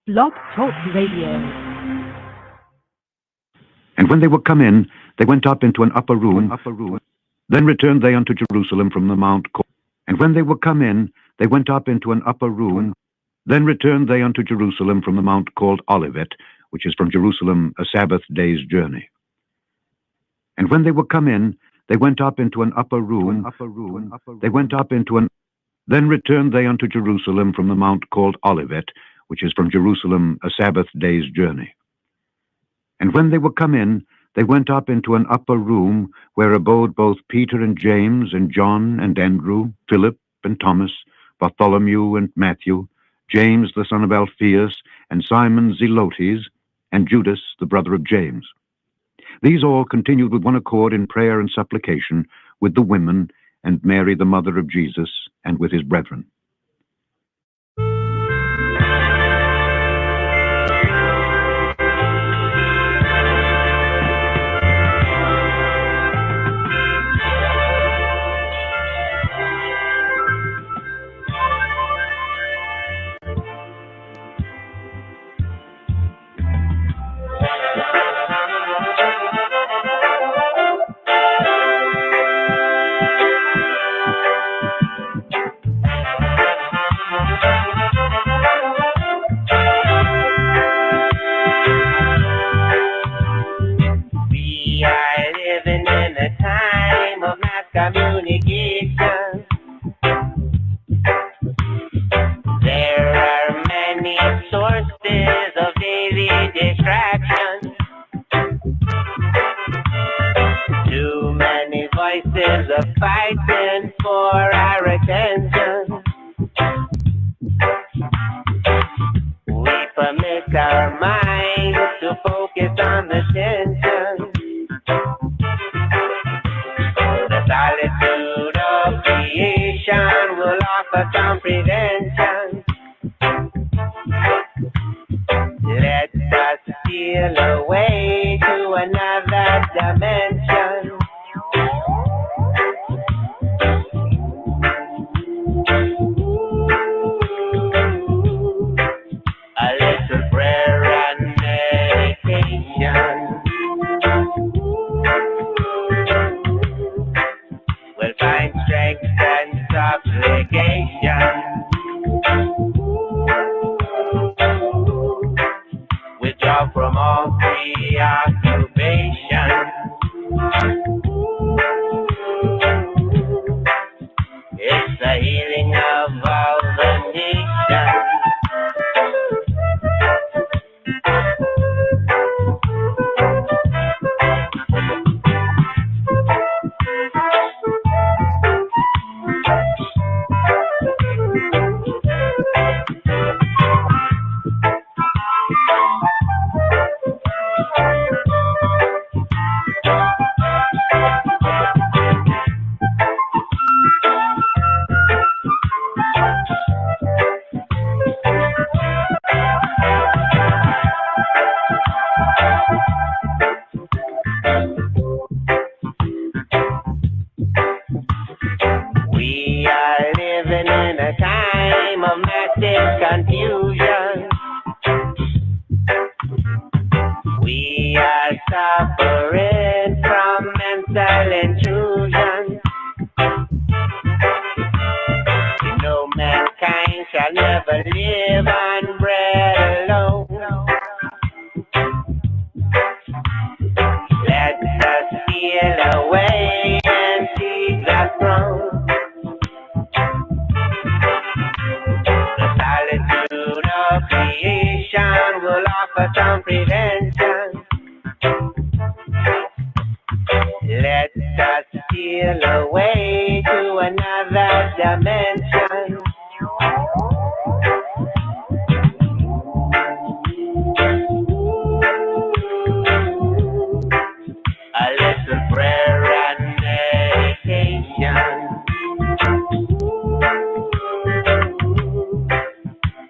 Blog Talk Radio. And when they were come in, they went up into an upper room. Then returned they unto Jerusalem from the mount. And when they were come in, they went up into an upper room. Then returned they unto Jerusalem from the mount called Olivet, which is from Jerusalem a Sabbath day's journey. And when they were come in, they went up into an upper room. They went up into an. Then returned they unto Jerusalem from the mount called Olivet, which is from Jerusalem a Sabbath day's journey. And when they were come in, they went up into an upper room, where abode both Peter and James and John and Andrew, Philip and Thomas, Bartholomew and Matthew, James the son of Alphaeus, and Simon Zelotes, and Judas the brother of James. These all continued with one accord in prayer and supplication with the women and Mary the mother of Jesus, and with his brethren. Communication. There are many sources of daily distraction. Too many voices are fighting for our attention. We permit our minds to focus on the tension. Solitude of creation will offer some prevention. Let us steal away to another dimension. A little prayer and meditation. Find strength and supplication. Withdraw from all preoccupation. It's the healing of all the nations. Confusion. We are suffering from mental intrusion. You know mankind shall never live on bread alone. Let us steal away and seek the throne. Creation will offer some prevention. Let us steal away to another dimension. A little prayer and meditation.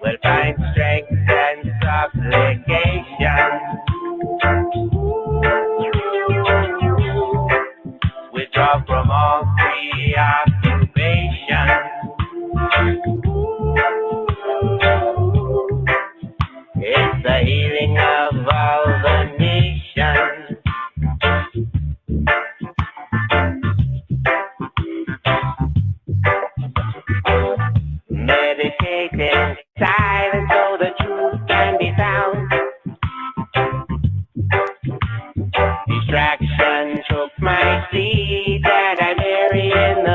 We'll find strength and supplication. Withdraw from all preoccupation.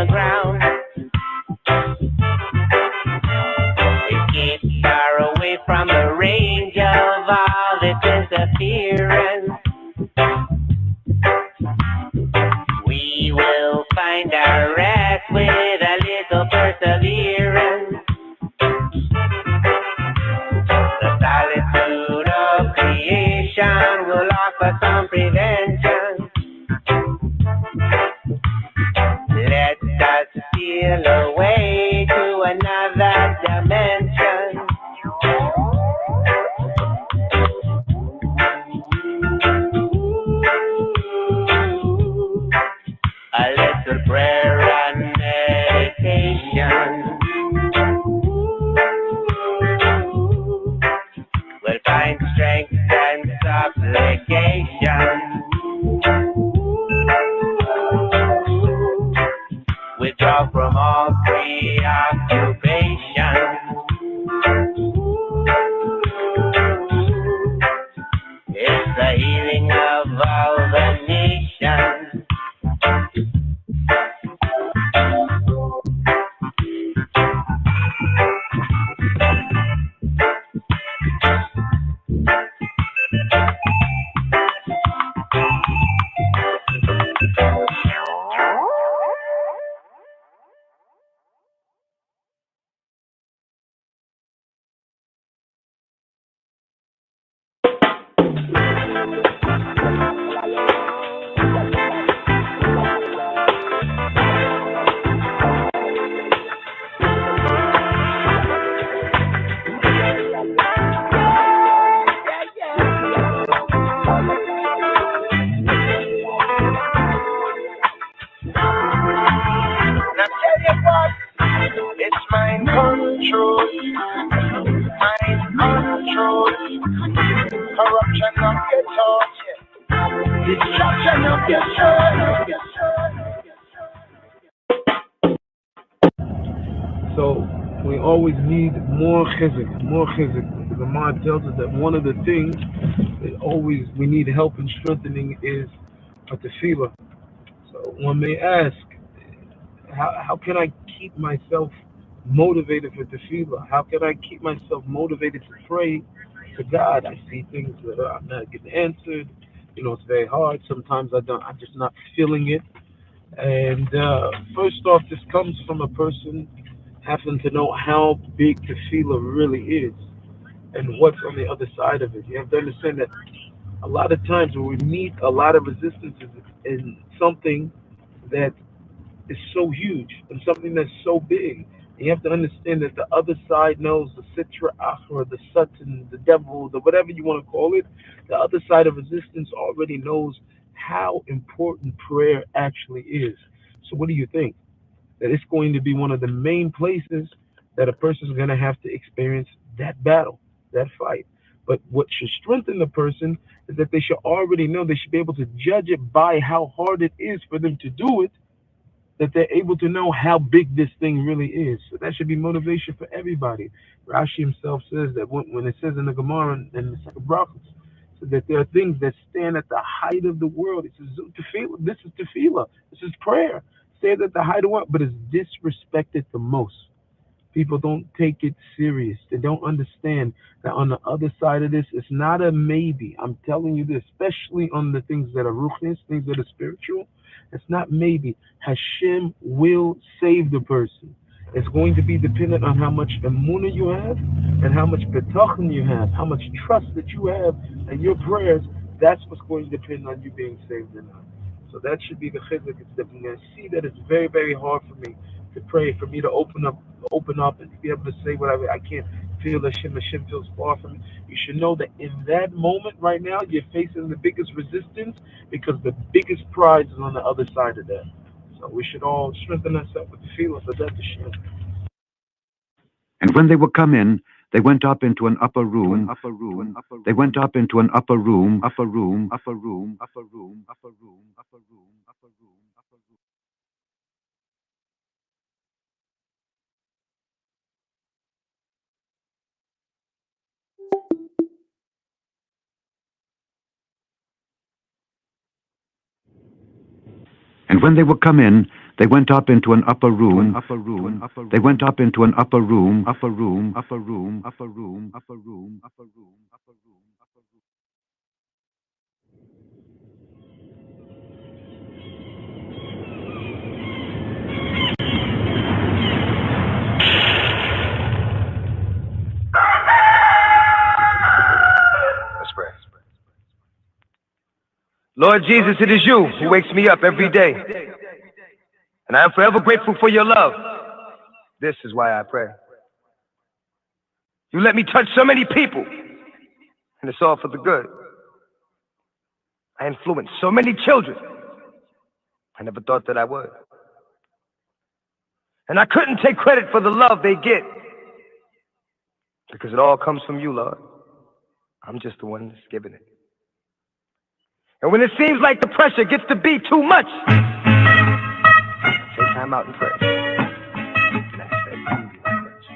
the ground. It keeps far away from the range of all its interference. We will find our rest with a little perseverance. The solitude of creation will offer some prevention. Let us steal away to another dimension. A little prayer and meditation will find strength and supplication. Withdraw from all preoccupation. It's the healing of all the nations. It's mind control, corruption of your thoughts, destruction of your soul. So we always need more chizuk, more chizuk. The Gemara tells us that one of the things that always we need help in strengthening is a tefillah. So one may ask, how can I keep myself motivated for tefillah? How can I keep myself motivated to pray to God? I see things that are not getting answered. It's very hard. Sometimes I'm just not feeling it. And first off, this comes from a person having to know how big tefillah really is and what's on the other side of it. You have to understand that a lot of times when we meet a lot of resistance in something that is so huge and something that's so big, you have to understand that the other side knows, the Sitra Achra, the Satan, the devil, the whatever you want to call it, the other side of resistance already knows how important prayer actually is. So what do you think? That it's going to be one of the main places that a person is going to have to experience that battle, that fight. But what should strengthen the person is that they should already know, they should be able to judge it by how hard it is for them to do it, that they're able to know how big this thing really is. So that should be motivation for everybody. Rashi himself says that when it says in the Gemara and the second Brachos, so that there are things that stand at the height of the world. It says, this is tefillah, this is prayer. Stands at the height of the world, but is disrespected the most. People don't take it serious. They don't understand that on the other side of this, it's not a maybe. I'm telling you this, especially on the things that are ruchnis, things that are spiritual. It's not maybe. Hashem will save the person. It's going to be dependent on how much emunah you have and how much betachon you have, how much trust that you have and your prayers. That's what's going to depend on you being saved or not. So that should be the chizuk. It's definitely. I see that it's very, very hard for me to pray, for me to open up and to be able to say whatever. I can't feel Hashem. Hashem feels far from me. You should know that in that moment right now, you're facing the biggest resistance because the biggest prize is on the other side of that. So we should all strengthen ourselves with the feeling for that Hashem. And when they were come in, they went up into an upper room. They went up into an upper room. And when they were come in, they went up into an upper room. They went up into an upper room. Lord Jesus, it is you who wakes me up every day. And I am forever grateful for your love. This is why I pray. You let me touch so many people, and it's all for the good. I influenced so many children. I never thought that I would. And I couldn't take credit for the love they get, because it all comes from you, Lord. I'm just the one that's giving it. And when it seems like the pressure gets to be too much, take time out and pray. And ask that you be my grace.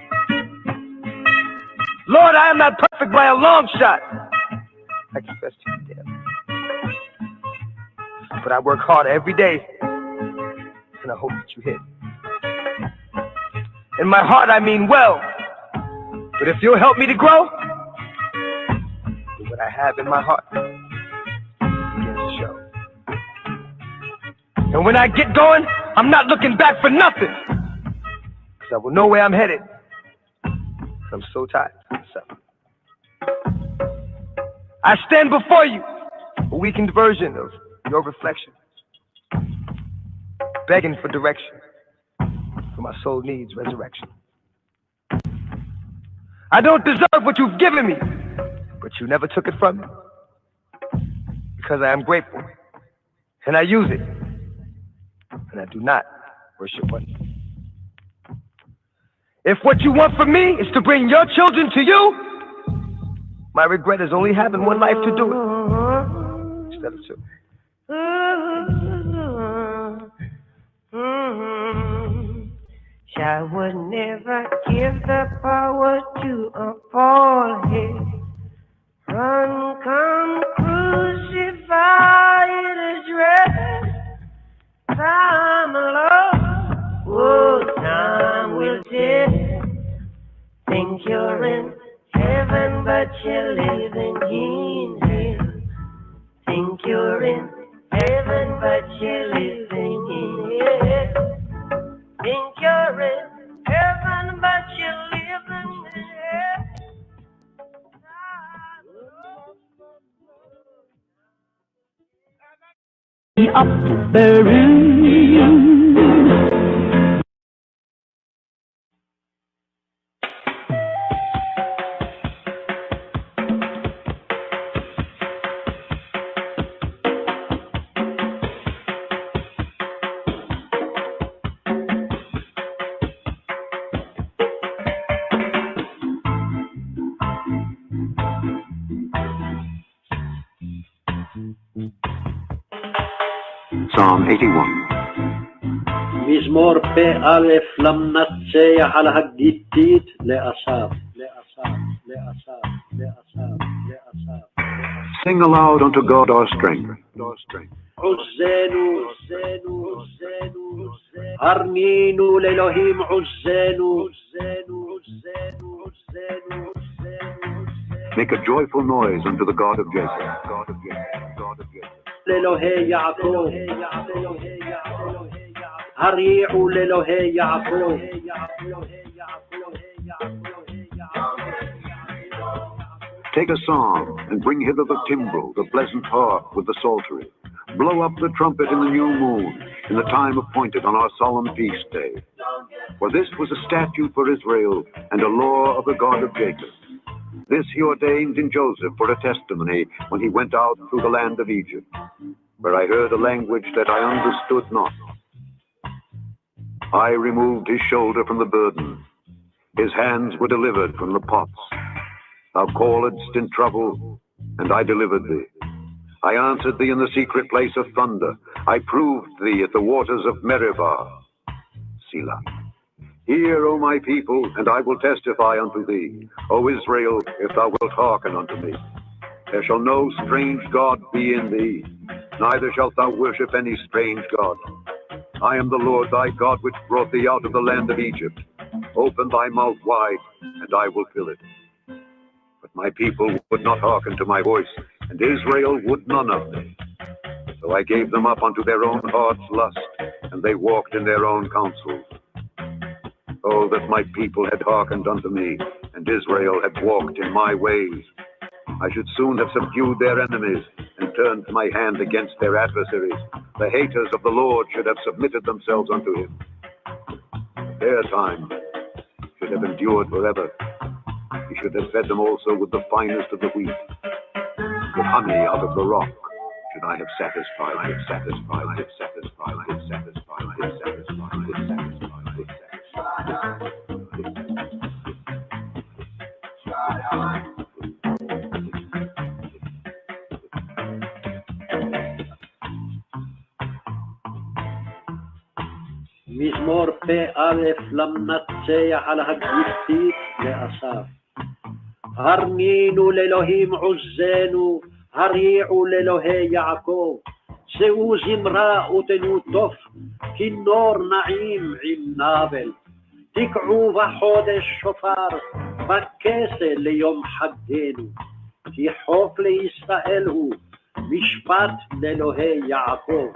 Lord, I am not perfect by a long shot. I confess to you daily. But I work hard every day, and I hope that you hit. In my heart, I mean well. But if you'll help me to grow, what I have in my heart begins to show. And when I get going, I'm not looking back for nothing, because I will know where I'm headed. I'm so tired of myself. I stand before you, a weakened version of your reflection, begging for direction, for my soul needs resurrection. I don't deserve what you've given me, but you never took it from me, because I am grateful, and I use it, and I do not worship money. If what you want from me is to bring your children to you, my regret is only having one life to do it, instead of two. I would never give the power to a bald head. Run, come, crucify the dread. Time alone, oh, time will tell. Think you're in heaven, but you're living in hell. Think you're in heaven, but you're living in hell. Think you're in heaven, but you're living in hell. Up the room. Psalm 81. מזמור פ/א למנצח על הגיתית לאסף. Sing aloud unto God our strength. עוזנו, הרנינו לאלוהים עוזנו. Make a joyful noise unto the God of Jacob. לאלוהי יעקב, הריעו לאלוהי יעקב. Take a psalm and bring hither the timbrel, the pleasant harp with the psaltery. Blow up the trumpet in the new moon, in the time appointed on our solemn feast day. For this was a statute for Israel and a law of the God of Jacob. This he ordained in Joseph for a testimony when he went out through the land of Egypt, where I heard a language that I understood not. I removed his shoulder from the burden. His hands were delivered from the pots. Thou calledst in trouble, and I delivered thee. I answered thee in the secret place of thunder. I proved thee at the waters of Meribah. Selah. Hear, O my people, and I will testify unto thee. O Israel, if thou wilt hearken unto me. There shall no strange God be in thee, neither shalt thou worship any strange God. I am the Lord thy God, which brought thee out of the land of Egypt. Open thy mouth wide, and I will fill it. But my people would not hearken to my voice, and Israel would none of me. So I gave them up unto their own heart's lust, and they walked in their own counsels. Oh, that my people had hearkened unto me, and Israel had walked in my ways. I should soon have subdued their enemies, and turned my hand against their adversaries. The haters of the Lord should have submitted themselves unto him. Their time should have endured forever. He should have fed them also with the finest of the wheat, with honey out of the rock. Should I have satisfied, I have satisfied, I have satisfied, I have satisfied, I have satisfied, I have satisfied, I have מזמור פ"א למנצח על הגיתית לאסף. הרנינו לאלוהים עוזנו, הריעו לאלוהי יעקב. שאו זמרה ותנו תוף, כינור נעים עם נבל. תקעו בחודש שופר, בכסה ליום חגנו. כי חוק לישראל הוא, משפט לאלוהי יעקב.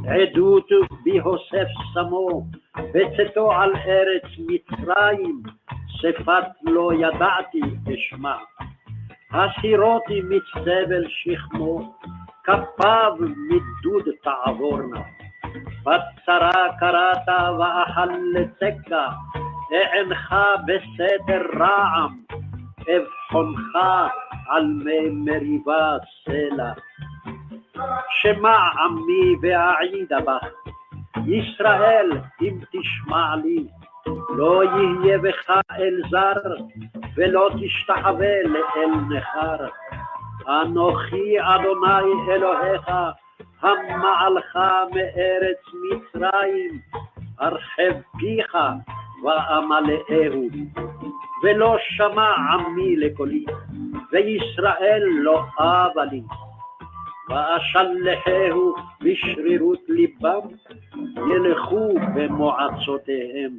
עדות בהוסף שמו, בצאתו על ארץ מצרים, שפת לא ידעתי אשמע. הסירותי מצבל שכמו, כפיו מדוד תעבורנה. בצרה קראת ואכלתך, אענך בסתר רעם, אבחונך על מי מריבה סלע. שמע עמי ואעידה בך, ישראל אם תשמע לי, לא יהיה בך אל זר, ולא תשתחווה לאל נכר. אנוכי אדוני אלוהיך, המעלך מארץ מצרים, הרחב פיך ואמלאהו. ולא שמע עמי לקולי, וישראל לא אבה לי. ואשלחהו בשרירות ליבם, ילכו במועצותיהם.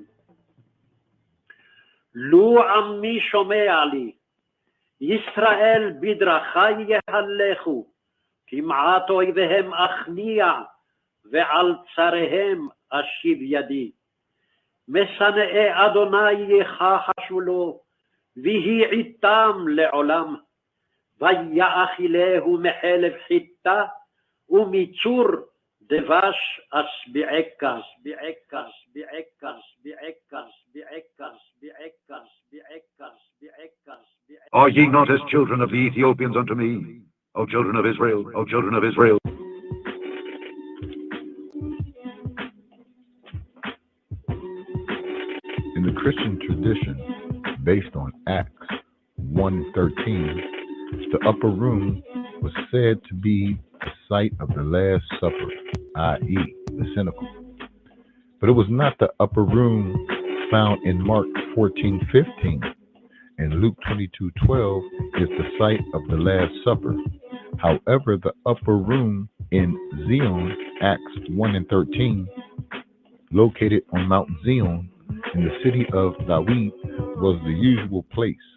לו עמי שומע לי, ישראל בדרכי יהלכו, כמעט אויביהם אכניע, ועל צריהם אשיב ידי. משנאי אדוני יכחשו לו, ויהי איתם לעולם. ויאכילהו מחלב חיטה, ומצור דבש אשביעך, אשביעך, אשביעך, אשביעך, אשביעך, אשביעך, אשביעך, אשביעך. Are ye not as children of the Ethiopians unto me, O children of Israel, O children of Israel? In the Christian tradition, based on Acts 1:13, the upper room was said to be the site of the Last Supper, i.e., the cenacle. But it was not the upper room found in Mark 14:15, and Luke 22:12 is the site of the Last Supper. However, the upper room in Zion, Acts 1:13, located on Mount Zion in the city of David, was the usual place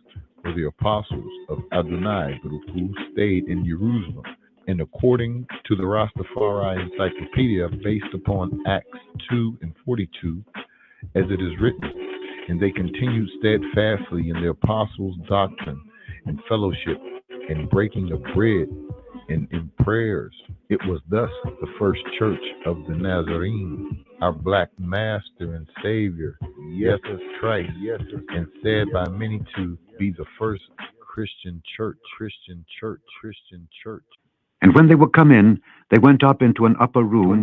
where the apostles of Adonai Baruch stayed in Jerusalem. And according to the Rastafari Encyclopedia, based upon Acts 2:42, as it is written, and they continued steadfastly in the apostles' doctrine and fellowship, and breaking of bread, and in prayers. It was thus the first church of the Nazarene, our black master and savior, Jesus Christ, and said by many to be the first Christian church, Christian church, Christian church. And when they were come in, they went up into an upper room.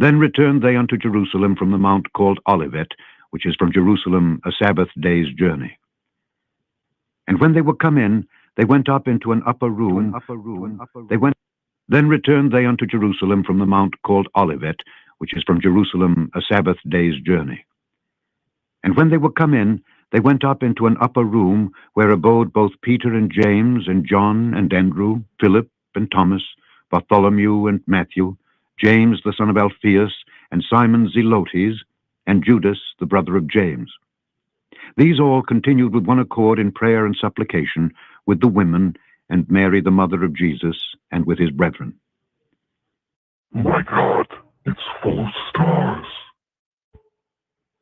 Then returned they unto Jerusalem from the mount called Olivet, which is from Jerusalem a Sabbath day's journey. And when they were come in, they went up into an upper room. Then returned they unto Jerusalem from the mount called Olivet, which is from Jerusalem a Sabbath day's journey. And when they were come in, they went up into an upper room, where abode both Peter and James and John and Andrew, Philip and Thomas, Bartholomew and Matthew, James the son of Alphaeus, and Simon Zelotes, and Judas, the brother of James. These all continued with one accord in prayer and supplication with the women and Mary, the mother of Jesus, and with his brethren. My God, it's full of stars.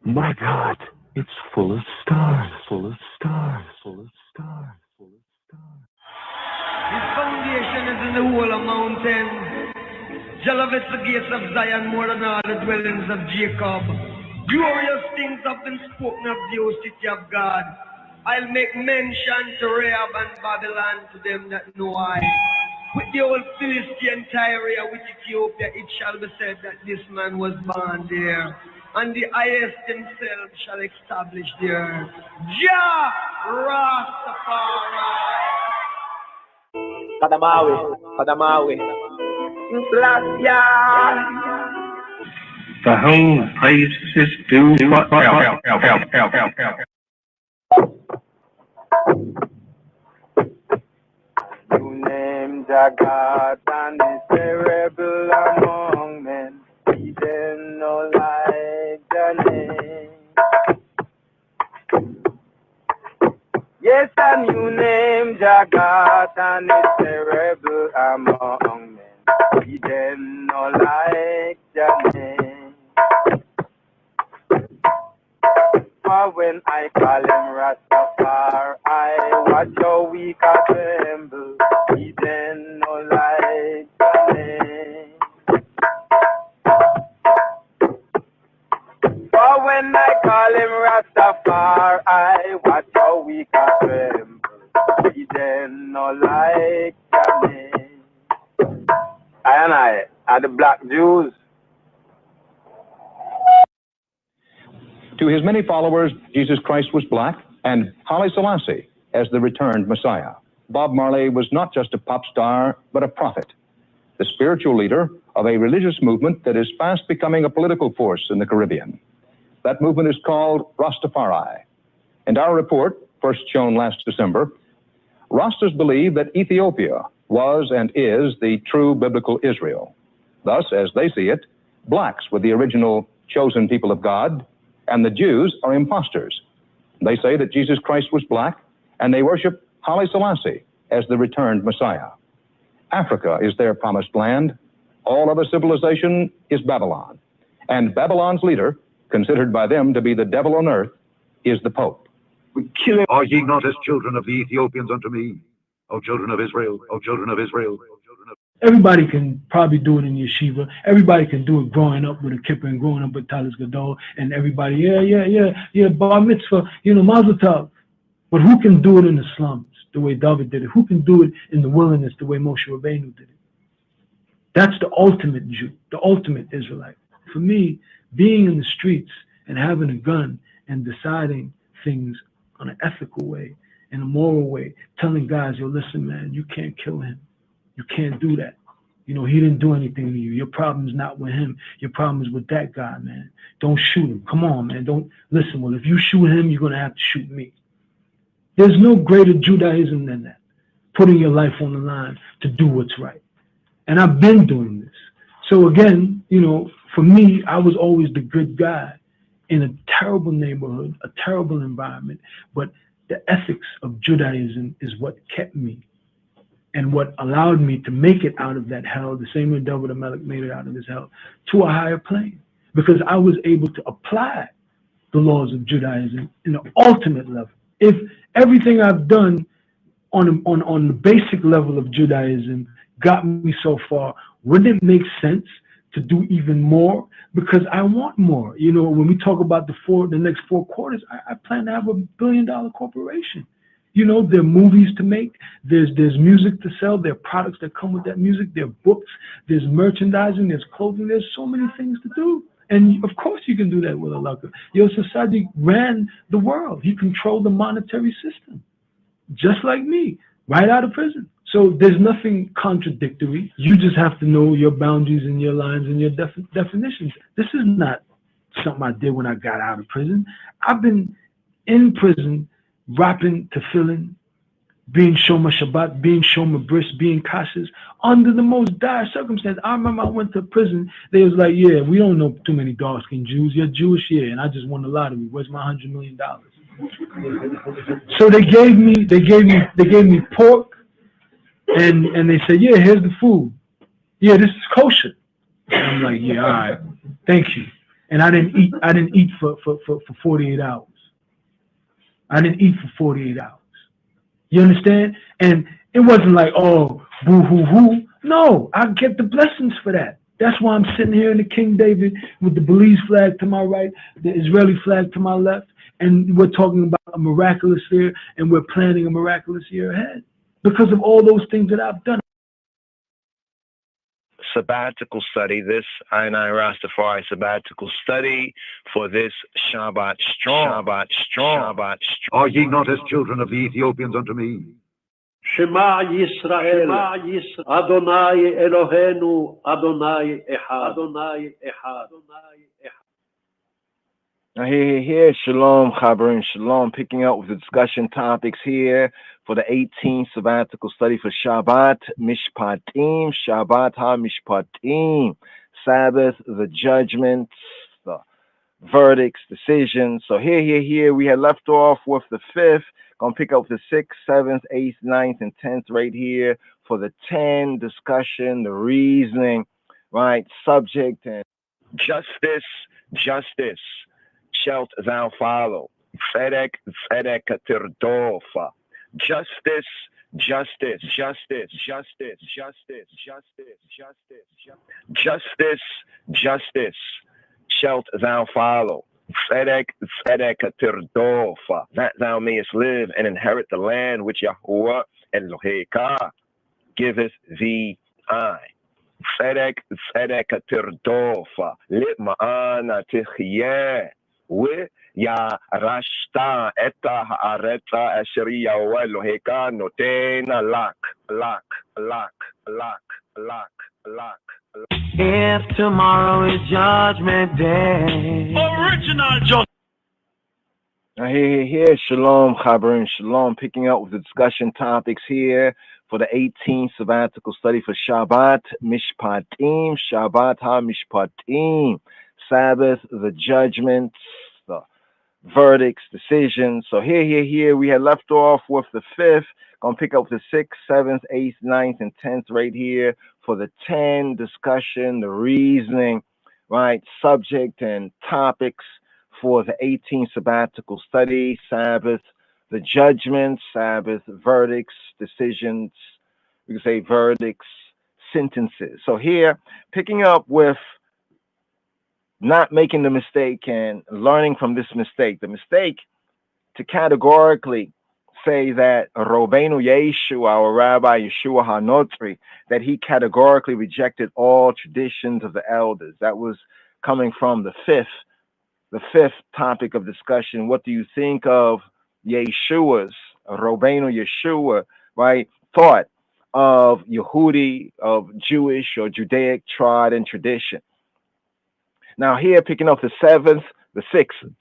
My God, it's full of stars, full of stars, full of stars, full of stars. His foundation is in the whole of mountain. Jehovah's the gates of Zion more than all the dwellings of Jacob. Glorious things have been spoken of the O city of God. I'll make mention to Rahab and Babylon to them that know I. With the old Philistine Tyre, with Ethiopia, it shall be said that this man was born there. And the highest himself shall establish the earth. Jah Rastafari. Kadamawi. The whole place is due for help. You name Jagat and is a rebel among men. He didn't know like the name. Yes, and you name Jagat and is a rebel among men. He didn't know like the name. For when I call him Rastafari, watch how we can tremble. He didn't know like the name. For when I call him Rastafari, watch how we can tremble. He didn't know like the name. I are the black Jews. To his many followers, Jesus Christ was black, and Haile Selassie as the returned Messiah. Bob Marley was not just a pop star, but a prophet, the spiritual leader of a religious movement that is fast becoming a political force in the Caribbean. That movement is called Rastafari. In our report, first shown last December, Rastas believe that Ethiopia was and is the true biblical Israel. Thus, as they see it, blacks were the original chosen people of God, and the Jews are imposters. They say that Jesus Christ was black, and they worship Haile Selassie as the returned Messiah. Africa is their promised land. All other civilization is Babylon. And Babylon's leader, considered by them to be the devil on earth, is the Pope. We kill him. Are ye not as children of the Ethiopians unto me? O children of Israel, O children of Israel, O children of... Everybody can probably do it in yeshiva. Everybody can do it growing up with a kippah and growing up with talis gadol, and everybody, yeah, bar mitzvah, mazel tov. But who can do it in the slums the way David did it? Who can do it in the wilderness the way Moshe Rabbeinu did it? That's the ultimate Jew, the ultimate Israelite. For me, being in the streets and having a gun and deciding things on an ethical way, in a moral way, telling guys, yo, listen, man, you can't kill him. You can't do that. He didn't do anything to you. Your problem is not with him. Your problem is with that guy, man. Don't shoot him. Come on, man. Don't listen. Well, if you shoot him, you're going to have to shoot me. There's no greater Judaism than that. Putting your life on the line to do what's right. And I've been doing this. So again, for me, I was always the good guy in a terrible neighborhood, a terrible environment. But the ethics of Judaism is what kept me and what allowed me to make it out of that hell, the same way David HaMelech made it out of his hell, to a higher plane. Because I was able to apply the laws of Judaism in the ultimate level. If everything I've done on the basic level of Judaism got me so far, wouldn't it make sense to do even more? Because I want more. When we talk about the next 4 quarters, I plan to have a $1 billion corporation. There are movies to make, there's music to sell, there are products that come with that music, there are books, there's merchandising, there's clothing, there's so many things to do. And of course you can do that with Allah. Yosef Sadiq ran the world. He controlled the monetary system, just like me, right out of prison. So there's nothing contradictory. You just have to know your boundaries and your lines and your definitions. This is not something I did when I got out of prison. I've been in prison, rapping tefillin, being Shoma Shabbat, being Shoma Bris, being Kashrus, under the most dire circumstances. I remember I went to prison. They was like, yeah, we don't know too many dark-skinned Jews. You're Jewish, yeah, and I just won the lottery. Where's my $100 million? So they gave me pork, and they said, yeah, here's the food. Yeah, this is kosher. And I'm like, yeah, all right, thank you. And I didn't eat for 48 hours. I didn't eat for 48 hours. You understand? And it wasn't like, oh, boo hoo hoo. No, I get the blessings for that. That's why I'm sitting here in the King David with the Belize flag to my right, the Israeli flag to my left, and we're talking about a miraculous year, and we're planning a miraculous year ahead because of all those things that I've done. Sabbatical study, this I Rastafari sabbatical study for this Shabbat strong. Are ye not as children of the Ethiopians unto me? Shema Yisrael, Adonai Eloheinu, Adonai Echad, Adonai Echad. Now here, Shalom, Chabarim, Shalom, picking up with the discussion topics here for the 18th sabbatical study for Shabbat, Mishpatim, Shabbat HaMishpatim, Sabbath, the judgments, the verdicts, decisions. So here, we had left off with the 5th, gonna pick up the 6th, 7th, 8th, 9th, and 10th right here for the 10, discussion, the reasoning, right, subject, and justice. Shalt thou follow. Tzedek tirdofa. Justice shalt thou follow. Tzedek tirdofa. That thou mayest live and inherit the land which Yahuwah Eloheka giveth thee. Tzedek tirdofa. Litma'ana tichye. Ya rashta eta haaretza asher Yahuwah Eloheka notena lak. If tomorrow is Judgment Day. Original Judgment. Now here, Shalom, Chabarim, Shalom, picking up with the discussion topics here for the 18th sabbatical study for Shabbat, Mishpatim, Shabbat HaMishpatim, Sabbath, the judgments, the verdicts, decisions. So here, we had left off with the 5th, gonna pick up the 6th, 7th, 8th, 9th, and 10th right here for the 10, discussion, the reasoning, right, subject and topics for the 18th sabbatical study, Sabbath, the judgments, Sabbath, verdicts, decisions, we can say verdicts, sentences. So here, picking up with not making the mistake and learning from this mistake. The mistake to categorically say that Rabbeinu Yeshua, our Rabbi Yeshua HaNotri, that he categorically rejected all traditions of the elders. That was coming from the fifth topic of discussion. What do you think of Yeshua's, Rabbeinu Yeshua, right, thought of Yehudi, of Jewish or Judaic tribe and tradition? Now here, picking up the 7th, the 6th,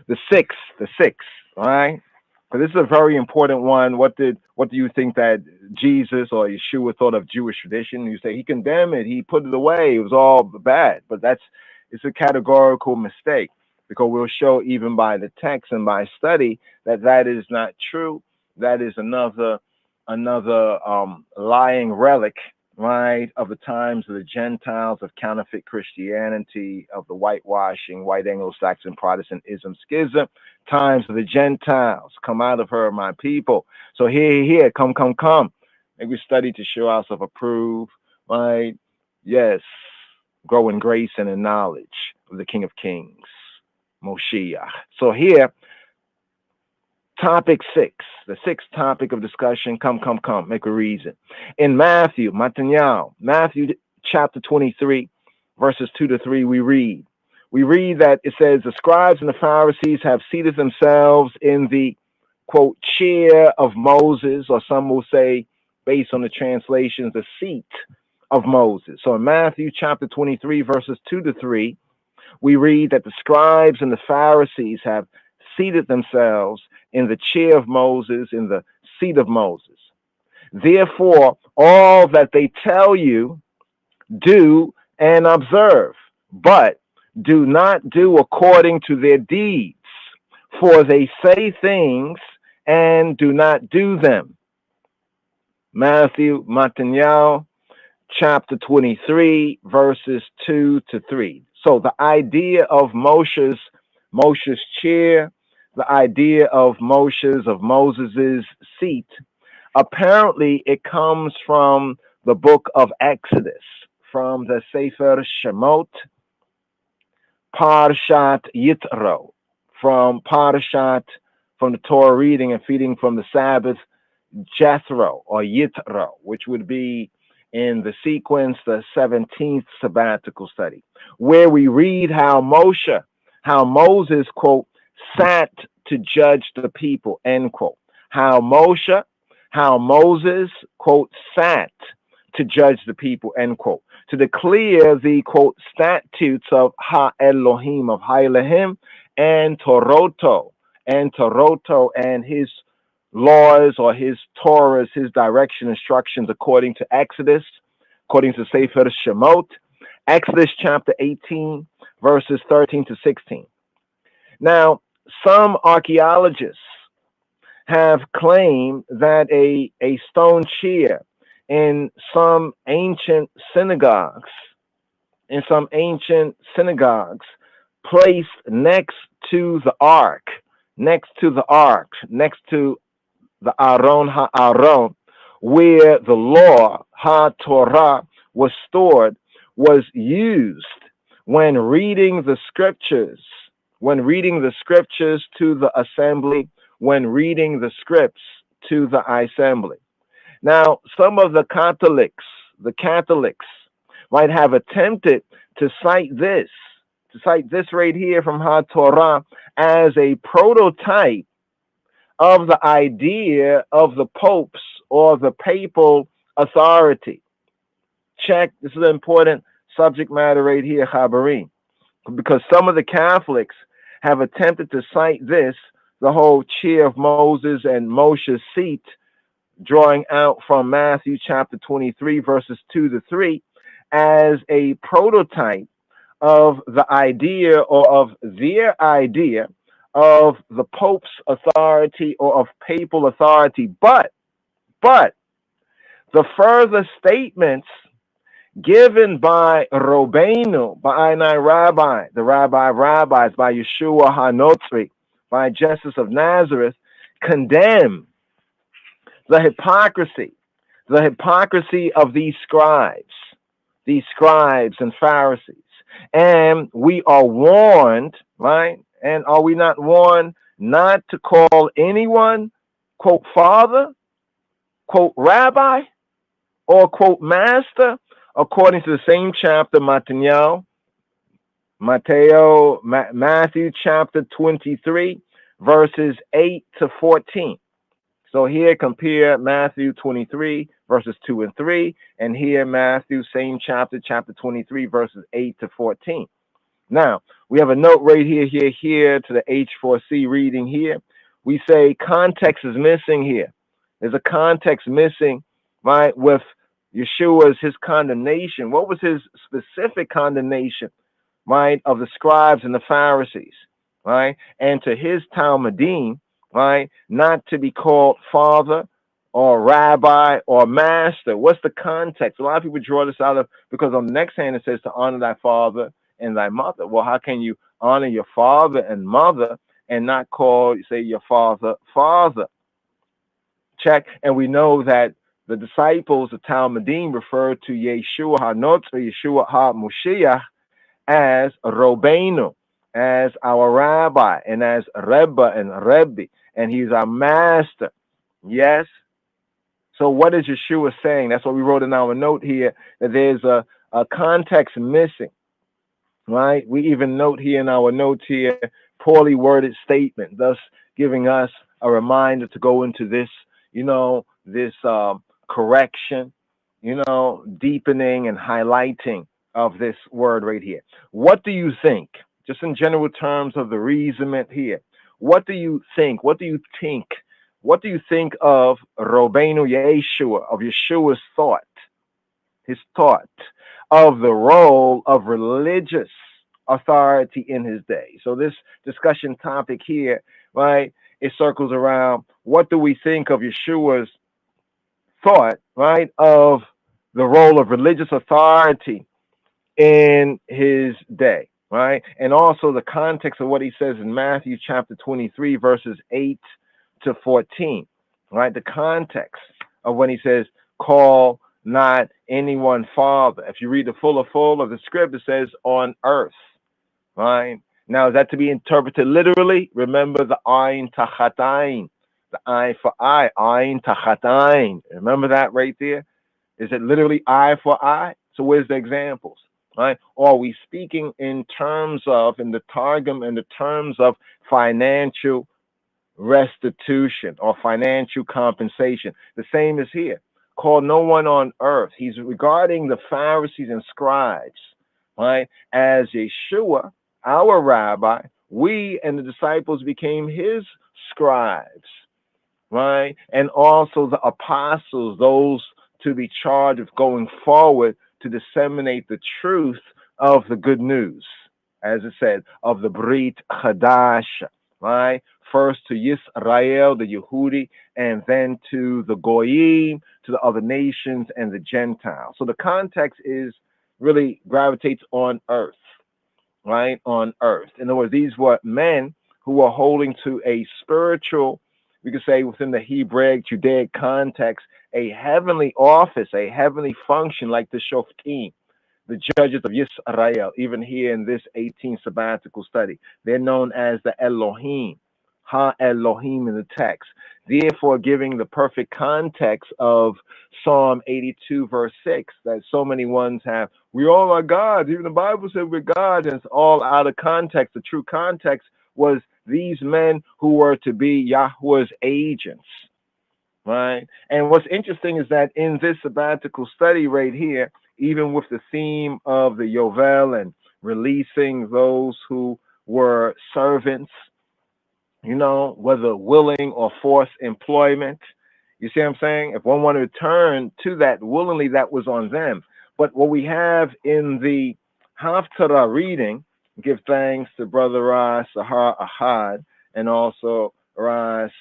the 6th, all right? So this is a very important one. What do you think that Jesus or Yeshua thought of Jewish tradition? You say he condemned it, he put it away, it was all bad. But it's a categorical mistake, because we'll show even by the text and by study that is not true. That is another lying relic, right, of the times of the Gentiles, of counterfeit Christianity, of the whitewashing, white Anglo-Saxon Protestantism, schism, times of the Gentiles. Come out of her, my people. So here, come. Make we study to show ourselves approved, right? Yes, grow in grace and in knowledge of the King of Kings, Moshiach. So here, topic 6, the 6th topic of discussion, come, make a reason. In Matthew chapter 23, verses 2-3, we read that it says, the scribes and the Pharisees have seated themselves in the, quote, chair of Moses, or some will say, based on the translations, the seat of Moses. So in Matthew chapter 23, verses 2-3, we read that the scribes and the Pharisees have seated themselves in the chair of Moses, in the seat of Moses. Therefore, all that they tell you, do and observe, but do not do according to their deeds, for they say things and do not do them. Matthew chapter 23, verses 2 to 3. So the idea of Moshe's chair, the idea of Moses's seat, apparently it comes from the book of Exodus, from the Sefer Shemot, Parshat Yitro, from the Torah reading and feeding from the Sabbath, Jethro or Yitro, which would be in the sequence, the 17th sabbatical study, where we read how Moses, quote, sat to judge the people, end quote. How Moses, quote, sat to judge the people, end quote, to declare the, quote, statutes of Ha-Elohim, of Ha-Elohim, and Toroto, and his laws or his Torahs, his direction, instructions, according to Exodus, according to Sefer Shemot, Exodus chapter 18, verses 13 to 16. Now, some archaeologists have claimed that a stone chair in some ancient synagogues, placed next to the ark, next to the Aron HaAron, where the law, HaTorah, was stored, was used when reading the scriptures to the assembly, when reading the scripts to the assembly. Now, some of the Catholics might have attempted to cite this right here from HaTorah as a prototype of the idea of the popes or the papal authority. Check, this is an important subject matter right here, Chabarim, because some of the Catholics have attempted to cite this, the whole chair of Moses and Moshe's seat, drawing out from Matthew chapter 23, verses 2 to 3, as a prototype of the idea or of their idea of the Pope's authority or of papal authority. But the further statements given by Robbeinu, by Einai Rabbi, the Rabbi of Rabbis, by Yeshua HaNotzri, by Jesus of Nazareth, condemn the hypocrisy of these scribes and Pharisees. And we are warned, right? And are we not warned not to call anyone, quote, father, quote, rabbi, or, quote, master, according to the same chapter, Matthew chapter 23, verses 8 to 14. So here compare Matthew 23, verses 2 and 3, and here Matthew, same chapter 23, verses 8 to 14. Now, we have a note right here to the H4C reading here. We say context is missing here. There's a context missing, right, with his condemnation. What was his specific condemnation, right, of the scribes and the Pharisees, right, and to his Talmudim, right, not to be called father or rabbi or master? What's the context? A lot of people draw this out of, because on the next hand it says to honor thy father and thy mother. Well, how can you honor your father and mother and not call, say, your father? Check. And we know that the disciples of Talmudim refer to Yeshua HaNotzri, Yeshua HaMoshiach, as Robbeinu, as our rabbi, and as Rebbe and Rebbe, and he's our master. Yes. So what is Yeshua saying? That's what we wrote in our note here, that there's a context missing, right? We even note here in our notes here, poorly worded statement, thus giving us a reminder to go into this, this correction, deepening and highlighting of this word right here. What do you think? Just in general terms of the reasoning here. What do you think? What what do you think of Robenu Yeshua, of Yeshua's thought, his thought of the role of religious authority in his day? So this discussion topic here, right, it circles around what do we think of Yeshua's thought, right, of the role of religious authority in his day, right? And also the context of what he says in Matthew chapter 23, verses 8 to 14, right? The context of when he says, call not anyone father. If you read the full of the script, it says on earth, right? Now, is that to be interpreted literally? Remember the ayin tachat ayin, the eye for eye, ayin tachat ayin. Remember that right there? Is it literally eye for eye? So where's the examples, right? Or are we speaking in terms of, in the Targum, in the terms of financial restitution or financial compensation? The same is here. Call no one on earth. He's regarding the Pharisees and scribes, right, as Yeshua, our rabbi. We and the disciples became his scribes, right? And also the apostles, those to be charged of going forward to disseminate the truth of the good news, as it said, of the Brit Chadash, right? First to Yisrael, the Yehudi, and then to the Goyim, to the other nations and the Gentiles. So the context is really gravitates on earth, right? On earth. In other words, these were men who were holding to a spiritual, we could say within the Hebraic, Judaic context, a heavenly office, a heavenly function like the Shoftim, the judges of Yisrael, even here in this 18th sabbatical study. They're known as the Elohim, Ha-Elohim in the text. Therefore, giving the perfect context of Psalm 82, verse 6, that so many ones have, we all are gods. Even the Bible said we're gods, and it's all out of context. The true context was these men who were to be Yahweh's agents, right? And what's interesting is that in this sabbatical study right here, even with the theme of the Yovel and releasing those who were servants, you know, whether willing or forced employment, you see what I'm saying? If one wanted to turn to that willingly, that was on them. But what we have in the Haftarah reading, give thanks to Brother Ras Sahar Ahad and also Ras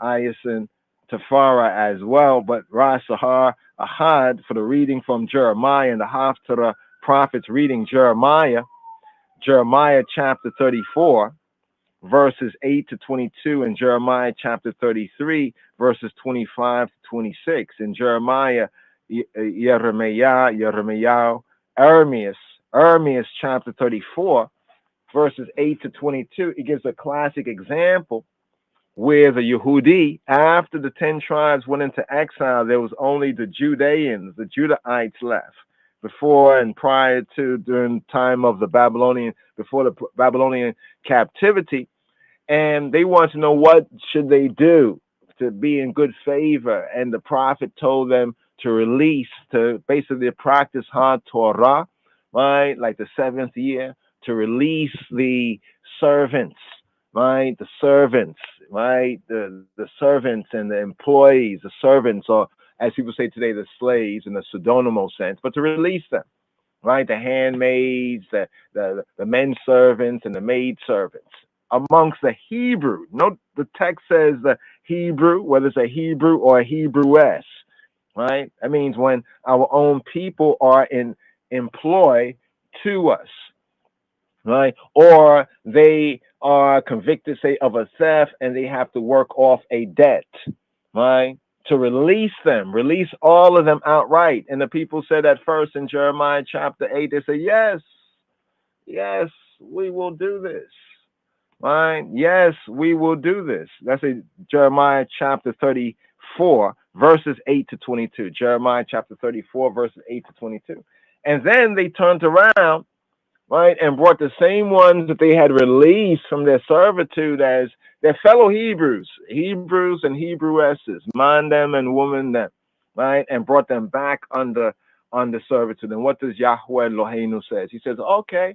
Ayasin Tafara as well. But Ras Sahar Ahad for the reading from Jeremiah and the Haftarah prophets reading Jeremiah chapter 34, verses 8 to 22, and Jeremiah chapter 33, verses 25 to 26. In Jeremiah, Jeremiah, Ermias chapter 34, verses 8 to 22, it gives a classic example where the Yehudi, after the 10 tribes went into exile, there was only the Judeans, the Judahites left. Before and prior to, during the time of the Babylonian, before the Babylonian captivity, and they wanted to know what should they do to be in good favor. And the prophet told them to release, to basically practice hard Torah, right? Like the 7th year, to release the servants, right? The servants, right? The servants and the employees, the servants, or as people say today, the slaves in the pseudonymous sense, but to release them, right? The handmaids, the men servants and the maid servants amongst the Hebrew. Note the text says the Hebrew, whether it's a Hebrew or a Hebrewess, right? That means when our own people are in employ to us, right? Or they are convicted, say, of a theft and they have to work off a debt, right? To release them, release all of them outright. And the people said at first in Jeremiah chapter 8, they say, yes, we will do this. Right? Yes, we will do this. That's in Jeremiah chapter 34, verses 8 to 22. Jeremiah chapter 34, verses 8 to 22. And then they turned around, right, and brought the same ones that they had released from their servitude as their fellow Hebrews and Hebrewesses, man them and woman them, right, and brought them back under servitude. And what does Yahweh Elohim says? He says, okay,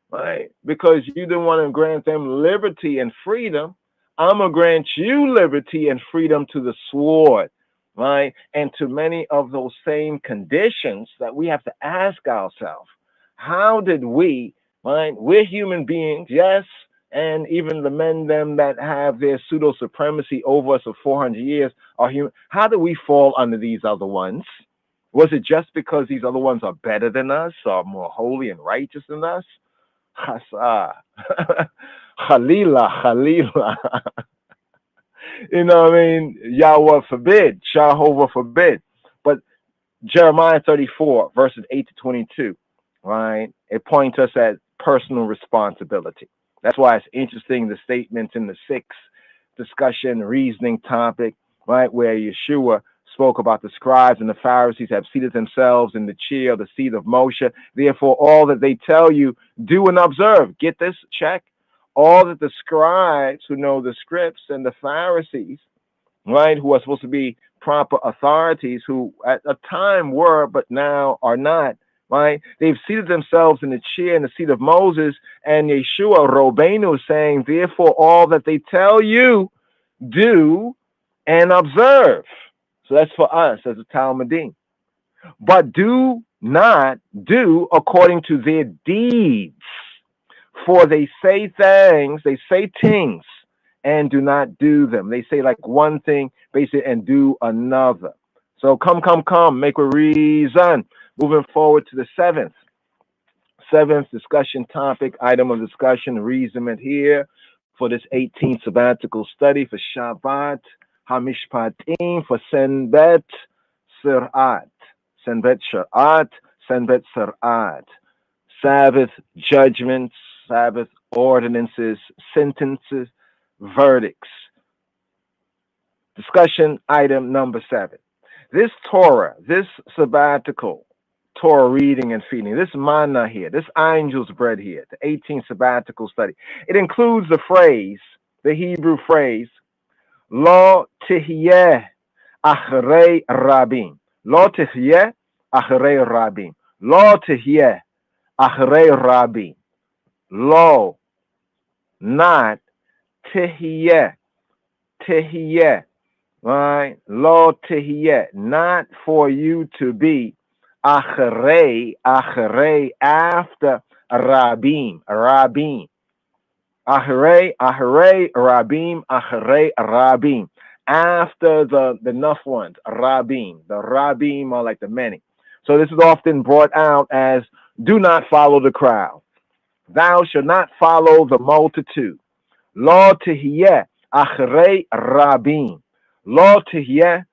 right, because you didn't want to grant them liberty and freedom, I'm going to grant you liberty and freedom to the sword, right? And to many of those same conditions that we have to ask ourselves, how did we, right? We're human beings, yes, and even the men them that have their pseudo supremacy over us for 400 years are human. How do we fall under these other ones? Was it just because these other ones are better than us, or more holy and righteous than us? Chasa. Khalila, Khalila. You know what I mean? Yahweh forbid. Jehovah forbid. But Jeremiah 34, verses 8 to 22, right? It points us at personal responsibility. That's why it's interesting, the statements in the sixth discussion, reasoning topic, right, where Yeshua spoke about the scribes and the Pharisees have seated themselves in the chair of the seat of Moshe. Therefore, all that they tell you, do and observe. Get this, check. All that the scribes who know the scripts and the Pharisees, right, who are supposed to be proper authorities, who at a time were, but now are not, right? They've seated themselves in the chair in the seat of Moses, and Yeshua, Robenu, is saying, therefore, all that they tell you, do and observe. So that's for us as a Talmudim. But do not do according to their deeds. For they say things, and do not do them. They say like one thing, basically, and do another. So come, make a reason. Moving forward to the seventh discussion topic, item of discussion, reasonment here for this 18th sabbatical study for Shabbat HaMishpatim, for Senbet Sirat. Senbet Shirat, Senbet Sirat. Sabbath judgments, Sabbath ordinances, sentences, verdicts. Discussion item number 7. This Torah, this sabbatical Torah reading and feeding, this manna here, this angel's bread here, the 18th sabbatical study, it includes the phrase, the Hebrew phrase, Lo tihyeh achrei rabim. Lo tihyeh achrei rabim. Lo tihyeh achrei rabim. Lo, not tihyeh. Tihyeh. Right? Lo tihyeh. Not for you to be achrei, after rabim. Rabim. Achrei, rabim, achrei, rabim. After the enough ones, rabim. The rabim are like the many. So this is often brought out as, do not follow the crowd. Thou shalt not follow the multitude. Lo tihyeh achrei rabim. Lo tihyeh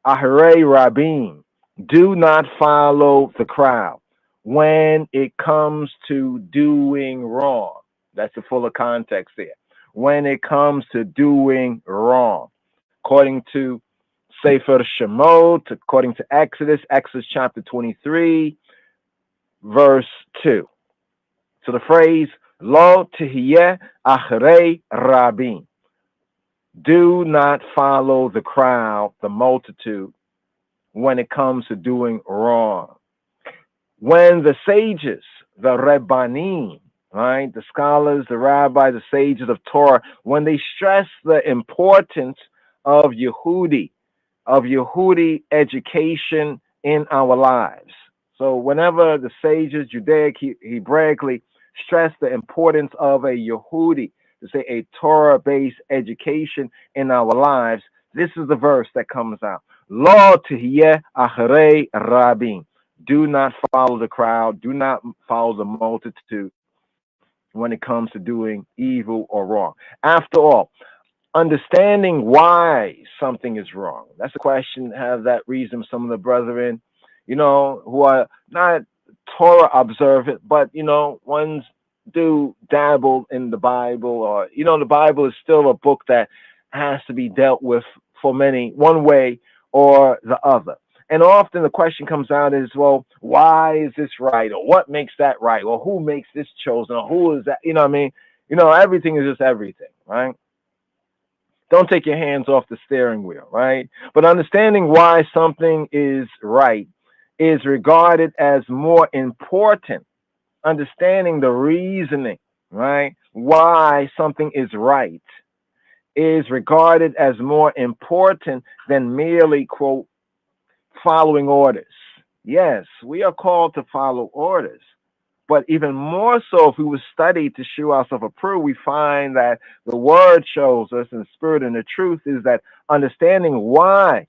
achrei rabim. Do not follow the crowd when it comes to doing wrong. That's the fuller context there. When it comes to doing wrong. According to Sefer Shemot, according to Exodus chapter 23, verse 2. So the phrase, Lo tihyeh achrei rabim. Do not follow the crowd, the multitude, when it comes to doing wrong. When the sages, the Rebbanim, right, the scholars, the rabbis, the sages of Torah, when they stress the importance of Yehudi education in our lives. So whenever the sages, Judaic, Hebraically, stress the importance of a Yehudi, to say a Torah-based education in our lives, this is the verse that comes out. Lo tihyeh achrei rabim. Do not follow the crowd. Do not follow the multitude when it comes to doing evil or wrong. After all, understanding why something is wrong. That's a question. Have that reason some of the brethren, who are not Torah observant, but, ones do dabble in the Bible, or, the Bible is still a book that has to be dealt with for many, one way or the other. And often the question comes out is, well, why is this right? Or what makes that right? Or who makes this chosen? Or who is that? Everything is just everything, right? Don't take your hands off the steering wheel, right? But understanding why something is right is regarded as more important. Understanding the reasoning, right? Why something is right is regarded as more important than merely, quote, following orders. Yes, we are called to follow orders. But even more so, if we would study to show ourselves approved, we find that the word shows us, and the spirit and the truth is that understanding why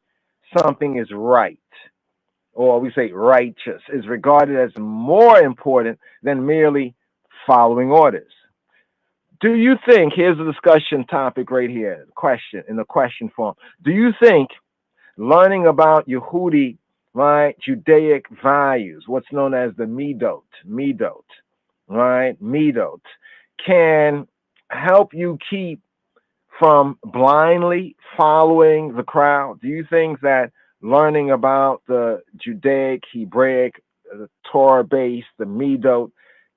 something is right, or we say righteous, is regarded as more important than merely following orders. Do you think, here's a discussion topic right here, question, in the question form. Do you think learning about Yehudi, right, Judaic values, what's known as the Midot, right, Midot, can help you keep from blindly following the crowd? Do you think that learning about the Judaic, Hebraic, Torah-based, the Midot,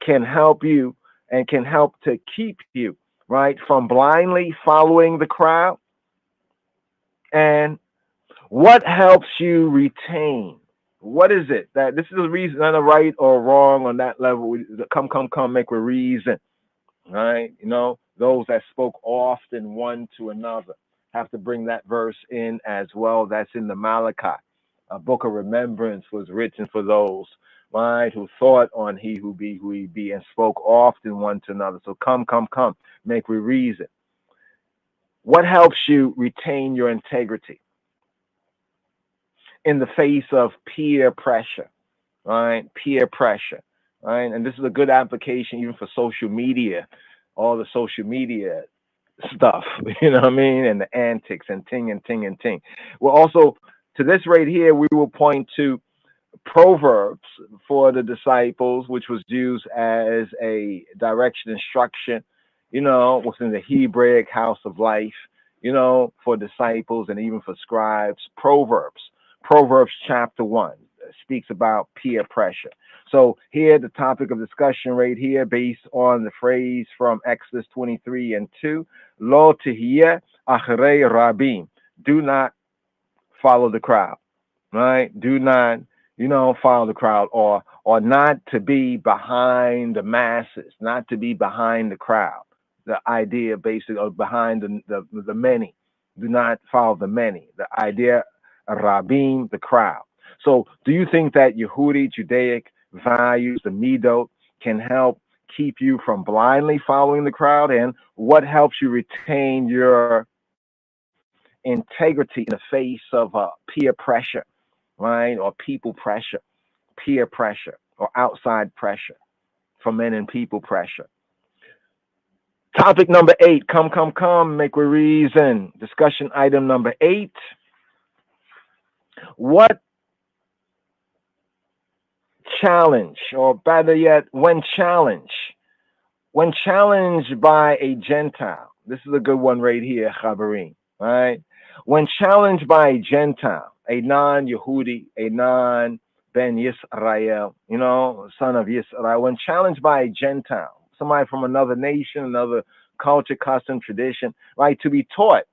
can help you and can help to keep you, right, from blindly following the crowd? And what helps you retain? What is it that this is the reason, not a right or wrong on that level? Come, make a reason, right? You know, those that spoke often one to another have to bring that verse in as well. That's in the Malachi. A book of remembrance was written for those, right, who thought on he who he be, and spoke often one to another. So come, make we reason. What helps you retain your integrity in the face of peer pressure, right? Peer pressure, right? And this is a good application even for social media, all the social media stuff, you know what I mean? And the antics and ting. Well, also to this right here, we will point to Proverbs for the disciples, which was used as a direction instruction, you know, within the Hebraic house of life, you know, for disciples and even for scribes. Proverbs chapter 1 speaks about peer pressure. So here, the topic of discussion right here, based on the phrase from Exodus 23:2, Lo tehiyeh acharei rabim, do not follow the crowd, right? Do not, you know, follow the crowd, or not to be behind the masses, not to be behind the crowd. The idea basically of behind the many. Do not follow the many. The idea, rabim, the crowd. So do you think that Yehudi, Judaic values, the Midot, can help keep you from blindly following the crowd? And what helps you retain your integrity in the face of peer pressure, right? Or people pressure, peer pressure, or outside pressure from men and people pressure? Topic number 8, come, make we reason. Discussion item number 8. What challenge, or better yet, when challenged by a Gentile, this is a good one right here, Chabarim, right? When challenged by a Gentile, a non-Yehudi, a non-Ben Yisrael, you know, son of Yisrael, when challenged by a Gentile, somebody from another nation, another culture, custom, tradition, right, to be taught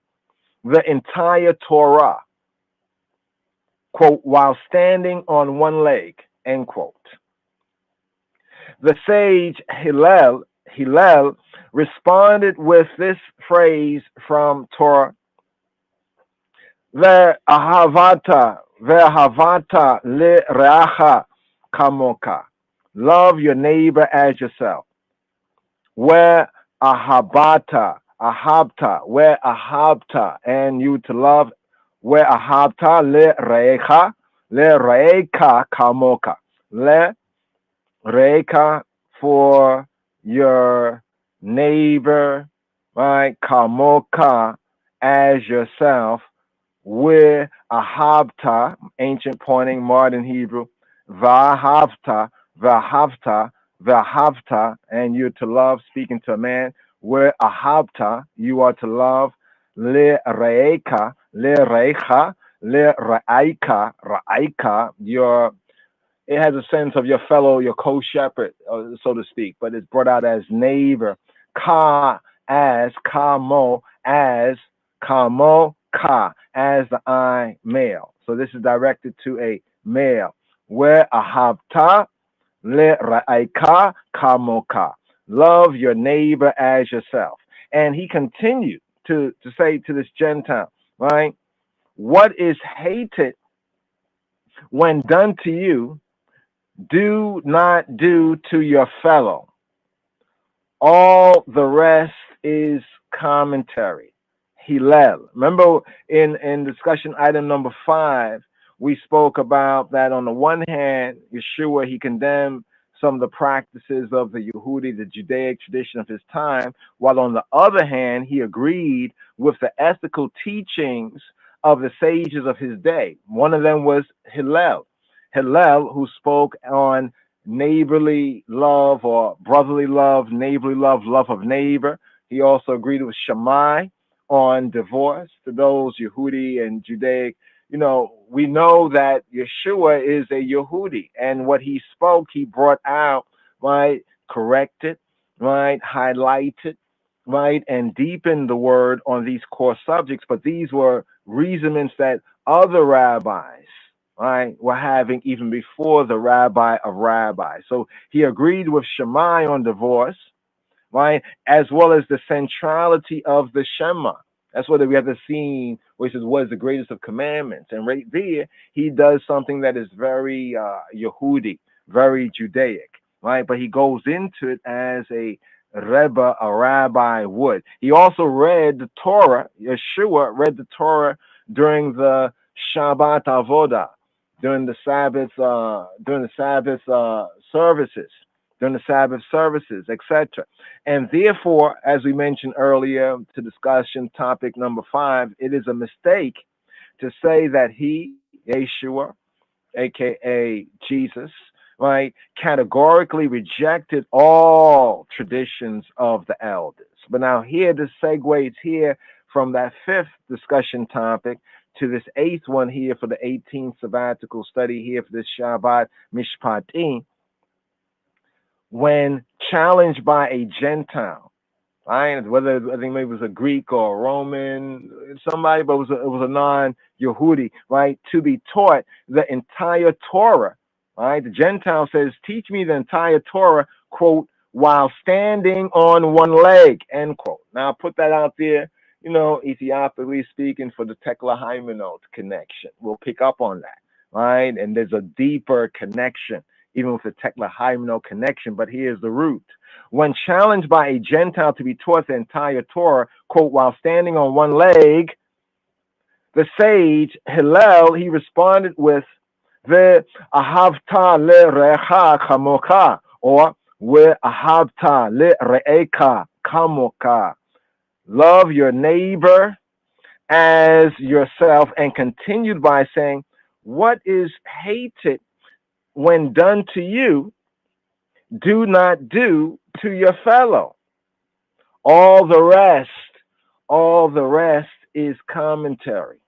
the entire Torah, quote, while standing on one leg, end quote. The sage Hillel responded with this phrase from Torah: Ve'ahavata le'reacha kamoka. Love your neighbor as yourself. Ve'ahabta, and you to love. Ve'ahabta le'reika kamoka. Le'reika for your neighbor, right? Kamoka, as yourself. Ve'ahabta, ancient pointing, modern Hebrew. Vahavta, and you're to love, speaking to a man. Ve'ahabta, you are to love. Le'reika, ra'aika, it has a sense of your fellow, your co-shepherd, so to speak, but it's brought out as neighbor. Ka, as, kamo, as, kamo, ka, as the I, male. So this is directed to a male. Ve'ahabta le'ra'aika kamoka. Love your neighbor as yourself. And he continued to say to this Gentile, right? What is hated when done to you, do not do to your fellow. All the rest is commentary. Hillel. Remember in discussion item number 5, we spoke about that on the one hand, Yeshua, he condemned some of the practices of the Yehudi, the Judaic tradition of his time, while on the other hand, he agreed with the ethical teachings of the sages of his day. One of them was Hillel. Hillel, who spoke on neighborly love or brotherly love, neighborly love, love of neighbor. He also agreed with Shammai on divorce. To those Yehudi and Judaic, we know that Yeshua is a Yehudi, and what he spoke, he brought out, right, corrected, right, highlighted, right, and deepened the word on these core subjects. But these were reasonings that other rabbis, right, were having even before the rabbi of rabbis. So he agreed with Shammai on divorce, right, as well as the centrality of the Shema. That's what we have the scene where he says, what is the greatest of commandments? And right there, he does something that is very Yehudi, very Judaic, right? But he goes into it as a Rebbe, a rabbi would. He also read the Torah. Yeshua read the Torah during the Shabbat Avodah, during the Sabbath services, etc. And therefore, as we mentioned earlier to discussion topic number 5, it is a mistake to say that he, Yeshua, aka Jesus, right, categorically rejected all traditions of the elders. But now here, this segues here from that 5th discussion topic to this 8th one here for the 18th sabbatical study here for this Shabbat Mishpatim. When challenged by a Gentile, right? Whether I think maybe it was a Greek or a Roman, somebody, but it was a non-Yehudi, right? To be taught the entire Torah, right? The Gentile says, "Teach me the entire Torah," quote, "while standing on one leg," end quote. Now, put that out there, Ethiopiacally speaking, for the Tekla Hymenot connection. We'll pick up on that, right? And there's a deeper connection, even with the Tekla Hymenot connection, but here's the root. When challenged by a Gentile to be taught the entire Torah, quote, while standing on one leg, the sage Hillel, he responded with the ahavta lerecha kamoka, or we ahavta lereeka kamoka. Love your neighbor as yourself, and continued by saying, what is hated when done to you, do not do to your fellow. All the rest is commentary.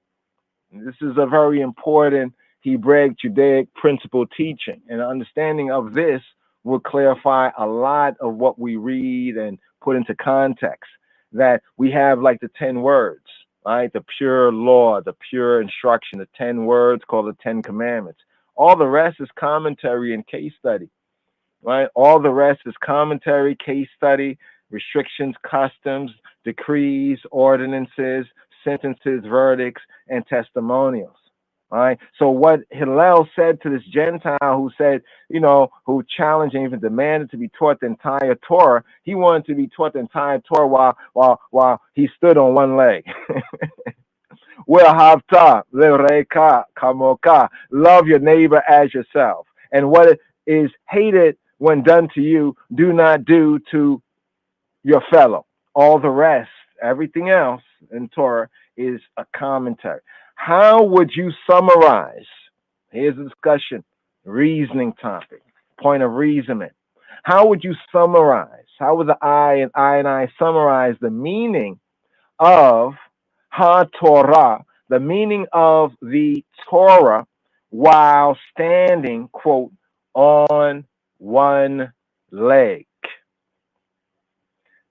This is a very important Hebraic Judaic principle teaching, and understanding of this will clarify a lot of what we read and put into context. That we have like the 10 words, right? The pure law, the pure instruction, the 10 words called the 10 commandments. All the rest is commentary and case study, right? All the rest is commentary, case study, restrictions, customs, decrees, ordinances, sentences, verdicts, and testimonials, right? So what Hillel said to this Gentile who said, who challenged and even demanded to be taught the entire Torah, he wanted to be taught the entire Torah while he stood on one leg. Love your neighbor as yourself. And what is hated when done to you, do not do to your fellow. All the rest, everything else in Torah is a commentary. How would you summarize? Here's a discussion, reasoning topic, point of reasoning. How would you summarize? How would I summarize the meaning of HaTorah, the meaning of the Torah, while standing, quote, on one leg?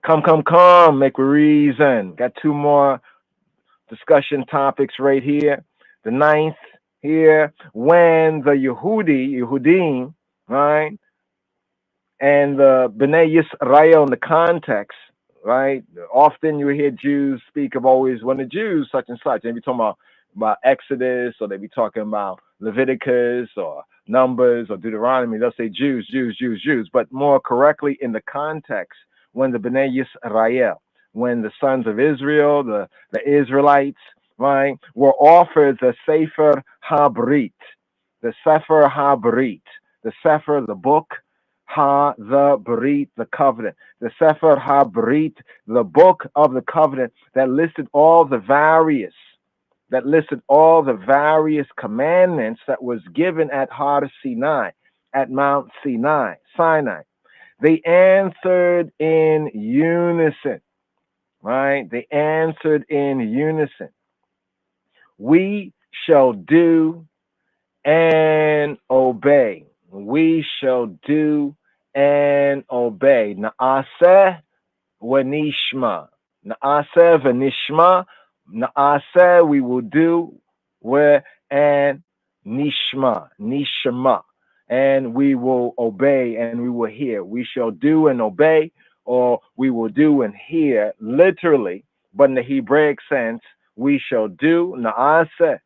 Come, make a reason. Got 2 more discussion topics right here. The 9th here, when the Yehudim, right, and the Bnei Yisrael in the context, right? Often you hear Jews speak of always when the Jews such and such. They be talking about Exodus, or they be talking about Leviticus or Numbers or Deuteronomy. They'll say Jews, Jews, Jews, Jews. But more correctly in the context, when the Bnei Yisrael, when the sons of Israel, the Israelites, right, were offered the Sefer HaBrit, the Sefer HaBrit, the Sefer, the book, the Brit, the covenant, the Sefer HaBrit, the book of the covenant that listed all the various commandments that was given at Har Sinai, at Mount Sinai. They answered in unison, right? They answered in unison. We shall do and obey. We shall do and obey. Na'aseh v'nishma. Na'aseh v'nishma. Na'aseh, we will do, and nishma, and we will obey and we will hear. We shall do and obey, or we will do and hear, literally, but in the Hebraic sense, we shall do, na'aseh,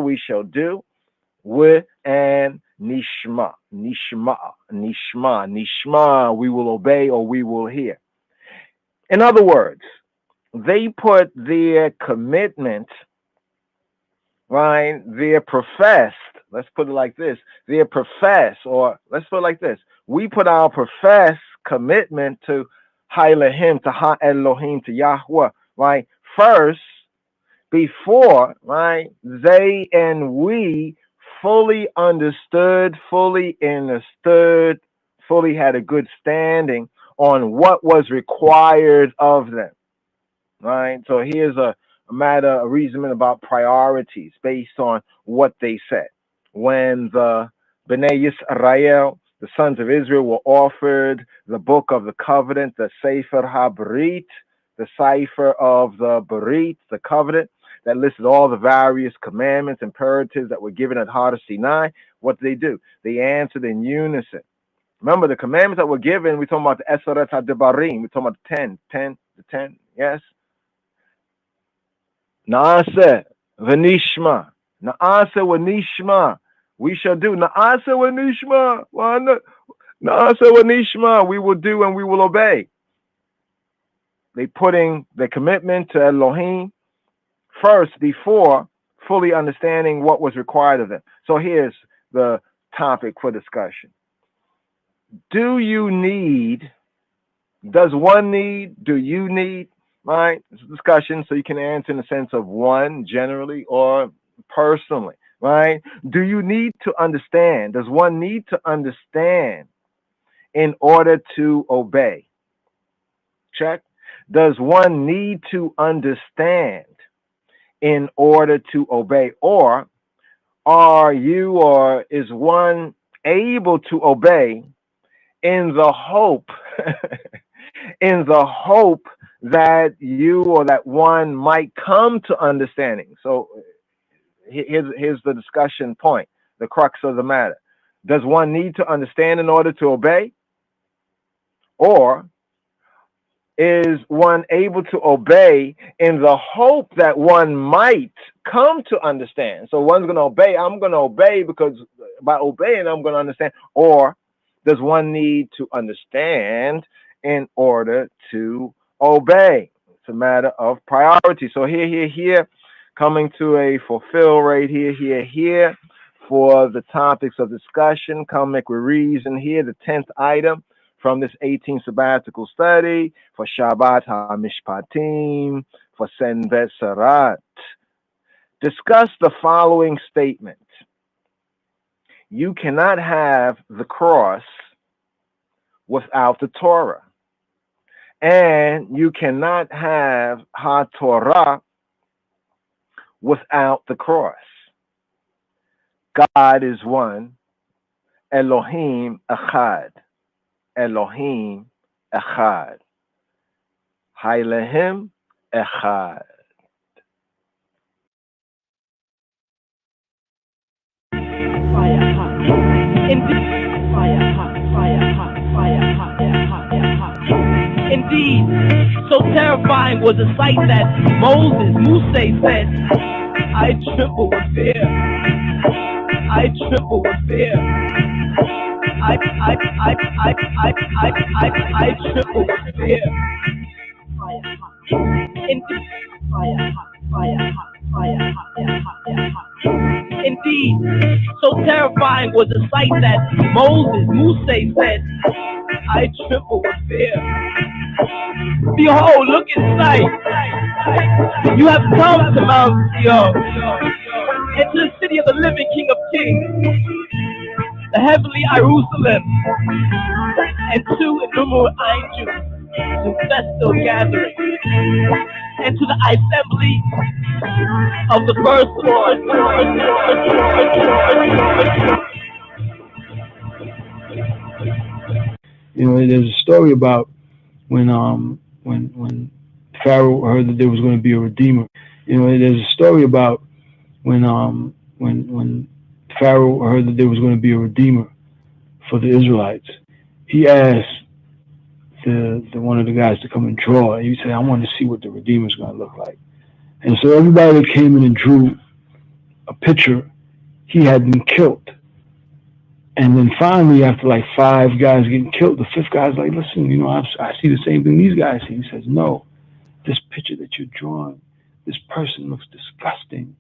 we shall do, and nishma, we will obey or we will hear. In other words, they put their commitment, right, their professed, let's put it like this, their profess, or let's put it like this, we put our professed commitment to Elohim, to Elohim, to Yahweh, right, first, before, right, they and we fully understood, fully had a good standing on what was required of them. Right, so here's a reasoning about priorities based on what they said. When the Bnei Yisrael, the sons of Israel, were offered the book of the covenant, the Sefer HaBrit, the cipher of the Brit, the covenant that listed all the various commandments, imperatives that were given at Har Sinai, what did they do? They answered in unison. Remember, the commandments that were given, we're talking about the Eseret HaDebarim, we're talking about the 10, yes? Na'aseh v'nishma. Na'aseh v'nishma. We shall do. Na'aseh v'nishma. Na'aseh v'nishma. We will do and we will obey. They putting the commitment to Elohim first before fully understanding what was required of them. So here's the topic for discussion. Do you need, does one need, do you need, right? It's a discussion, so you can answer in the sense of one generally or personally, right? Do you need to understand? Does one need to understand in order to obey? Check. Does one need to understand in order to obey? Or are you, or is one able to obey in the hope, that you or that one might come to understanding? So here's the discussion point, the crux of the matter. Does one need to understand in order to obey? Or is one able to obey in the hope that one might come to understand? So one's going to obey, I'm going to obey because by obeying I'm going to understand. Or does one need to understand in order to obey? It's a matter of priority. So here, coming to a fulfill right here for the topics of discussion. Come make we reason here, the 10th item from this 18th sabbatical study for Shabbat HaMishpatim, for Senvet Sarat. Discuss the following statement. You cannot have the cross without the Torah. And you cannot have HaTorah without the cross. God is one. Elohim Echad. Elohim Echad. Elohim Echad. Fire hot. In this fire hot, fire hot, fire hot, fire hot, fire hot. Indeed, so terrifying was the sight that Mose said, I tremble with fear. I tremble with fear. I tremble with fear. Indeed, indeed, so terrifying was the sight that Mose said, I tremble with fear. Behold, look in sight. You have come to Mount Zion, into the city of the living King of Kings, the heavenly Jerusalem, and to innumerable angels, to festal gathering, and to the assembly of the firstborn. You know, there's a story about when Pharaoh heard that there was going to be a redeemer. You know, there's a story about when Pharaoh heard that there was going to be a redeemer for the Israelites. He asked the one of the guys to come and draw. He said, I want to see what the redeemer is going to look like. And so everybody that came in and drew a picture, he had been killed. And then finally, after like 5 guys getting killed, the 5th guy's like, listen, you know, I see the same thing these guys see. He says, no, this picture that you're drawing, this person looks disgusting,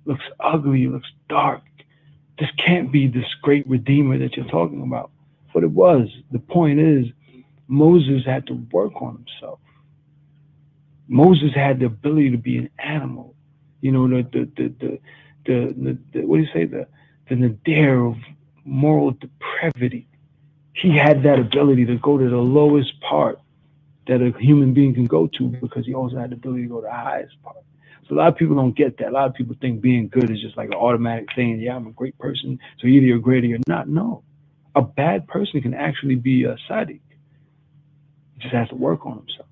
looks ugly, looks dark. This can't be this great redeemer that you're talking about. But it was. The point is, Moses had to work on himself. Moses had the ability to be an animal. You know, the what do you say? The nadir of moral depravity. He had that ability to go to the lowest part that a human being can go to, because he also had the ability to go to the highest part. So a lot of people don't get that. A lot of people think being good is just like an automatic thing. Yeah, I'm a great person, so either you're great or you're not. No. A bad person can actually be a tzaddik. He just has to work on himself.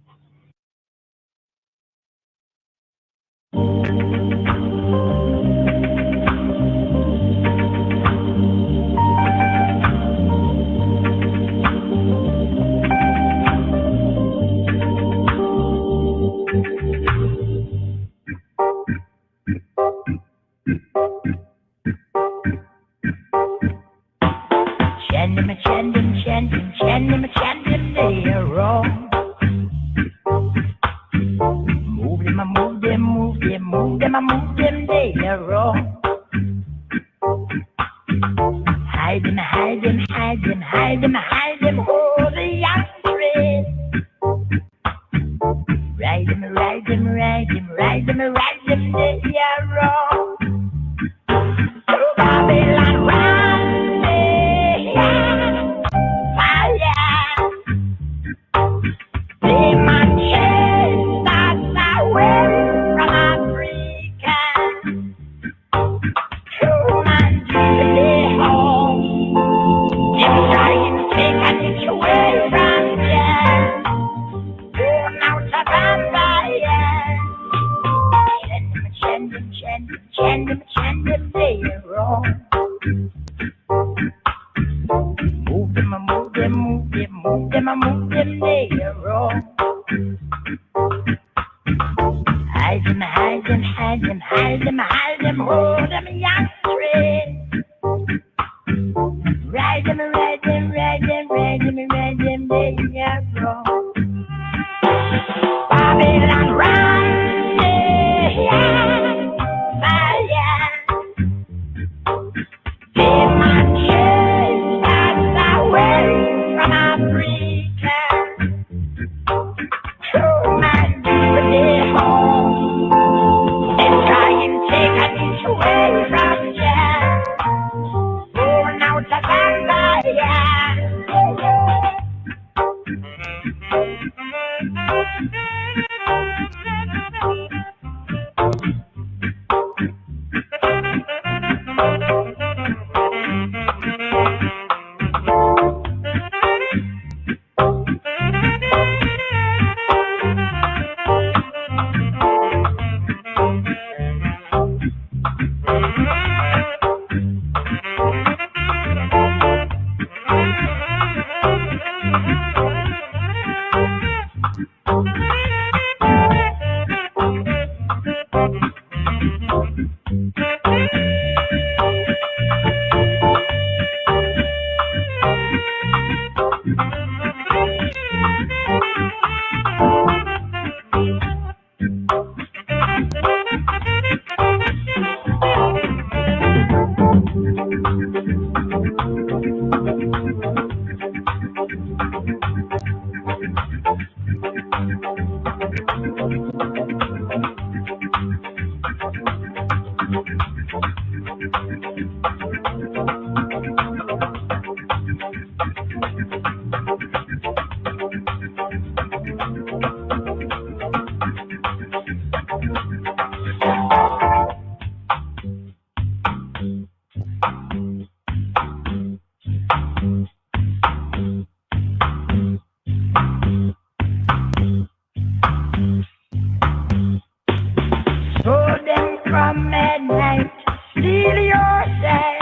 from midnight to steal your day,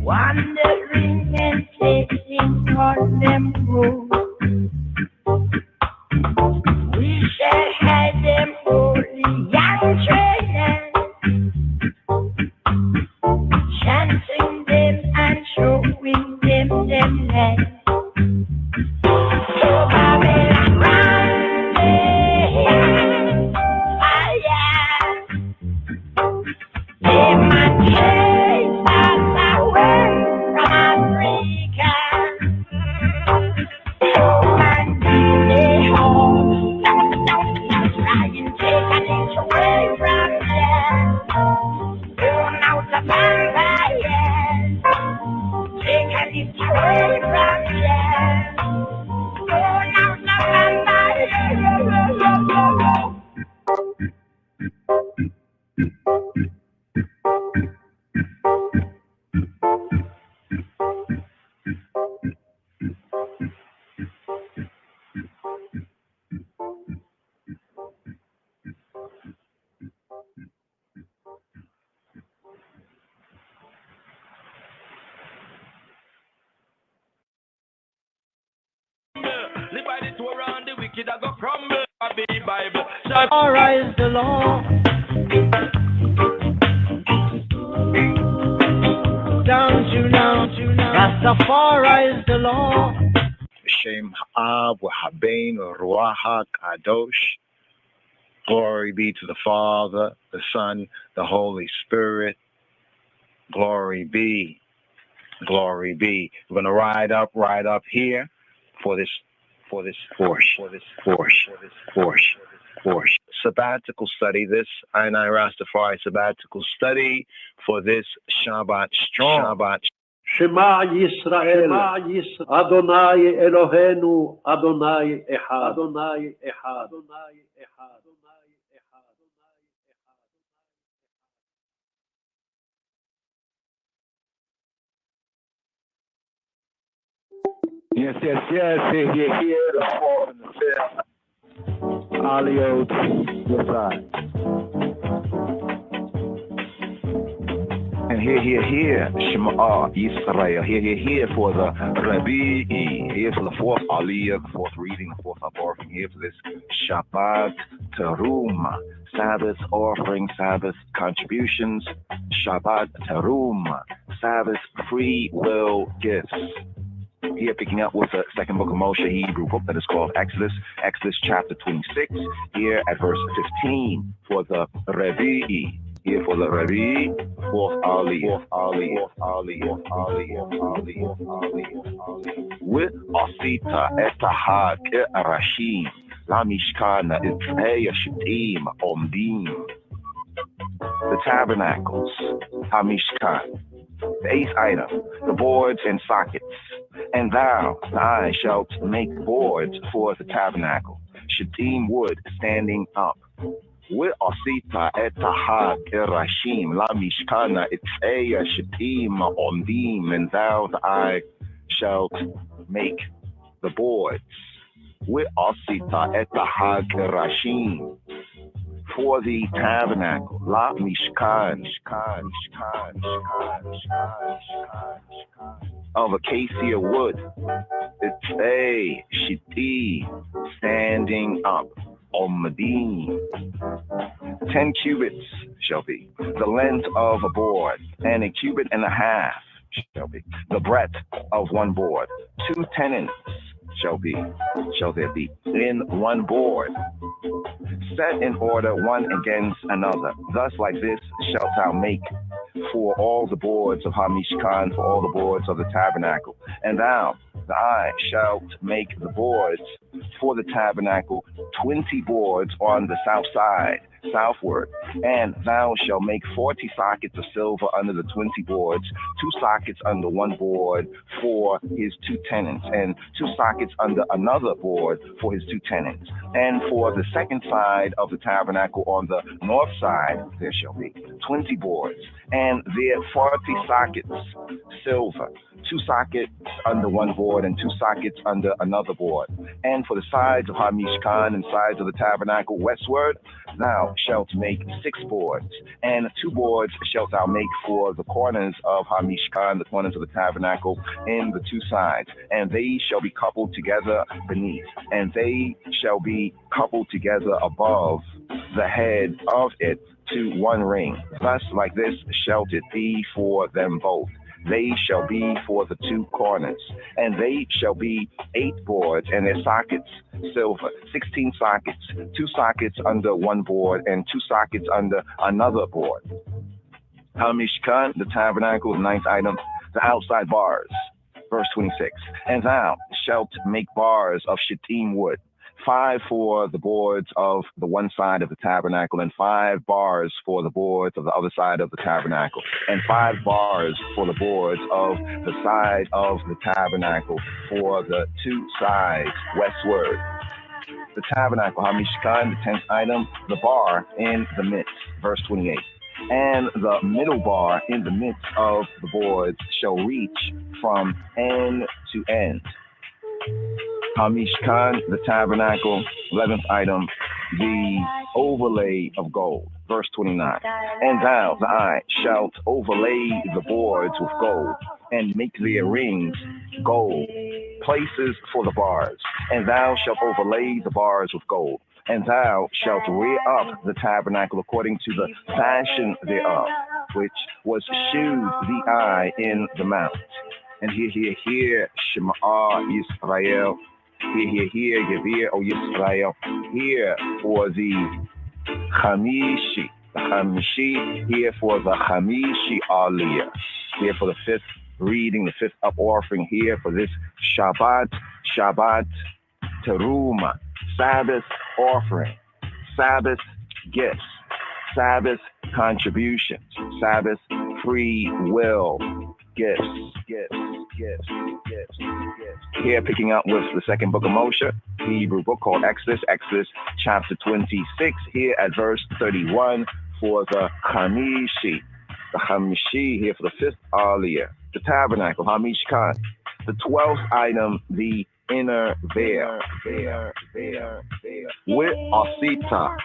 wandering and chasing for them fools. We shall hide them holy young trainers, chanting them and showing them land. So Babylon run, fire. Demon chase us away from Africa. So man, they home, try and take an inch away from them. Born out of vampires, take an inch away from them. Born out of vampires. Live by the Torah and the wicked I go crumble. I be Bible. Rastafari is the law. Down to now. Rastafari is the law. Shem Ha'ab, Wahabain, Ruach HaKadosh. Glory be to the Father, the Son, the Holy Spirit. Glory be. Glory be. We're gonna ride up here for this portion. Sabbatical study. This I Rastafari sabbatical study for this Shabbat strong. Shema Yisrael, Adonai Elohenu, Adonai Echad, Adonai Echad, Adonai Echad, Adonai Echad. Yes, here, the fourth and the fifth. Aliot, yes, And here, Shema Yisrael, here for the Rabi'i, here for the fourth Aliyah, the fourth reading, the fourth offering, here for this Shabbat Teruma, Sabbath offering, Sabbath contributions, Shabbat Teruma, Sabbath free will gifts. Here picking up with the second book of Moshe, Hebrew book that is called Exodus chapter 26, here at verse 15 for the Revi'i. Here for the Revi'i, fourth Aliyah. With Asita Etahak Arashim, La Mishkana Itzeya Shittim Omdim. The tabernacles, Hamishkan, the eighth item, the boards and sockets. And I shalt make boards for the tabernacle, shittim wood standing up. With Asita etahad erashim la mishkana itzeya shittim omdim, and I shalt make the boards. With Asita etahad erashim for the tabernacle, la mishkan, of acacia wood. It's a shittim standing up. Omadim. 10 cubits shall be the length of a board, and a cubit and a half shall be the breadth of one board. 2 tenons shall there be in one board, set in order one against another. Thus like this shalt thou make for all the boards of Hamishkan, for all the boards of the tabernacle. And I shalt make the boards for the tabernacle, 20 boards on the south side, southward. And thou shalt make 40 sockets of silver under the 20 boards, 2 sockets under one board for his 2 tenons, and 2 sockets under another board for his 2 tenons. And for the second side of the tabernacle on the north side, there shall be 20 boards, and there 40 sockets, silver, 2 sockets under one board and 2 sockets under another board. And for the sides of Hamishkan and sides of the tabernacle westward, thou shalt make 6 boards, and 2 boards shalt thou make for the corners of Hamishkan, the corners of the tabernacle, in the 2 sides, and they shall be coupled together beneath, and they shall be coupled together above the head of it to one ring. Thus, like this shalt it be for them both. They shall be for the 2 corners, and they shall be 8 boards, and their sockets silver, 16 sockets, 2 sockets under one board, and 2 sockets under another board. Hamishkan, the tabernacle, 9th item, the outside bars. Verse 26, and thou shalt make bars of shittim wood, 5 for the boards of the one side of the tabernacle, and 5 bars for the boards of the other side of the tabernacle, and 5 bars for the boards of the side of the tabernacle for the 2 sides westward. The tabernacle, Hamishkan, the 10th item, the bar in the midst. Verse 28. And the middle bar in the midst of the boards shall reach from end to end. Hamishkan, the tabernacle, 11th item, the overlay of gold. Verse 29. And thou, the eye, shalt overlay the boards with gold, and make their rings gold, places for the bars. And thou shalt overlay the bars with gold. And thou shalt rear up the tabernacle according to the fashion thereof, which was shewed the eye in the mount. And hear, Shema Yisrael. Hear, Gevir, O Yisrael. Hear for the Chamishi. The Chamishi, here for the Chamishi Aliyah. Here for the 5th reading, the 5th up offering, here for this Shabbat Teruma. Sabbath offering, Sabbath gifts, Sabbath contributions, Sabbath free will gifts. Here, picking up with the 2nd book of Moshe, Hebrew book called Exodus chapter 26, here at verse 31 for the Chamishi. The Chamishi here for the 5th Aliyah. The tabernacle, Hamishkan. The 12th item, the inner veil. With Asita,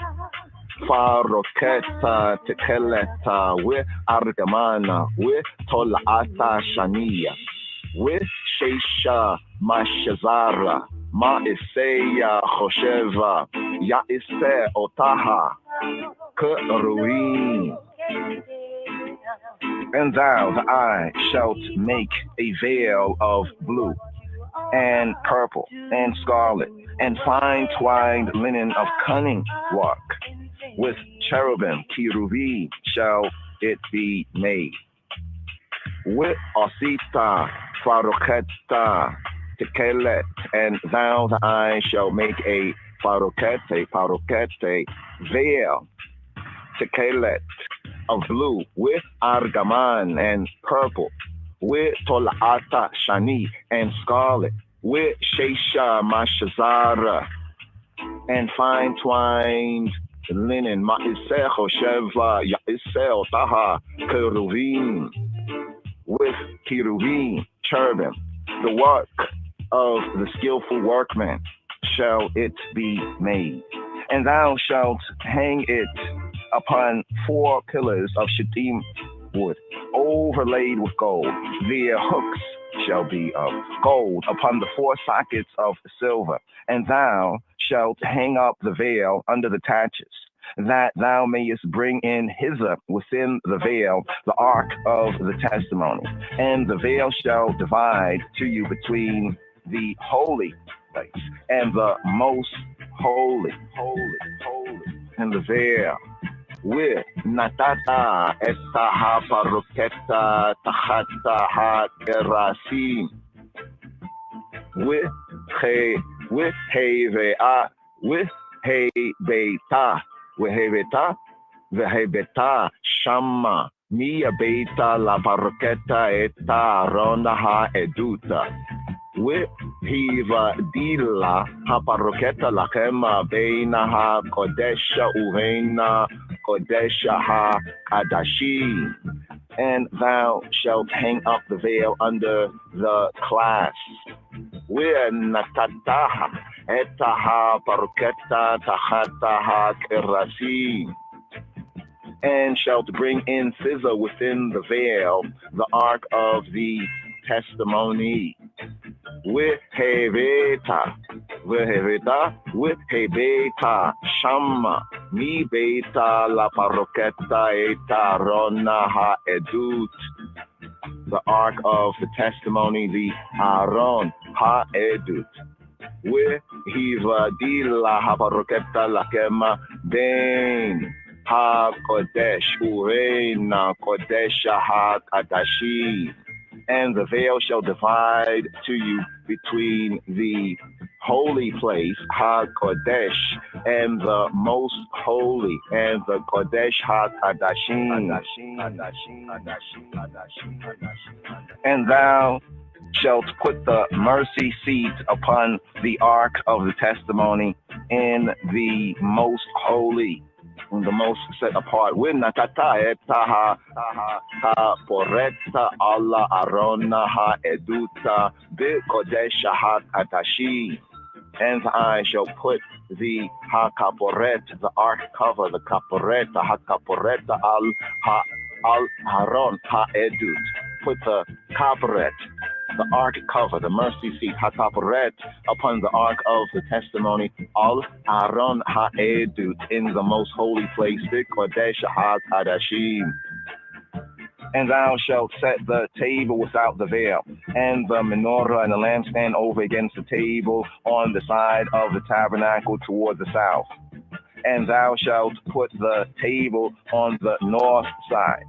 Faroketa, Tekeleta, with Argamana, with Tolata Shania, with Sheisha Mashazara, Maiseya Hosheva, Yaise Otaha, Keruim. And thou, the eye, shalt make a veil of blue, and purple, and scarlet, and fine twined linen of cunning work. With cherubim, kiruvim, shall it be made. With osita, faroketa, tekelet, and thou, the eye, shall make a farokete, veil, tekelet, of blue, with argaman and purple, with tola'ata shani and scarlet, with sheisha mashazara and fine twined linen, ma'iseh hosheva ya'iseh otaha keruvim, with kiruvim, cherubim, the work of the skillful workman shall it be made. And thou shalt hang it upon 4 pillars of shittim wood, overlaid with gold. Their hooks shall be of gold upon the 4 sockets of silver. And thou shalt hang up the veil under the taches, that thou mayest bring in hither within the veil the ark of the testimony. And the veil shall divide to you between the holy place and the most holy. And the veil with natata esta paroketa tahata ha erasim with he vea with he beta vehebeta shama mia beta la paroketa eta ronda ha eduta with hiva dila ha paroketa la kema beina ha kodesha uveina Kodesha ha Adashim, and thou shalt hang up the veil under the clasp. Natataha etaha paruketa tahataha kerasi, and shalt bring in thither within the veil the ark of the testimony. Wiheveta shama mi beta la paroketa eta rona ha edut, the ark of the testimony, the Aaron ha edut. Wihivadila ha paroketa la kema den ha kodesh ureina kodesha ha kadashi, and the veil shall divide to you between the holy place, Ha-Kodesh, and the most holy, and the Kodesh Ha-Kadashim. And thou shalt put the mercy seat upon the ark of the testimony in the most holy, the most set apart. Natata etaha ha poreta Allah arona ha eduta bi kodesh ha katashi, and I shall put the ha kaporet, the ark cover, the kaporeta ha kaporeta al haron ha edut. Put the kaporet, the ark cover, the mercy seat, ha-kaporet, upon the ark of the testimony, al-aron ha-edut, in the most holy place, kodesh ha-kadashim. And thou shalt set the table without the veil, and the menorah and the lampstand over against the table on the side of the tabernacle toward the south. And thou shalt put the table on the north side.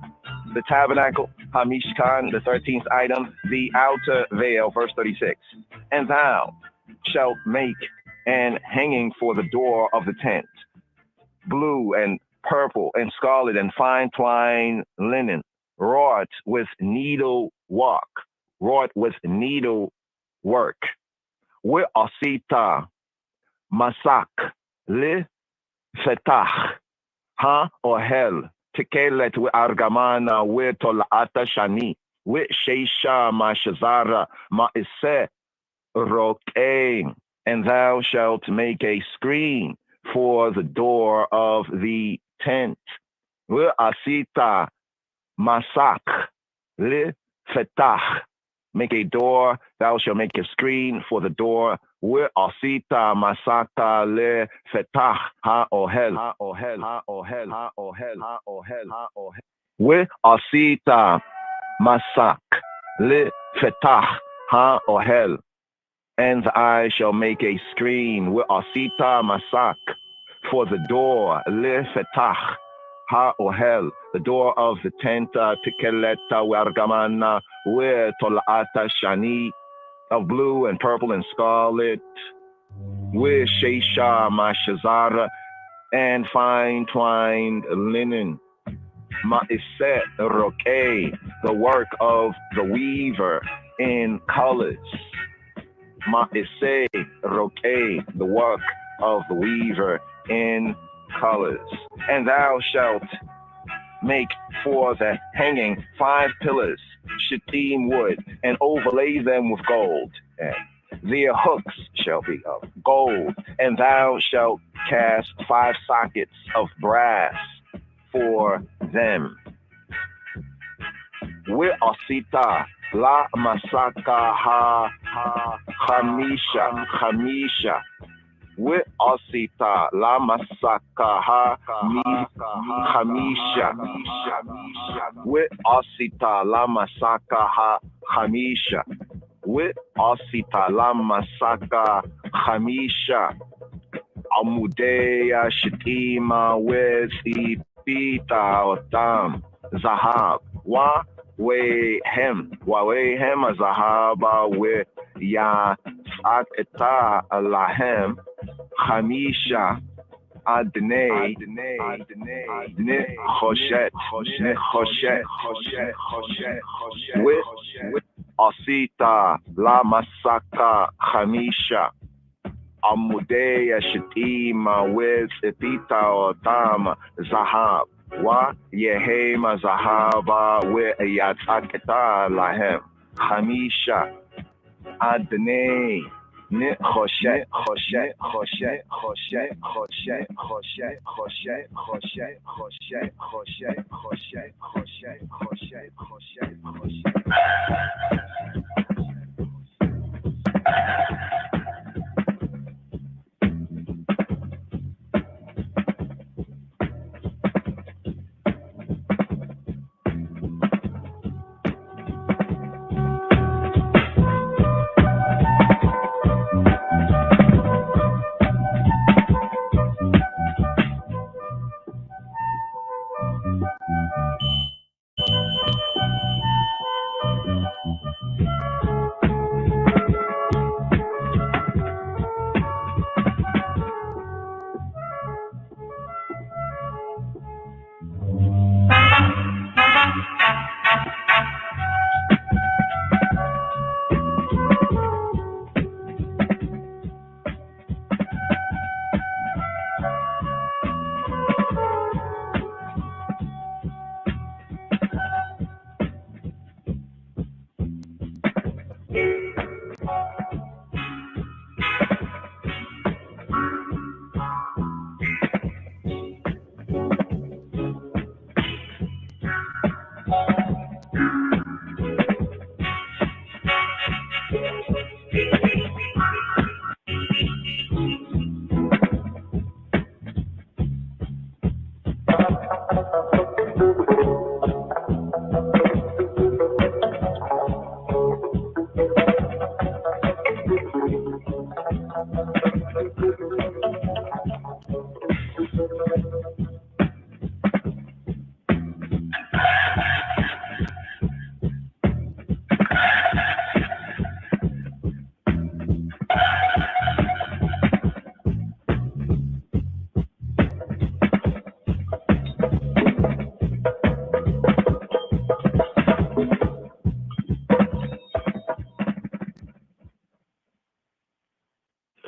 The tabernacle, Hamishkan, the 13th item, the outer veil, verse 36. And thou shalt make an hanging for the door of the tent, blue and purple and scarlet and fine twine linen, wrought with needle work. We'asita masak le fetach ha ohel. Tekelet we argamana we tolata shani we sheisha mashazara ma'ise rokein, and thou shalt make a screen for the door of the tent. We asita masak le fetach, make a door, thou shalt make a screen for the door. We asita masaka le fetach ha ohel ha ohel ha ohel ha ohel ha ohel ha ohel. We asita masak le fetach ha ohel, and I shall make a screen. We asita masak for the door, le fetach ha ohel, the door of the tent, tikeleta wargamana we tolata shani, of blue and purple and scarlet, with sheisha mashazara, and fine twined linen, ma'iseh rokeh, the work of the weaver in colors. Ma'iseh rokeh, the work of the weaver in colors. And thou shalt make for the hanging 5 pillars, shittim wood, and overlay them with gold. And their hooks shall be of gold. And thou shalt cast 5 sockets of brass for them. We'asita la masaka ha chamisha. We'asita la masaka ha chamisha. We'asita la masaka ha chamisha. We'asita la masaka chamisha. Amudeya shitima we'sipita otam zahab wa wehem zahaba we ya ateta lahem chamisha adnei nechoshet with asita la masaka chamisha. Amudeya shitima with epita otam zahab Wa Yehe Mazahaba We'ayataketa Lahem Hamisha Adnei Nit Hoshe Hoshe Hoshe Hoshe Hoshe Hoshe Hoshe Hoshe Hoshe Hoshe Hoshe Hoshe Hoshe Hoshe Hoshe.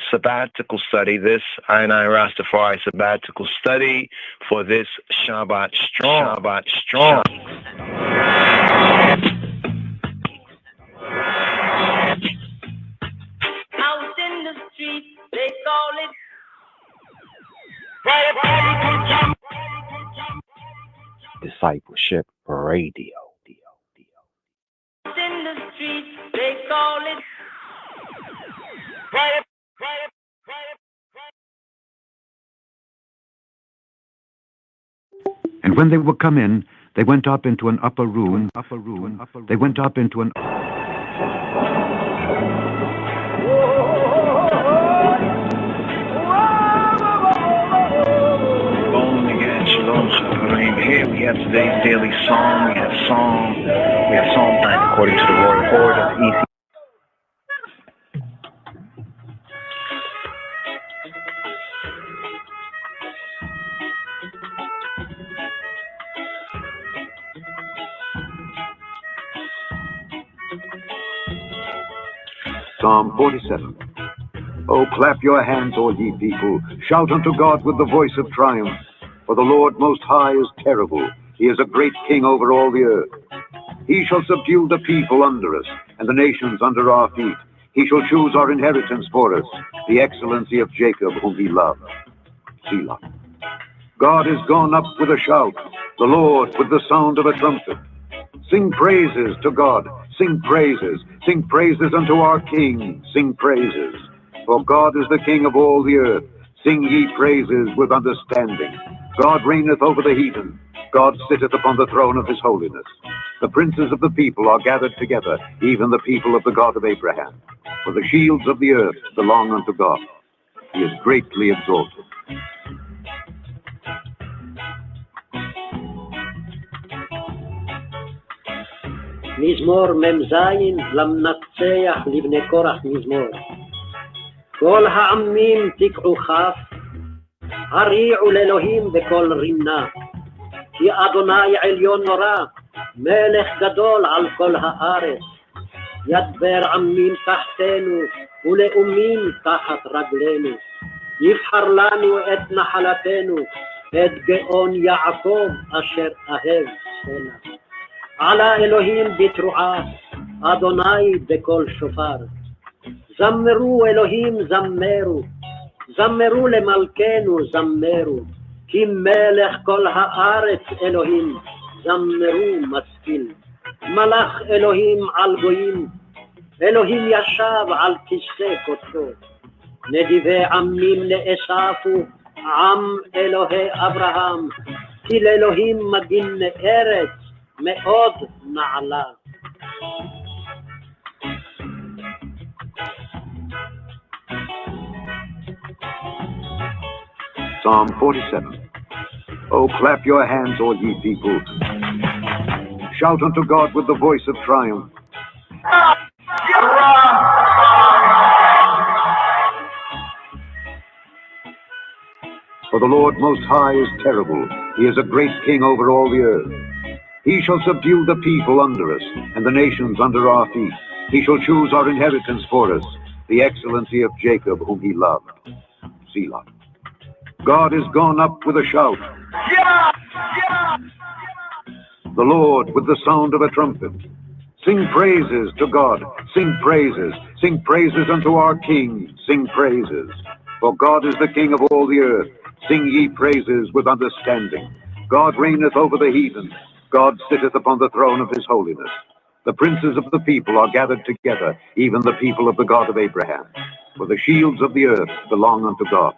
Sabbatical study, this I Rastafari sabbatical study for this Shabbat Strong. Shabbat Strong. Out in the street, they call it Discipleship Radio. out in the street, they call it And when they were come in, they went up into an upper room. They went up into an... Bowling again, Shalom Chavarим. Here we have today's daily psalm. We have Psalm 9 according to the royal order of the East. Psalm 47. Oh, clap your hands, all ye people. Shout unto God with the voice of triumph. For the Lord Most High is terrible. He is a great king over all the earth. He shall subdue the people under us, and the nations under our feet. He shall choose our inheritance for us, the excellency of Jacob, whom he loved. Selah. God is gone up with a shout, the Lord with the sound of a trumpet. Sing praises to God. Sing praises. Sing praises unto our King. Sing praises. For God is the King of all the earth. Sing ye praises with understanding. God reigneth over the heathen. God sitteth upon the throne of his holiness. The princes of the people are gathered together, even the people of the God of Abraham. For the shields of the earth belong unto God. He is greatly exalted. מזמור מ"ז למנצח לבני קורח מזמור. כל העמים תקעו כף, הריעו לאלוהים בקול רינה. כי אדוני עליון נורא, מלך גדול על כל הארץ. ידבר עמים תחתנו ולאומים תחת רגלינו. יבחר לנו את נחלתנו, את גאון יעקב אשר אהב סלע. עלה אלוהים בתרועה, אדוני בקול שופר. זמרו אלוהים זמרו, זמרו למלכנו זמרו, כי מלך כל הארץ אלוהים, זמרו משכיל. מלך אלוהים על גויים, אלוהים ישב על כיסא קודשו. נדיבי עמים נאספו, עם אלוהי אברהם, כי לאלוהים מגין ארץ מאוד נעלה. Psalm 47. Oh, clap your hands, all ye people. Shout unto God with the voice of triumph. For the Lord Most High is terrible. He is a great king over all the earth. He shall subdue the people under us, and the nations under our feet. He shall choose our inheritance for us, the excellency of Jacob, whom he loved. Selah. God is gone up with a shout. The Lord with the sound of a trumpet. Sing praises to God. Sing praises. Sing praises unto our King. Sing praises. For God is the King of all the earth. Sing ye praises with understanding. God reigneth over the heathen. God sitteth upon the throne of his holiness. The princes of the people are gathered together, even the people of the God of Abraham. For the shields of the earth belong unto God.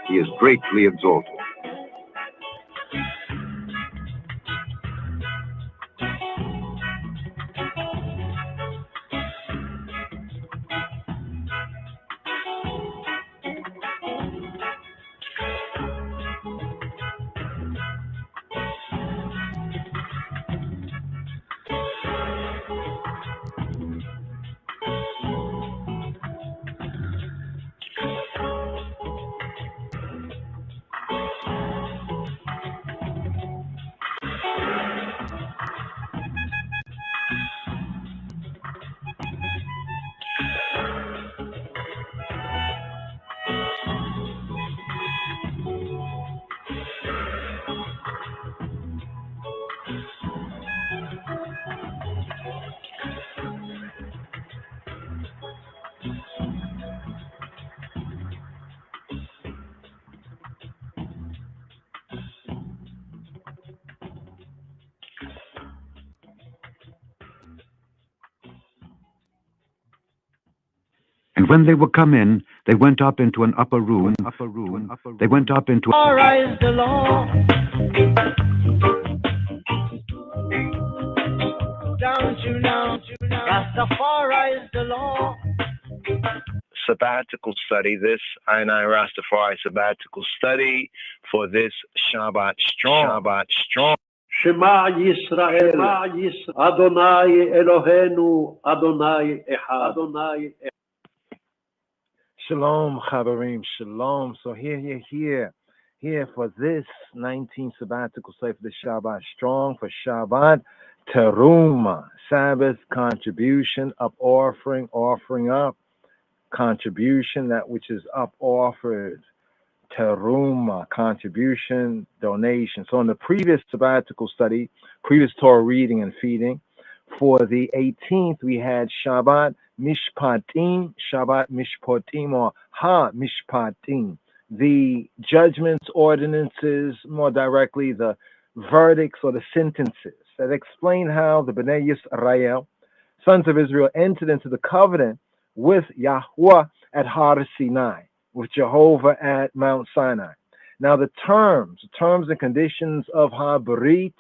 He is greatly exalted. And when they were come in, they went up into an upper room. They went up into. Rastafari is the law. Don't you know? Rastafari is the law. Sabbatical study. This I Rastafari sabbatical study for this Shabbat strong. Shabbat strong. Shema Yisrael, Adonai Eloheinu, Adonai Echad. Adonai Echad. Shalom, Chabarim, shalom. So here for this 19th sabbatical study for the Shabbat strong, for Shabbat Teruma, Sabbath contribution, up offering up, contribution, that which is up offered, Teruma, contribution, donation. So in the previous sabbatical study, previous Torah reading and feeding, for the 18th we had Shabbat Mishpatim, Shabbat Mishpatim, or Ha Mishpatim, the judgments, ordinances, more directly the verdicts or the sentences that explain how the Bnei Yisrael, sons of Israel, entered into the covenant with Yahweh at Har Sinai, with Jehovah at Mount Sinai. Now the terms and conditions of HaBrit,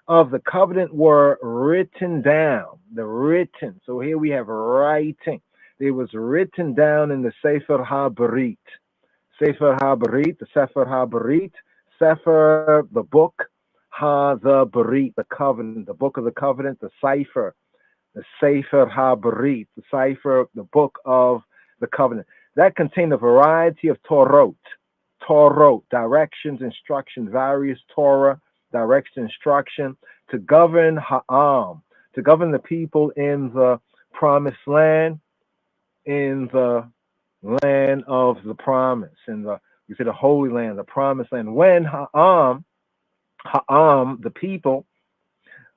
of the covenant, were written down. So here we have writing. It was written down in the Sefer HaBrit. Sefer HaBrit, the Sefer HaBrit, Sefer, the book, the Brit, the covenant, the book of the covenant, the Sefer HaBrit, the Sefer, the book of the covenant. That contained a variety of Torot, directions, instruction, various Torah, direction, instruction, to govern Ha'am, to govern the people in the promised land, in the land of the promise, in the You see the Holy Land, the Promised Land. When Ha'am, the people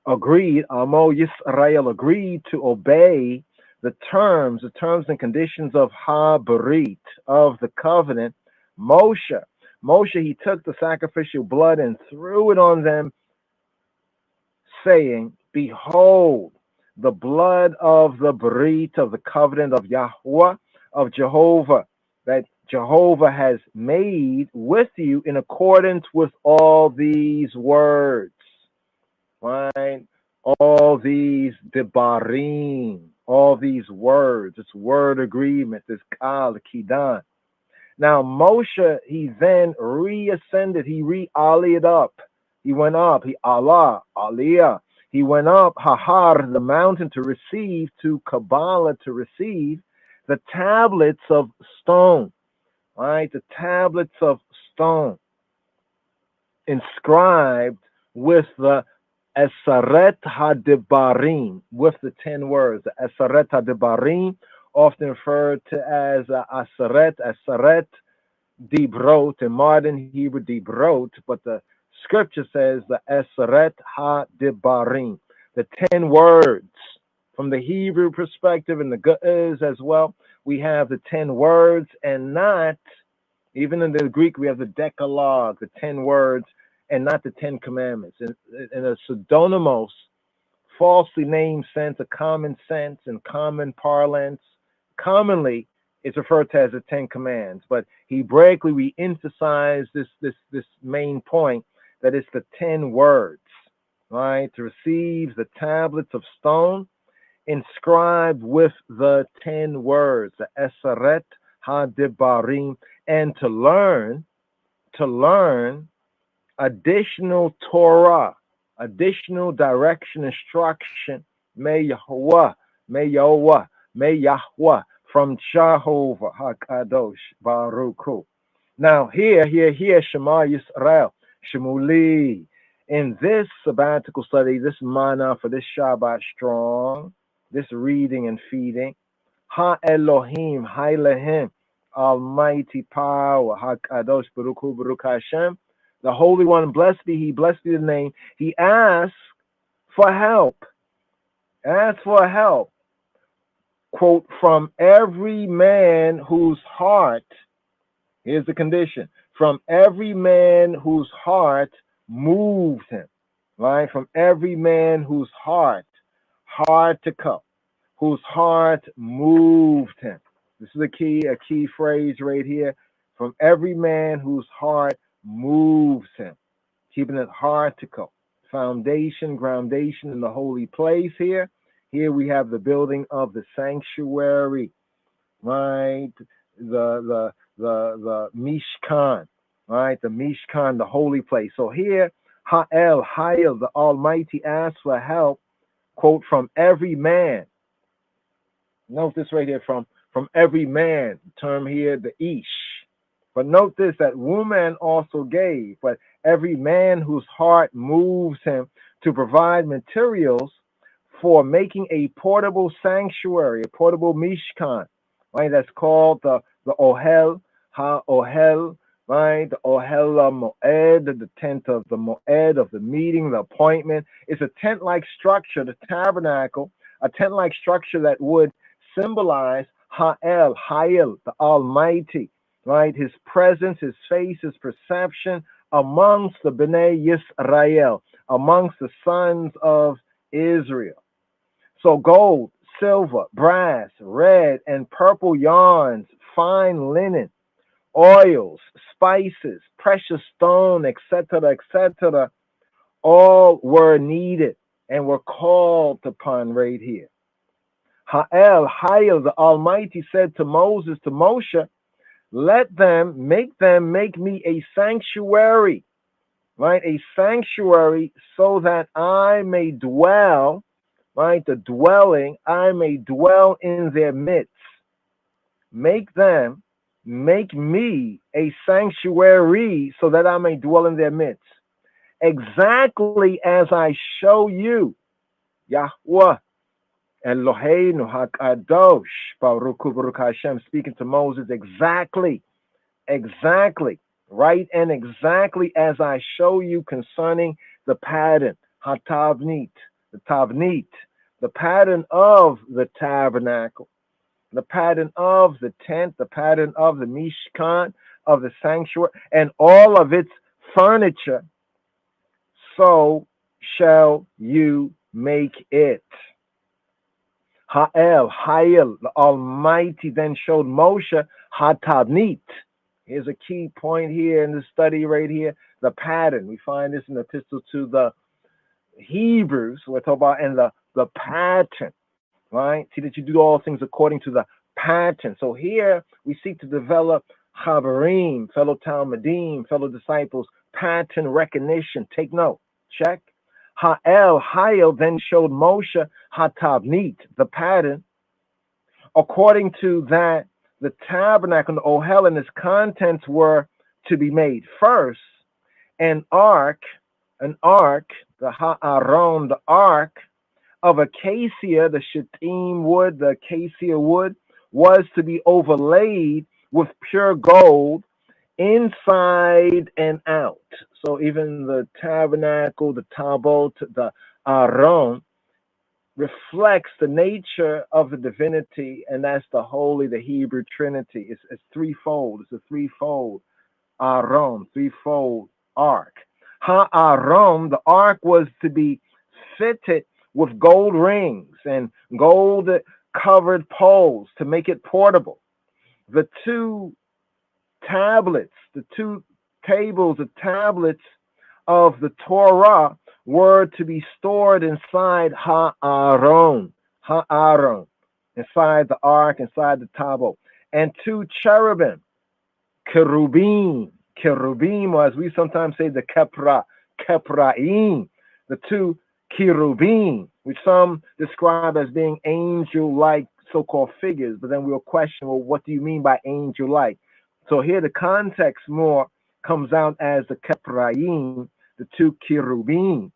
agreed, Amo Yisrael agreed to obey the terms and conditions of Ha-Barit, of the covenant, Moshe, he took the sacrificial blood and threw it on them, saying, behold, the blood of the Brit, of the covenant of Yahweh, of Jehovah, that Jehovah has made with you in accordance with all these words. Right? All these debarim, all these words, this word agreement, this kal, kidan. Now Moshe, he then reascended, he re-aliyed up. He went up, he aliyah. He went up, Har, the mountain, to Kabbalah, to receive the tablets of stone. Right? The tablets of stone inscribed with the Eseret HaDebarim, with the 10 words. The Eseret HaDebarim, often referred to as Aseret Dibrot, in modern Hebrew Dibrot, but the scripture says the Eseret HaDebarim, the 10 words. From the Hebrew perspective and the Ge'ez as well, we have the 10 words, and not, even in the Greek, we have the Decalogue, the 10 words, and not the 10 commandments. In a pseudonymous, falsely named sense, a common sense and common parlance, commonly it's referred to as the 10 commands. But Hebraically, we emphasize this main point, that it's the 10 words, right? To receive the tablets of stone inscribed with the 10 words, the Eseret HaDebarim, and to learn additional Torah, additional direction, instruction, may Yahweh, from Jehovah HaKadosh Baruch Hu. Now here, Shema Yisrael, Shemuli. In this sabbatical study, this mana for this Shabbat strong, this reading and feeding, Ha-Elohim, Ha-Elohim, Almighty power, HaKadosh Baruch Hu, Baruch Hashem, the Holy One, blessed be He, blessed be the name. He asks for help. Quote, from every man whose heart, here's the condition, from every man whose heart moves him, right? From every man whose heart whose heart moved him. This is a key phrase right here. From every man whose heart moves him, keeping it hartical. Foundation, groundation in the holy place here. Here we have the building of the sanctuary, right? The Mishkan, right? The Mishkan, the holy place. So here, Ha'el, the Almighty, asks for help, quote, from every man. Note this right here, from every man, term here, the Ish. But note this, that woman also gave, but every man whose heart moves him to provide materials for making a portable sanctuary, a portable Mishkan, right? That's called the Ohel, Ha-Ohel, right? The Ohel Moed, the tent of the Moed, of the meeting, the appointment. It's a tent-like structure, the tabernacle, a tent-like structure that would symbolize Ha'el, the Almighty, right? His presence, his face, his perception amongst the Bnei Yisrael, amongst the sons of Israel. So gold, silver, brass, red and purple yarns, fine linen, oils, spices, precious stone, etc., etc., all were needed and were called upon right here. Ha'el, the Almighty, said to Moshe, let them make me a sanctuary, right? A sanctuary so that I may dwell, right? The dwelling, I may dwell in their midst. Make me a sanctuary so that I may dwell in their midst. Exactly as I show you, Yahweh, Eloheinu HaKadosh, Baruch Hu, Baruch Hashem, speaking to Moses, exactly exactly, right, and exactly as I show you concerning the pattern, hatavnit, the tavnit, the pattern of the tabernacle, the pattern of the tent, the pattern of the mishkan, of the sanctuary, and all of its furniture, so shall you make it. Ha'el, the Almighty then showed Moshe Hatavnit. Here's a key point here in the study right here, the pattern. We find this in the epistle to the Hebrews, we're talking about, and the pattern, right? See that you do all things according to the pattern. So here we seek to develop Chaverim, fellow Talmudim, fellow disciples, pattern recognition. Take note. Check. Ha'el then showed Moshe Hatavnit, the pattern, according to that the tabernacle, the Ohel, and its contents were to be made. First, an ark, the Ha'aron, the ark of acacia, the shittim wood, the acacia wood, was to be overlaid with pure gold inside and out. So even the tabernacle, the tabot, the Aron reflects the nature of the divinity, and that's the holy, the Hebrew Trinity. It's threefold. It's a threefold Aron, threefold ark. Ha'aron, the ark was to be fitted with gold rings and gold covered poles to make it portable. The two tablets, the two tables, the tablets of the Torah were to be stored inside Ha'aron, inside the ark, inside the tablet. And two cherubim, cherubim, or as we sometimes say, the kepraim, the two cherubim, which some describe as being angel-like so-called figures, but then we'll question, well, what do you mean by angel-like? So here the context more comes out as the kepraim, the two cherubim.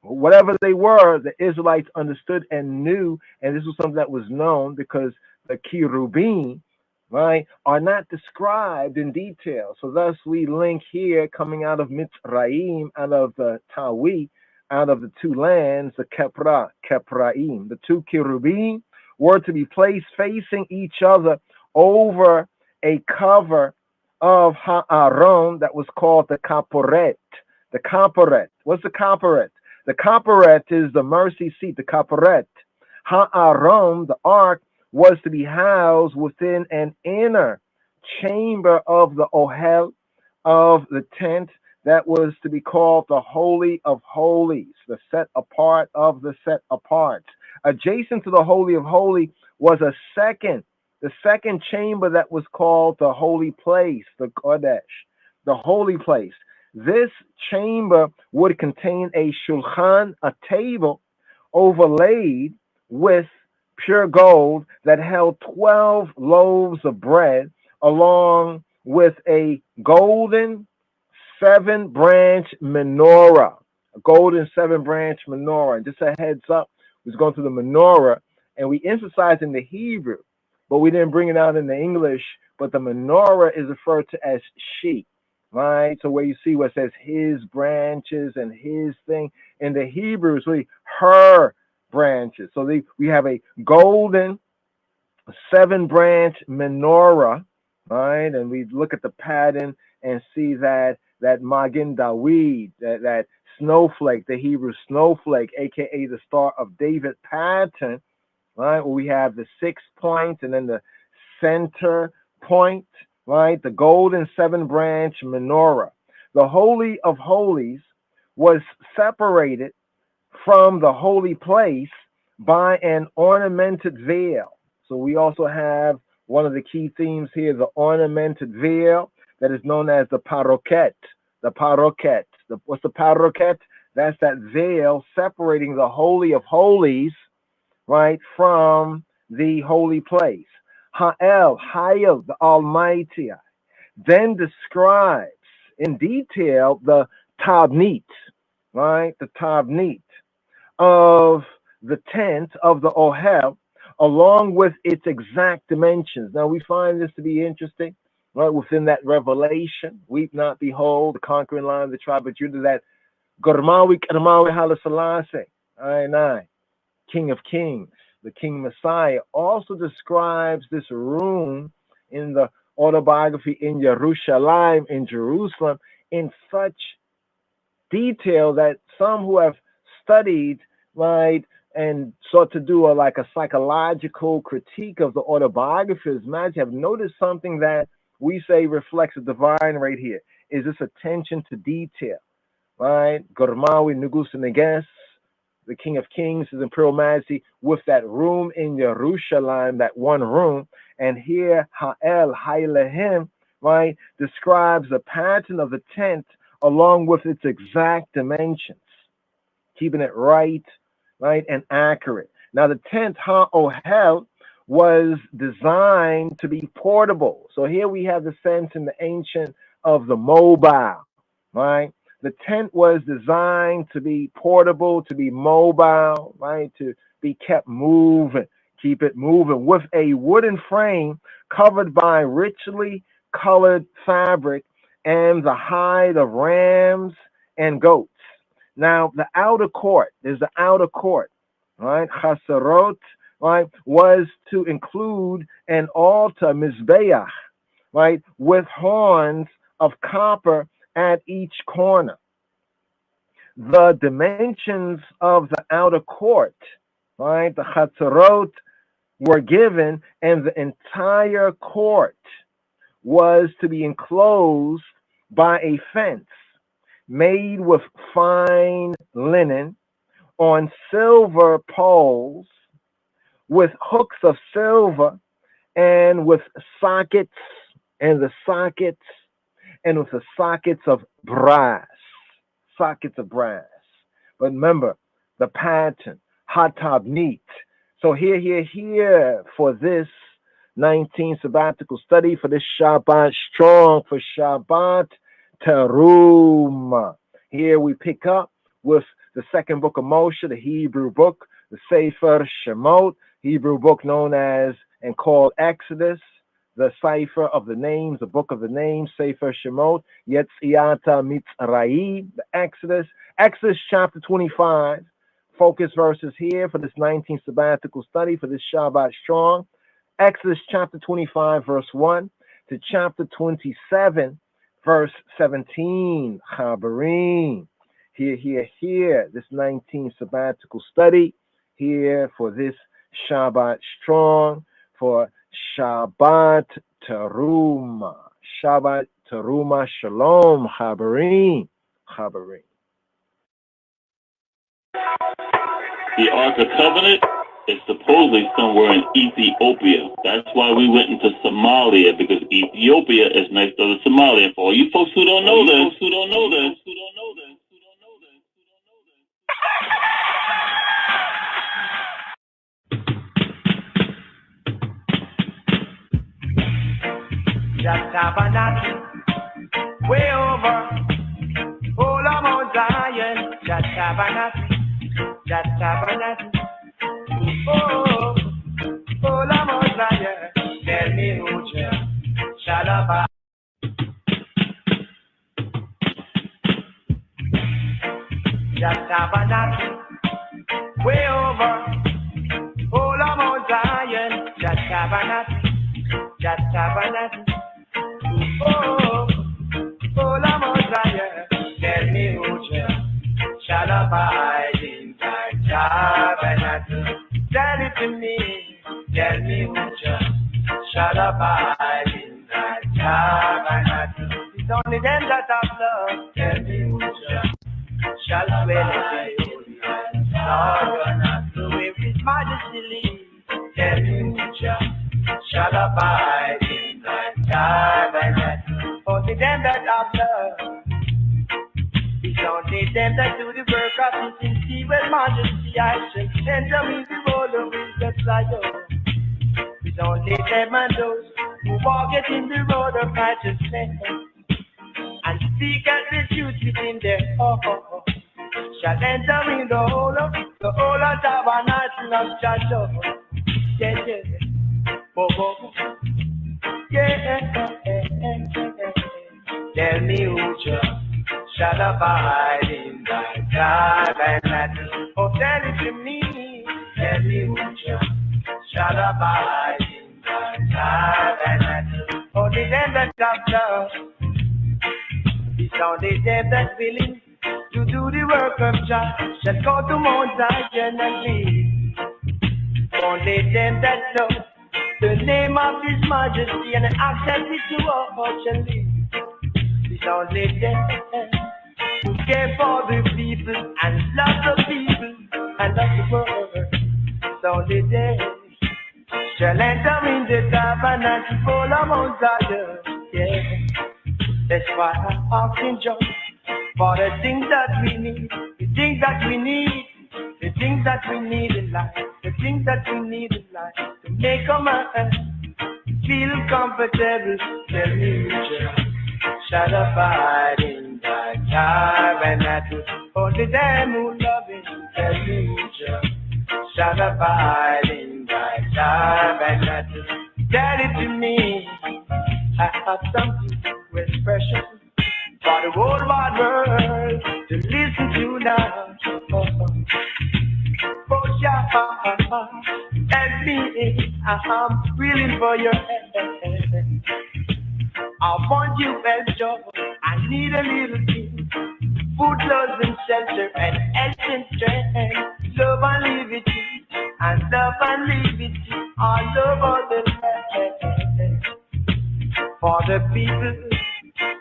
Whatever they were, the Israelites understood and knew, and this was something that was known because the cherubim, right, are not described in detail. So thus we link here, coming out of Mitzrayim, out of the Tawi, out of the two lands, the kepraim. The two cherubim were to be placed facing each other over a cover of Ha'aron that was called the kaporet. The kaporet. What's the kaporet? The kaporet is the mercy seat, the kaporet. Ha'aron, the ark, was to be housed within an inner chamber of the ohel, of the tent, that was to be called the Holy of Holies, the set apart of the set apart. Adjacent to the Holy of Holies was the second chamber that was called the Holy Place, the Kodesh, the Holy Place. This chamber would contain a shulchan, a table overlaid with pure gold that held 12 loaves of bread, along with a golden 7-branch menorah, a golden 7-branch menorah. And just a heads up, we was going through the menorah, and we emphasized in the Hebrew, but we didn't bring it out in the English. But the menorah is referred to as sheep, right? So where you see where it says his branches and his thing, in the Hebrew it's really her branches. So we have a golden 7-branch menorah, right? And we look at the pattern and see that Magen David, that snowflake, the Hebrew snowflake, aka the Star of David pattern, right? Where we have the 6 points and then the center point, right? The golden 7-branch menorah. The Holy of Holies was separated from the holy place by an ornamented veil. So we also have one of the key themes here, the ornamented veil that is known as the paroket. The paroket. What's the paroket? That's that veil separating the Holy of Holies, right, from the holy place. Ha'el, the Almighty, then describes in detail the tabnit, right, the tabnit of the tent of the ohel, along with its exact dimensions. Now we find this to be interesting right? Within that revelation, weep not, behold, the conquering lion of the tribe of Judah, that Gormawi Kermawi Haile Selassie, I, King of Kings, the King Messiah, also describes this room in the autobiography in Jerusalem, in Jerusalem, in such detail that some who have studied, right, and sought to do a psychological critique of the autobiography have noticed something that we say reflects the divine right here, is this attention to detail, right? Gormawi Nugus Neges, the King of Kings, His Imperial Majesty, with that room in Jerusalem, that one room. And here, Ha'el, Ha'elahim, right, describes the pattern of the tent along with its exact dimensions, keeping it right, and accurate. Now, the tent, Ha'ohel, was designed to be portable. So here we have the sense in the ancient of the mobile, right? The tent was designed to be portable, to be mobile, right? To be kept moving, keep it moving, with a wooden frame covered by richly colored fabric and the hide of rams and goats. Now, the outer court, there's the outer court, right? Chasarot, right, was to include an altar, Mizbeach, right, with horns of copper at each corner. The dimensions of the outer court, right, the Chatzarot, were given, and the entire court was to be enclosed by a fence made with fine linen on silver poles with hooks of silver and with sockets, and the sockets, and with the sockets of brass. Sockets of brass. But remember, the pattern, Hatabnit. So here, for this 19th sabbatical study, for this Shabbat strong, for Shabbat Teruma. Here we pick up with the second book of Moshe, the Hebrew book, the Sefer Shemot, Hebrew book known as and called Exodus, the cipher of the names, the book of the names, Sefer Shemot, Yetziata Mitzrayim, the Exodus, Exodus chapter 25. Focus verses here for this 19th sabbatical study, for this Shabbat strong. Exodus chapter 25, verse 1 to chapter 27, verse 17. Chabarim. Here, this 19th sabbatical study, here for this Shabbat strong, for Shabbat Teruma. Shabbat Teruma Shalom. Chabarim. Chabarim. The Ark of Covenant is supposedly somewhere in Ethiopia. That's why we went into Somalia, because Ethiopia is next to Somalia. For all you folks who don't know this, Just tabernacle, way over, all of Mount Zion. Just tabernacle, oh, all of Mount Zion. Tell me who shall abide. Just tabernacle, way over, all of Mount Zion. Just tabernacle. Oh, Lamb Zion, tell me who shall abide in thy tabernacle. Tell it to me, tell me who shall abide in thy tabernacle. It's only them that have love. Tell me who shall dwell in the holy tabernacle where His Majesty lives. Tell me who shall abide in thy tabernacle. Only them that have love. It's only them that do the work of His infinite majesty. I shall send them in the road of His Zion. It's only them and those who walk it in the road of righteousness and seek and refuse within their heart shall enter in the whole of tabernacle of Joshua. Yeah. Yeah. Tell me who shall abide in thy tabernacle. Oh, tell it to me. Tell me who shall abide in thy tabernacle. Only them that have love. It's only them that willing to do the work of Jah shall go to Mount Zion and live. Only them that know the name of His Majesty and access it to all shall live. It's only them who care for the people and love the people and love the world. It's only them shall enter in the tabernacle full of Mount Zion. Yeah, that's why I'm asking Jah for the things that we need, the things that we need, the things that we need in life, the things that we need in life to make a man feel comfortable. Tell me who shall abide in thy tabernacle. Only them who love Him. Tell me who shall abide in thy tabernacle. Tell it to me. I have something with precious for the whole wide world to listen to now. Oh, yeah, help me, I'm willing for your hand. I want you help, Joe. I need a little thing. Food, clothes, and shelter, and health and strength. Love and liberty, and love and liberty all over the land. For the people,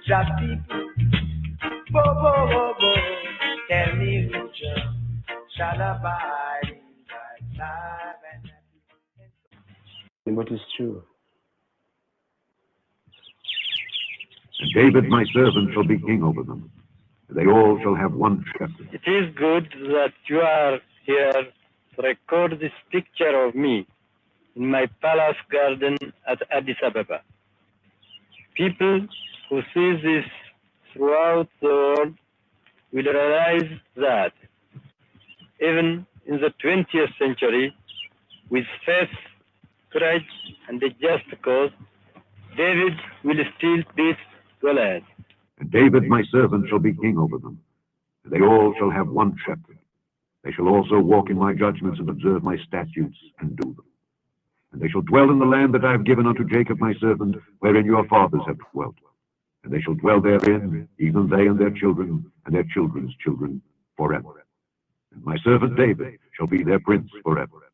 just people. Bo, bo, bo, bo. Tell me who shall abide in thy tabernacle. What is true? And David my servant shall be king over them. They all shall have one shepherd. It is good that you are here to record this picture of me in my palace garden at Addis Ababa. People who see this throughout the world will realize that even in the 20th century, with faith, courage, and a just cause, David will still beat Goliath. And David my servant shall be king over them. And they all shall have one shepherd. They shall also walk in my judgments and observe my statutes and do them. And they shall dwell in the land that I have given unto Jacob my servant, wherein your fathers have dwelt. And they shall dwell therein, even they and their children, and their children's children, forever. And my servant David shall be their prince forever.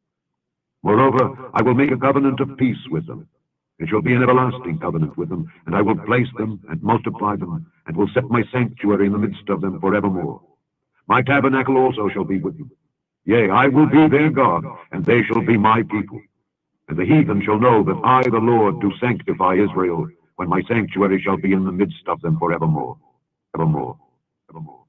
Moreover, I will make a covenant of peace with them. It shall be an everlasting covenant with them, and I will place them and multiply them, and will set my sanctuary in the midst of them forevermore. My tabernacle also shall be with them. Yea, I will be their God, and they shall be my people. And the heathen shall know that I, the Lord, do sanctify Israel, when my sanctuary shall be in the midst of them forevermore. Evermore. Evermore.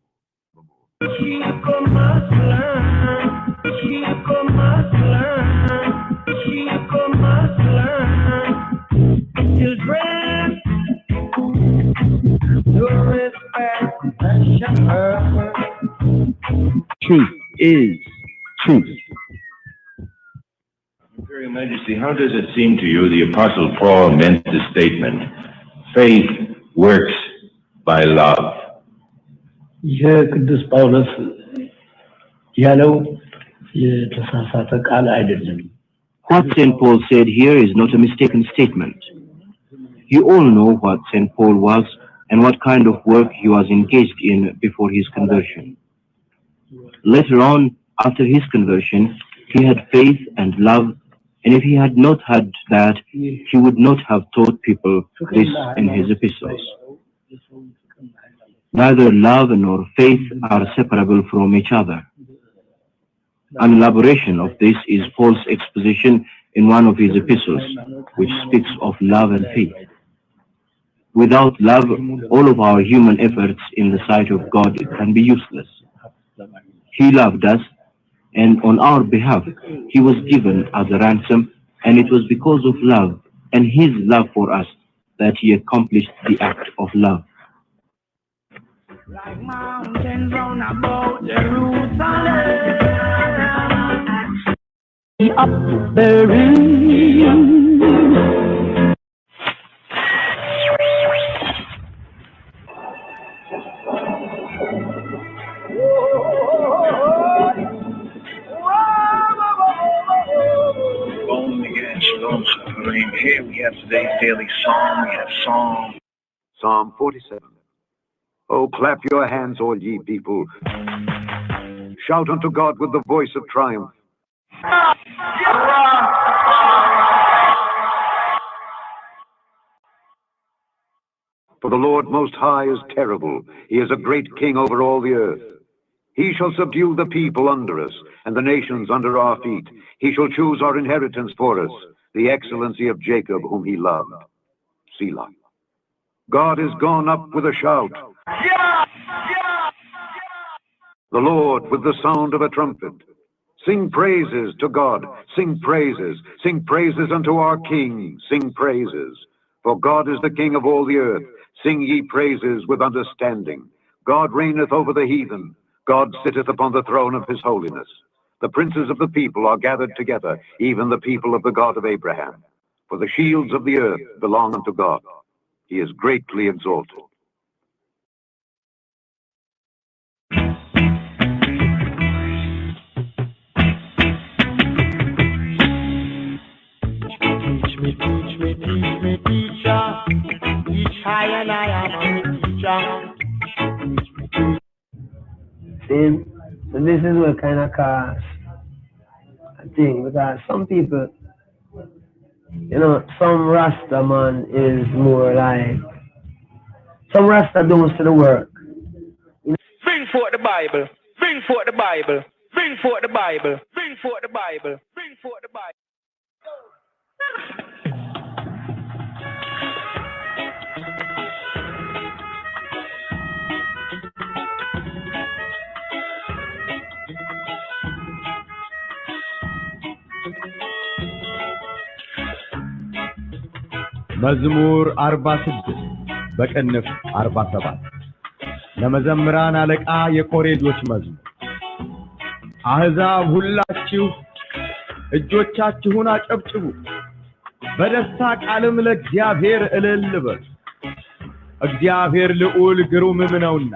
Children, your respect and shower. Truth is truth. Imperial Majesty, how does it seem to you the Apostle Paul meant the statement, faith works by love? የቅዱስ ጳውሎስ ያለው የተሳሳተ ቃል አይደለም። What St. Paul said here is not a mistaken statement. You all know what St. Paul was and what kind of work he was engaged in before his conversion. Later on, after his conversion, he had faith and love, and if he had not had that, he would not have taught people this in his epistles. Neither love nor faith are separable from each other. An elaboration of this is Paul's exposition in one of his epistles, which speaks of love and faith. Without love, all of our human efforts in the sight of God can be useless. He loved us, and on our behalf, he was given as a ransom, and it was because of love and his love for us that he accomplished the act of love. Like mountains round about Jerusalem. Up there here we have today's daily psalm. We have Psalm 47. Oh, clap your hands, all ye people. Shout unto God with the voice of triumph. For the Lord Most High is terrible. He is a great king over all the earth. He shall subdue the people under us, and the nations under our feet. He shall choose our inheritance for us, the excellency of Jacob, whom he loved. Selah. God is gone up with a shout. The Lord with the sound of a trumpet. Sing praises to God. Sing praises. Sing praises unto our King. Sing praises. For God is the King of all the earth. Sing ye praises with understanding. God reigneth over the heathen. God sitteth upon the throne of his holiness. The princes of the people are gathered together, even the people of the God of Abraham. For the shields of the earth belong unto God. He is greatly exalted. Teach me, teacher. Teach high and I am a teacher. See, so this is what kind of cause a thing, because some people, some Rasta man is more like, some Rasta don't see the work. Bring forth the Bible. Bring forth the Bible. Bring forth the Bible. Bring forth the Bible. Bring forth the Bible. መዝሙር 46 በቅንፍ 47 ለመዘምራን አለቃ የቆሬ ልጆች መዝሙር። አሕዛብ ሁላችሁ እጆቻችሁን አጨብጭቡ፣ በደስታ ቃልም ለእግዚአብሔር እልል በሉ። እግዚአብሔር ልዑል ግሩምም ነውና፣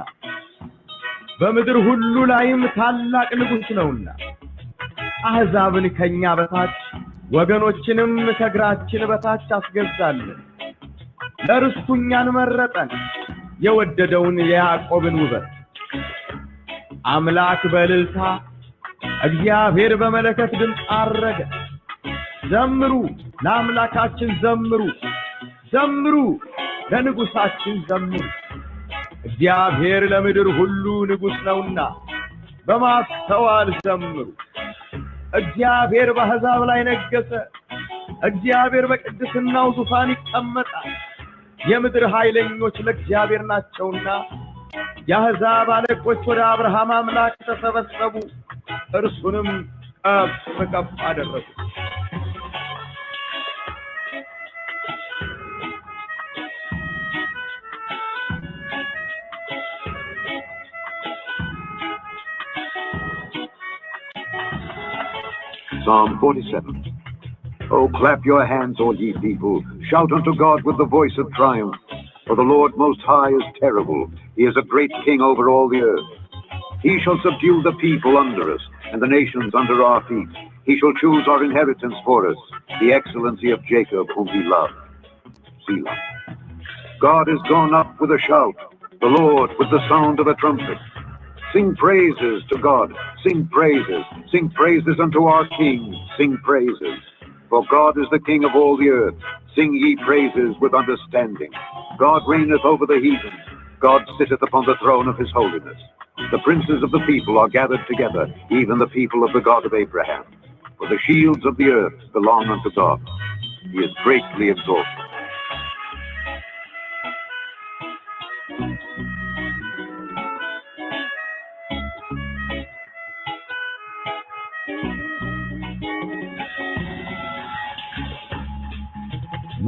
በምድር ሁሉ ላይም ታላቅ ንጉሥ ነውና። አሕዛብን ከኛ በታች ወገኖችንም ከእግራችን በታች አስገዛልን። ለርስቱ እኛን መረጠን፣ የወደደውን የያዕቆብን ውበት። አምላክ በእልልታ እግዚአብሔር በመለከት ድምፅ አረገ። ዘምሩ፣ ለአምላካችን ዘምሩ፣ ዘምሩ፣ ለንጉሣችን ዘምሩ። እግዚአብሔር ለምድር ሁሉ ንጉሥ ነውና በማስተዋል ዘምሩ። እግዚአብሔር በአሕዛብ ላይ ነገሠ። እግዚአብሔር በቅድስናው ዙፋን ይቀመጣል። የምድር ኃይለኞች ለእግዚአብሔር ናቸውና፣ የአሕዛብ አለቆች ወደ አብርሃም አምላክ ተሰበሰቡ፣ እርሱንም ከፍ ከፍ አደረጉ። Psalm 47. Oh, clap your hands, all ye people. Shout unto God with the voice of triumph. For the Lord Most High is terrible. He is a great king over all the earth. He shall subdue the people under us, and the nations under our feet. He shall choose our inheritance for us, the excellency of Jacob, whom he loved. Selah. God is gone up with a shout, the Lord with the sound of a trumpet. Sing praises to God. Sing praises. Sing praises unto our King. Sing praises. For God is the King of all the earth. Sing ye praises with understanding. God reigneth over the heathen. God sitteth upon the throne of his holiness. The princes of the people are gathered together, even the people of the God of Abraham. For the shields of the earth belong unto God. He is greatly exalted.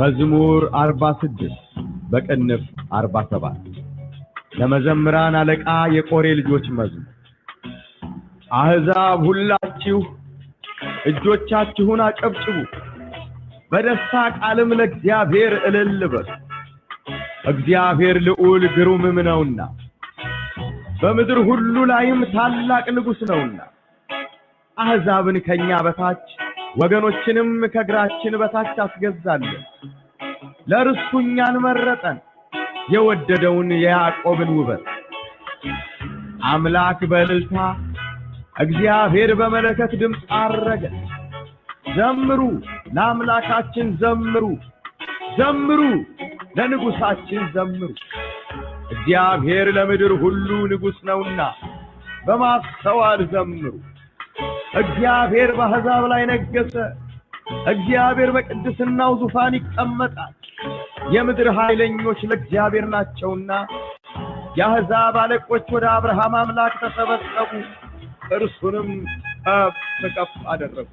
መዝሙር 46 በቅንፍ 47 ለመዘምራን አለቃ የቆሬ ልጆች መዝሙር። አሕዛብ ሁላችሁ እጆቻችሁን አጨብጭቡ፣ በደስታ ቃልም ለእግዚአብሔር እልል በሉ። እግዚአብሔር ልዑል ግሩምም ነውና፣ በምድር ሁሉ ላይም ታላቅ ንጉሥ ነውና። አሕዛብን ከኛ በታች ወገኖችንም ከእግራችን በታች አስገዛልን። ለርስቱ እኛን መረጠን፣ የወደደውን የያዕቆብን ውበት። አምላክ በእልልታ እግዚአብሔር በመለከት ድምፅ አረገ። ዘምሩ ለአምላካችን ዘምሩ፣ ዘምሩ ለንጉሳችን ዘምሩ። እግዚአብሔር ለምድር ሁሉ ንጉሥ ነውና በማስተዋል ዘምሩ። እግዚአብሔር በአሕዛብ ላይ ነገሠ። እግዚአብሔር በቅድስናው ዙፋን ይቀመጣል። የምድር ኃይለኞች ለእግዚአብሔር ናቸውና የአሕዛብ አለቆች ወደ አብርሃም አምላክ ተሰበሰቡ፣ እርሱንም ከፍ ከፍ አደረጉ።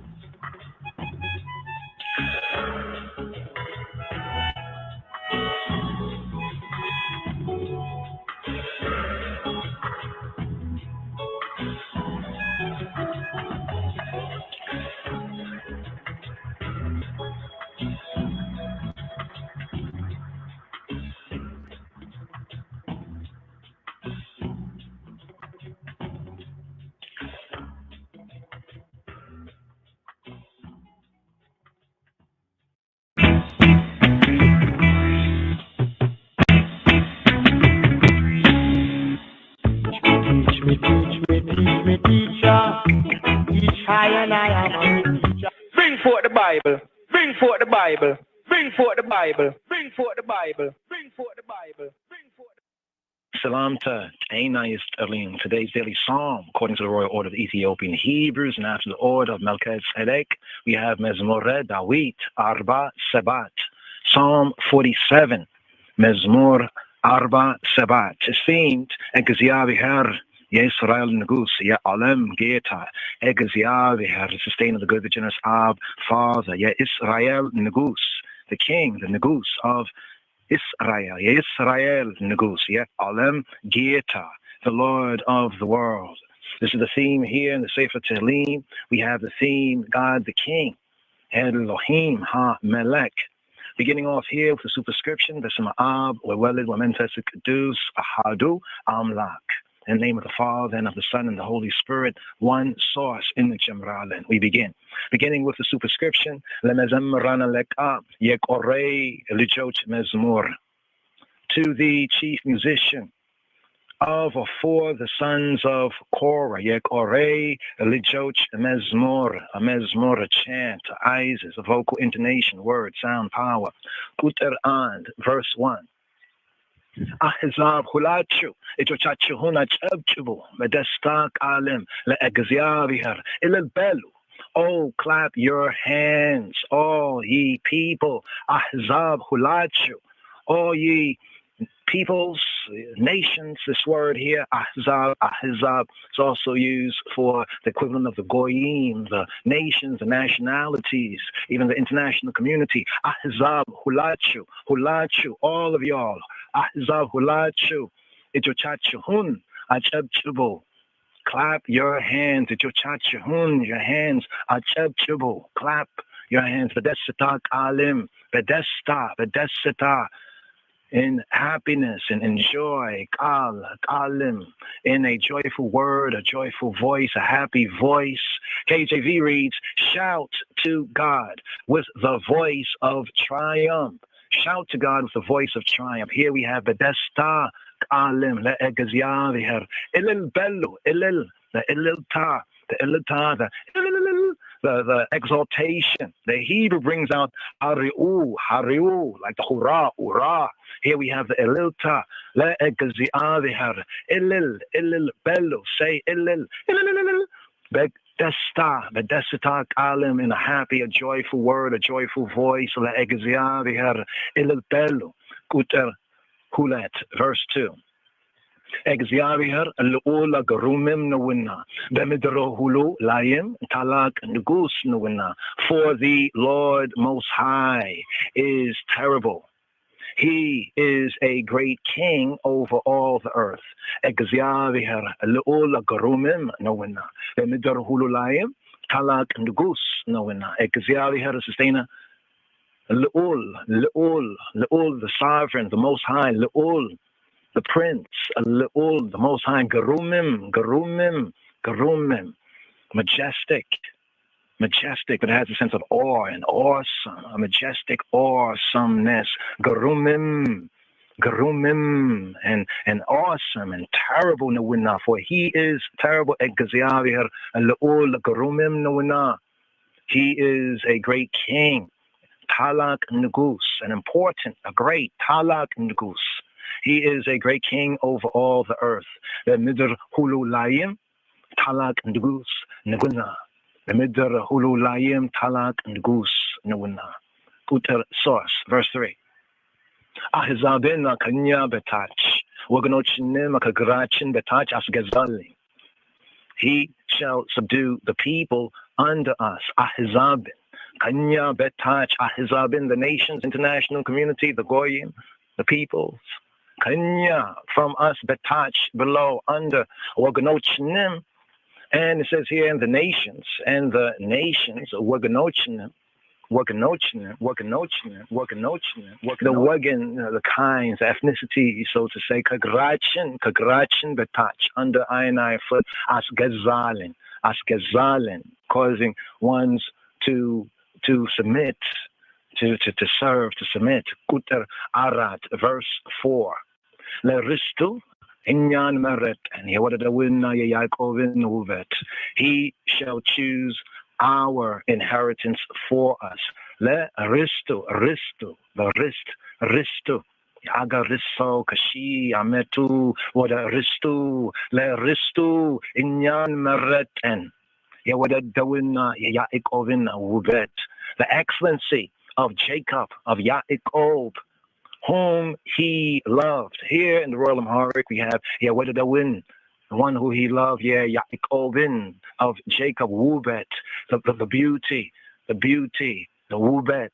Bring forth the Bible. Bring forth the Bible. Bring forth the Bible. Bring forth the Bible. Bring forth the Bible. Salam to Anais Elohim. Today's daily psalm, according to the royal order of the Ethiopian Hebrews, and after the order of Melchizedek, we have Mezmor Dawit Arba Sebat. Psalm 47, Mezmor Arba Sebat. It's themed, Egziaviher Yisrael Negus, Ya Alem Geta, Egziaviher, the sustainer of the good, the generous Ab, Father, Ya Israel Negus, the king, the Negus of Israel, Ya Israel Negus, Ya Alem Geta, the Lord of the world. This is the theme here in the Sefer Tehillim. We have the theme, God the King, Elohim Ha-Melech. Beginning off here with the superscription, B'Shem Ab, Wewelid, Wamenfesik Kedus, Ahadu, Amlak. In the name of the Father, and of the Son, and the Holy Spirit, one source in the Jemralen. We begin. Beginning with the superscription, Lemezemrana Leka, Yekorei, Lijot Mezmur. To the chief musician of or for the sons of Korah, Yekorei, Lijot Mezmur, a Mezmur, a chant, Isis, a vocal intonation, word, sound, power. Kuter and, verse 1. Ahzab hulachu, itochachuna chabchubu, medestak alim, le egziavihar, ilal belu. Oh, clap your hands, all ye people. Ahzab hulachu, all ye peoples, nations. This word here, ahzab, ahzab, is also used for the equivalent of the goyim, the nations, the nationalities, even the international community. Ahzab hulachu, hulachu, all of y'all. Ahzab hulachu, itochachun, achabchubu. Clap your hands, itochachun, your hands, achabchubu. Clap your hands, bedestatak alim, bedesta, bedestata. In happiness and in joy, kal, kalim, in a joyful word, a joyful voice, a happy voice. KJV reads, shout to God with the voice of triumph. Shout to God with the voice of triumph. Here we have Bedesta, kalim, le'egazyaviher, ilil bellu, ilil, the ilil ta, the ilil ta, the exaltation. The Hebrew brings out hari'u, hari'u, like the hurrah, hurrah. Here we have the elilta, le'egzi'avihar, ilil, ilil, bellu, say ilil, ilil, bedesta, bedesta kalim, in a happy, a joyful word, a joyful voice, le'egzi'avihar, ilil, bellu, kuter, hulet, verse 2. Egziavihar l'ula garumim nawinna, bemidro hulu layim talak nugus nawinna. For the Lord Most High is terrible. He is a great king over all the earth. Egziavihar l'ula garumim nawinna, bemidro hulu layim talak nugus nawinna. Egziavihar, the sustainer. L'ul, l'ul, l'ul, the sovereign, the Most High, l'ul. The Prince, the Most High, Garumim, Garumim, Garumim, majestic, majestic, but it has a sense of awe and awesome, a majestic awesomeness. Garumim, and awesome and terrible nawina, for he is terrible. He is a great king. Talak Nugus, an important, a great Talak Nugus. He is a great king over all the earth. The Midr Hululayim, Talak Nugus, Naguna. The Midr Hululayim, Talak Nugus, Naguna. Uter source, verse 3. Ahizabena Kanya Betach, Waganochinim Kagrachin Betach Asgazali. He shall subdue the people under us. Ahizabin. Kanya Betach Ahizabin, the nations, international community, the Goyim, the peoples. Kanya, from us, Betach, below, under, Waganochinim. And it says here, and the nations, Waganochinim, the Wagan, the kinds, ethnicity, so to say, Kagrachin Betach, under I foot, Asgazalin, causing ones to submit, to serve, to submit. Kuter Arat, verse 4. Leristu, Inyan Meret, and he shall choose our inheritance for us. Le ristu, the ristu. Aga riso, kashi, ametu, wada ristu, le ristu, inyan mereten. Ya wada dawina, ya ikovin ubet. The excellency of Jacob, of Yaakov, whom he loved. Here in the Royal Amharic we have ya wada dawin. The one who he loved, Yaakovin of Jacob, Wubet, the beauty, the Wubet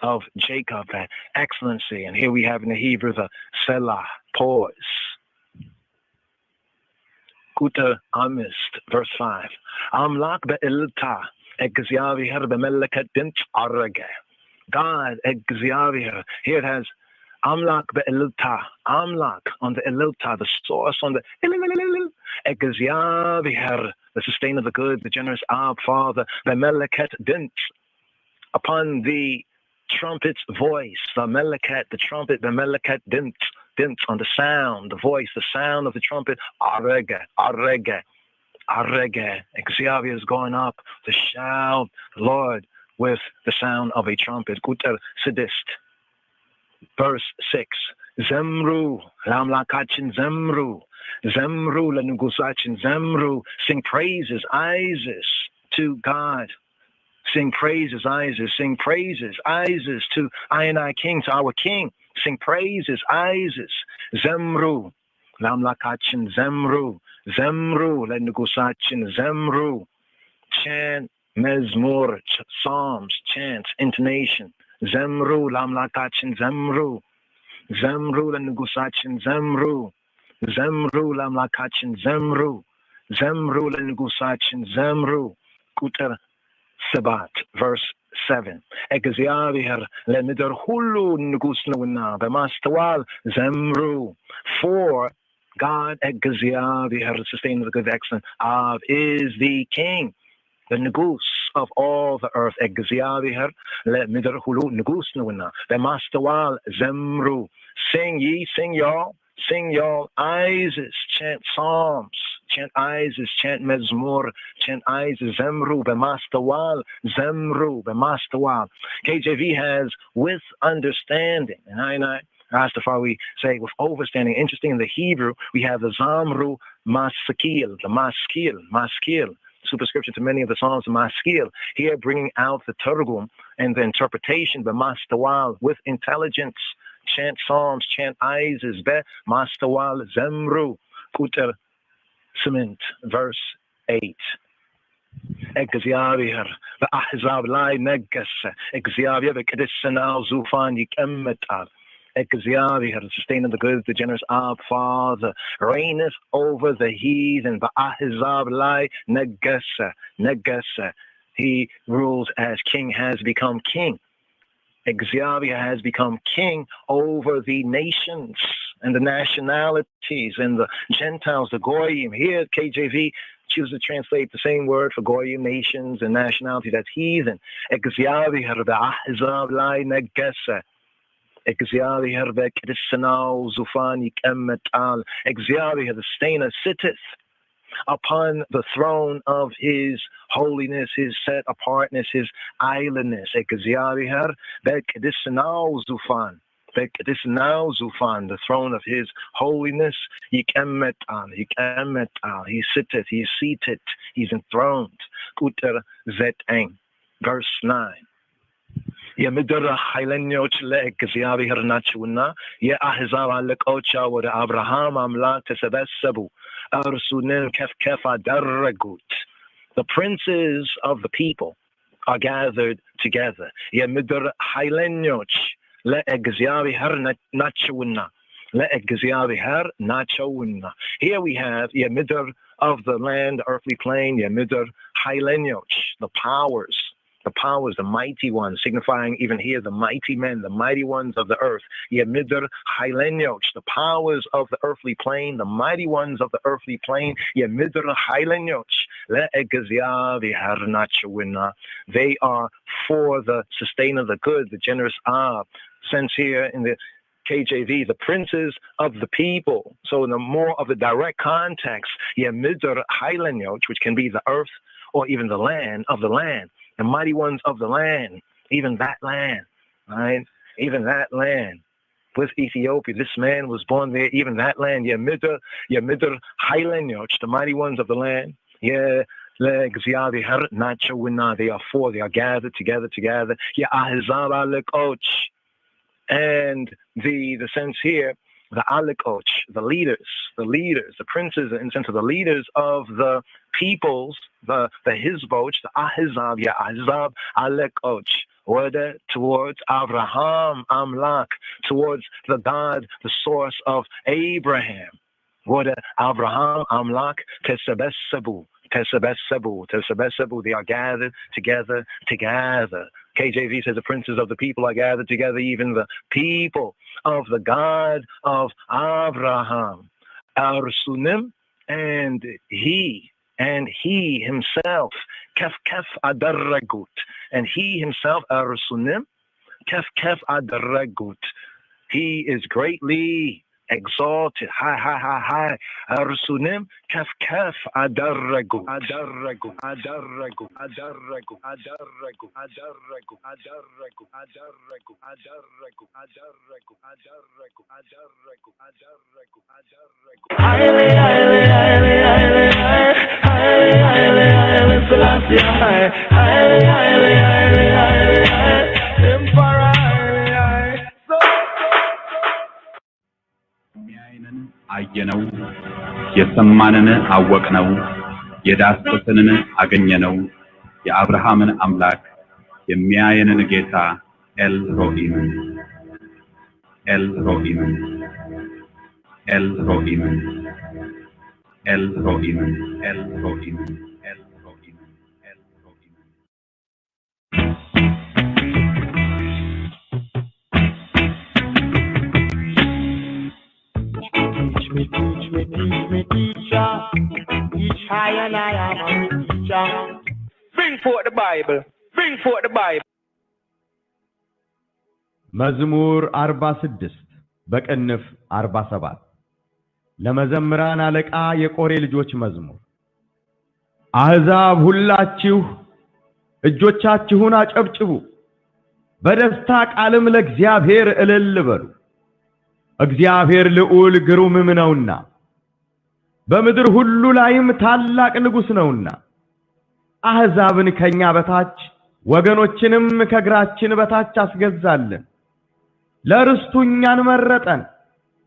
of Jacob, that excellency. And here we have in the Hebrew the Selah, pause. Kuta Amist, verse 5. Amlak be'ilta, egziavihar be'melekat bint arrage. God, egziavihar. Here it has Amlak be'ilta, Amlak on the Elilta, the source on the Egziavihar, the sustainer of the good, the generous Ab, Father, be'melekat bint, upon the trumpet's voice, the melekat, the trumpet, be'melekat bint, on the sound, the voice, the sound of the trumpet, arrege. Egziavihar is going up to shout, Lord, with the sound of a trumpet. Kuter Sidist. Verse 6. Zemru, lamlakachin zemru, lanugusachin zemru. Sing praises, Isis, to God. Sing praises, Isis. Sing praises, Isis, to I King, to our King. Sing praises, Isis. Zemru, lamlakachin zemru, lanugusachin zemru. Chant mezmur, psalms, chants, intonation. Zemru, lamlakachin zemru. Zemru, lanugusachin zemru. Zemru, lamlakachin zemru. Zemru, lanugusachin zemru. Kuter Sabat, verse 7. Egziavihar, lemidar hulu nugusnawina, bemastawal zemru. For God, Egziavihar, sustainer of the good, excellent, Av is the King, the Nugus of all the earth. Egziavihar, le midar hulu nugusnawina, bemastawal zemru. Sing ye, sing y'all, Isis, chant psalms, chant Isis, chant mezmur, chant Isis, zemru, bemastawal, KJV has with understanding, and I Rastafari, we say with overstanding. Interesting, in the Hebrew, we have the zamru maskil, the maskil, superscription to many of the Psalms, the maskil. Here, bringing out the Targum and the interpretation, the mastawal, with intelligence. Chant psalms, chant Isis, be mastawal zemru, kuter cement, verse 8. Egziavihar, the ahzab lai negas, Egziavihar, the kedissanal zufan yikemmetal. Egziavihar, the sustainer of the good, the generous Ab, Father, reigneth over the heathen, the ahzab lai negasa. He rules as king, has become king. Xavier has become king over the nations and the nationalities and the Gentiles, the Goyim. Here, KJV chooses to translate the same word for Goyim, nations and nationality. That's heathen. Xavier ba'ahzab lai negesa. Xavier be'kidissanau zufan yikemmet al. Xavier, the stainer, sitteth upon the throne of his holiness, his set apartness, his islandness. Xavier be'kidissanau zufan. The throne of his holiness. Yikemmet al. He sitteth, he is seated, he's enthroned. Kuter zeteng. Verse 9. Ya midra khailenyoch le Xavier nachuna. Ya ahzab alkocha wa Abraham amla tasabasabu. Arsunin kef adarragut. The princes of the people are gathered together. Ya midra khailenyoch. Le Xavier nachuna. Le Xavier nachuna. Here we have Yemidr of the land, the earthly plane, Yemidr Hailenyoch, the powers, the mighty ones, signifying even here the mighty men, the mighty ones of the earth. Yemidr Hailenyoch, the powers of the earthly plane, the mighty ones of the earthly plane. Yemidr Hailenyoch. Le Xavier nachuna. They are for the sustainer, the good, the generous sense here in the KJV, the princes of the people. So in the more of the direct context, Yemidr Hailenyoch, which can be the earth or even the land, the mighty ones of the land, even that land, right? Even that land with Ethiopia. This man was born there, even that land. Yemidr Hailenyoch, the mighty ones of the land. Yeah. They are four, they are gathered together. Yeah, ahzab alikoch. And the sense here, the alikoch, the leaders, the princes, in the sense of the leaders of the peoples, the hizboch, the ahzab, yeah, ahzab alikoch. Order towards Abraham, Amlak, towards the God, the source of Abraham. Order Abraham, Amlak, tesabesabu. They are gathered together. KJV says the princes of the people are gathered together, even the people of the God of Abraham. Arsunim, and he himself, kef adarragut, and he himself, Arsunim, kef adarragut. He is greatly exalted, high. Arsunim kef adarragu. አየነው የሰማንን አወቅነው የዳሰሰንን አገኘነው የአብርሃምን አምላክ የሚያየንን ጌታ ኤልሮሂምን Teach high and I am a teacher. Bring forth the Bible. መዝሙር 46 በቅንፍ 47 ለመዘምራን አለቃ የቆሬ ልጆች መዝሙር። አሕዛብ ሁላችሁ እጆቻችሁን አጨብጭቡ፣ በደስታ ቃልም ለእግዚአብሔር እልል በሉ። እግዚአብሔር ልዑል ግሩምም ነውና በምድር ሁሉ ላይም ታላቅ ንጉሥ ነውና። አሕዛብን ከኛ በታች ወገኖችንም ከእግራችን በታች አስገዛልን። ለርስቱ እኛን መረጠን፣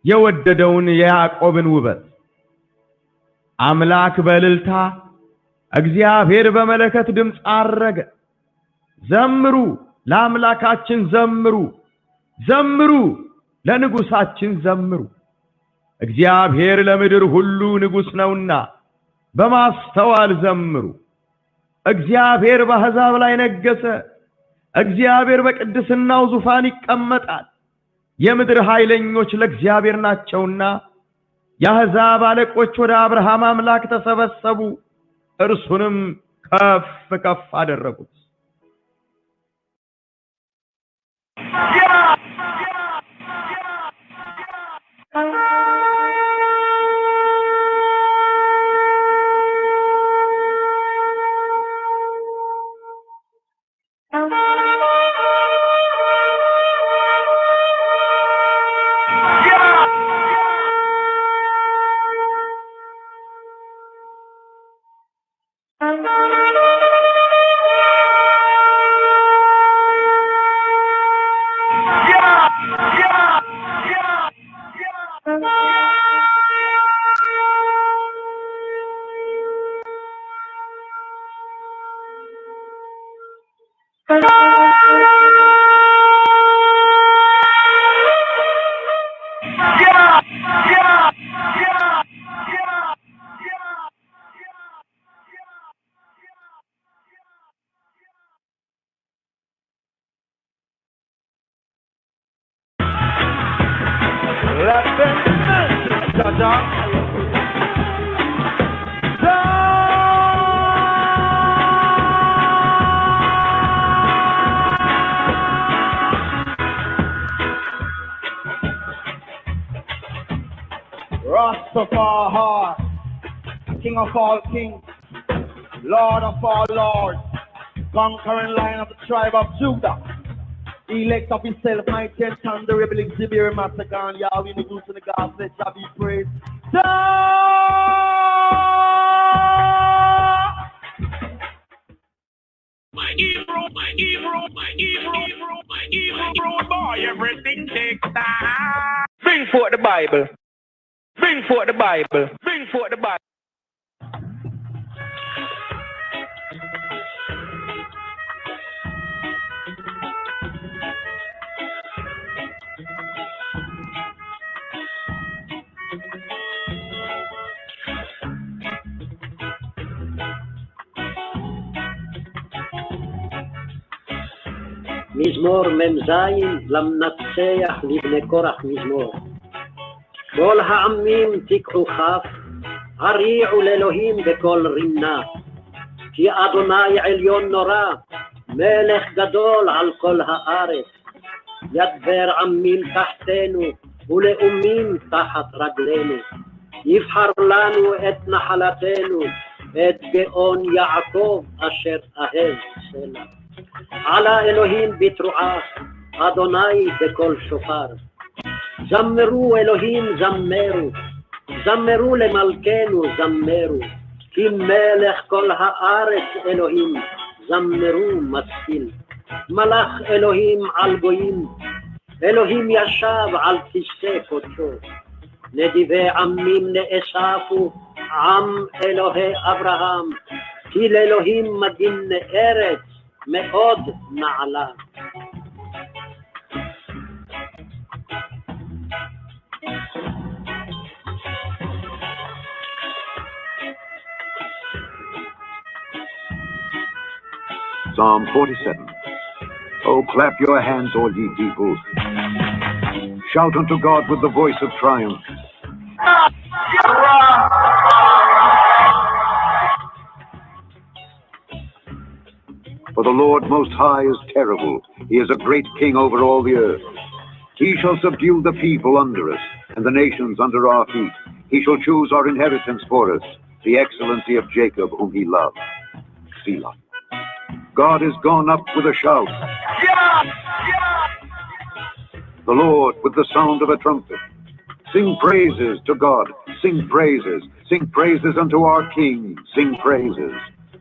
የወደደውን የያዕቆብን ውበት። አምላክ በእልልታ እግዚአብሔር በመለከት ድምፅ አረገ። ዘምሩ ለአምላካችን ዘምሩ ለንጉሳችን ዘምሩ። እግዚአብሔር ለምድር ሁሉ ንጉሥ ነውና በማስተዋል ዘምሩ። እግዚአብሔር በአሕዛብ ላይ ነገሰ፣ እግዚአብሔር በቅድስናው ዙፋን ይቀመጣል። የምድር ኃይለኞች ለእግዚአብሔር ናቸውና የአሕዛብ አለቆች ወደ አብርሃም አምላክ ተሰበሰቡ፣ እርሱንም ከፍ ከፍ አደረጉት። Rastafari, King of all kings, Lord of all lords, conquering Lion of the tribe of Judah. He elects of himself, mighty and thunder, rebelling Zibir, Massacre, Yahweh, the goose and the gods, let shall be praised. My evil boy, everything takes time. Bring forth the Bible. Bring forth the Bible. Bring forth the Bible. מזמור מ"ז למנצח לבני קורח מזמור. כל העמים תיקחו כף, הריעו לאלוהים בקול רינה, כי אדוני עליון נורא, מלך גדול על כל הארץ. ידבר עמים תחתנו ולאומים תחת רגלינו. יבחר לנו את נחלתנו, את גאון יעקב אשר אהב סלע. עלה אלוהים בתרועה, אדוני בקול שופר. זמרו אלוהים זמרו, זמרו למלכנו זמרו, כי מלך כל הארץ אלוהים, זמרו משכיל. מלך אלוהים על גויים, אלוהים ישב על כיסא קודשו. נדיבי עמים נאספו, עם אלוהי אברהם, כי לאלוהים מדין ארץ מאוד נעלה. Psalm 47. Oh, clap your hands, all ye people. Shout unto God with the voice of triumph. For the Lord Most High is terrible. He is a great king over all the earth. He shall subdue the people under us, and the nations under our feet. He shall choose our inheritance for us, the excellency of Jacob, whom he loved. Selah. God is gone up with a shout. The Lord with the sound of a trumpet. Sing praises to God. Sing praises. Sing praises unto our King. Sing praises.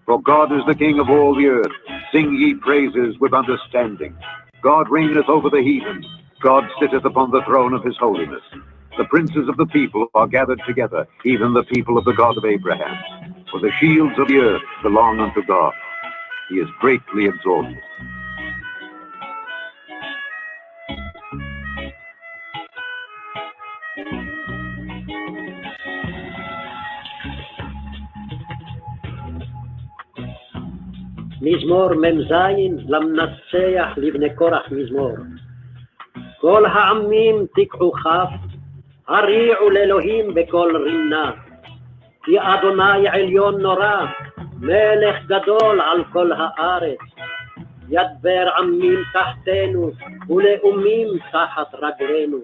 For God is the King of all the earth. Sing ye praises with understanding. God reigneth over the heathen. God sitteth upon the throne of his holiness. The princes of the people are gathered together, even the people of the God of Abraham. For the shields of the earth belong unto God. He is greatly exalted. מזמור מ"ז למנצח לבני קורח מזמור. כל העמים תיקחו כף, הריעו לאלוהים בקול רינה. כי אדוני עליון נורא, מלך גדול על כל הארץ. ידבר עמים תחתנו ולאומים תחת רגלינו.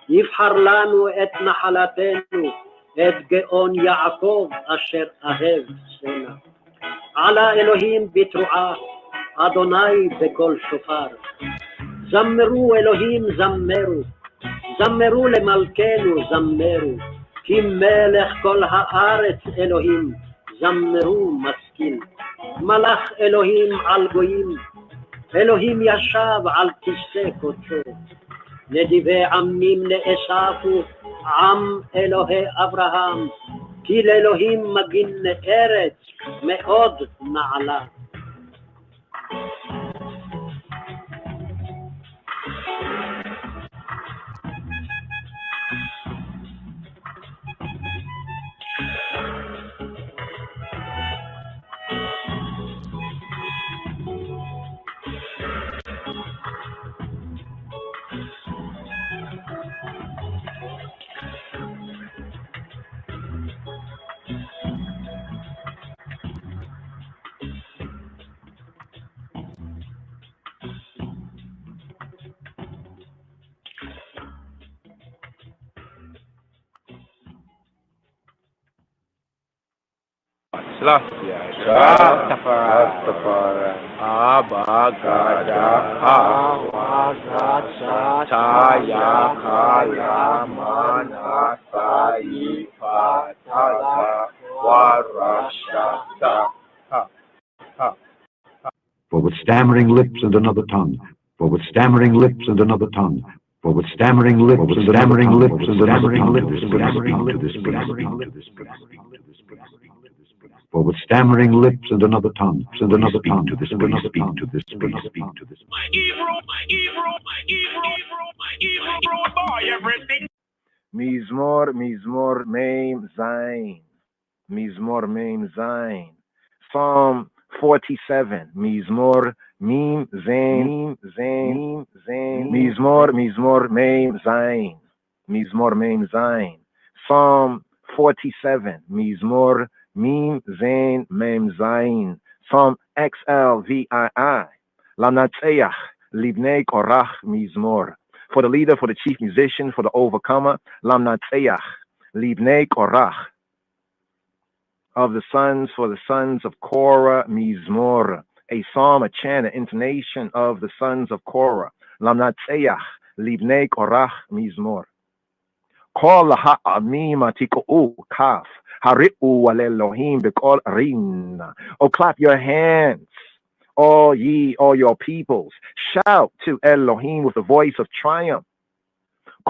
יבחר לנו את נחלתנו, את גאון יעקב אשר אהב שנה. עלה אלוהים בתרועה, אדוני בקול שופר. זמרו אלוהים זמרו, זמרו למלכנו זמרו, כי מלך כל הארץ אלוהים, זמרו משכיל. מלך אלוהים על גויים, אלוהים ישב על כיסא קודשו. נדיבי עמים נאספו, עם אלוהי אברהם, כי לאלוהים מגין ארץ מאוד נעלה. Rastafari, Abagada, Taya, Kaya, Mana, Sai, Patala, Warashata. For with stammering lips and another tongue, for with stammering lips and another tongue, for with stammering lips and stammering lips and another tongue, to this for with stammering lips and another tongue, and another tongue, to this speak to this speak to this. Mizmor, Mizmor, Mem, Zain. Mizmor, Mem, Zain. Psalm 47. Mizmor, Mem, Zain, Zain, Zain. Mizmor, Mizmor, Mem, Zain. Mizmor, Mem, Zain. Psalm 47. Mizmor, Mem, Zain, Mem, Zain. Psalm XLVII. Lamnatseach, Libnei Korach, Mizmor. For the leader, for the chief musician, for the overcomer, Lamnatseach, Libnei Korach. Of the sons, for the sons of Korah, Mizmor. A psalm, a chant, an intonation of the sons of Korah. Lamnatseach, Libnei Korach, Mizmor. Kol ha'amim atiku'u kaf, hari'u al Elohim b'kol rin. Oh, clap your hands, all ye, all your peoples. Shout to Elohim with the voice of triumph.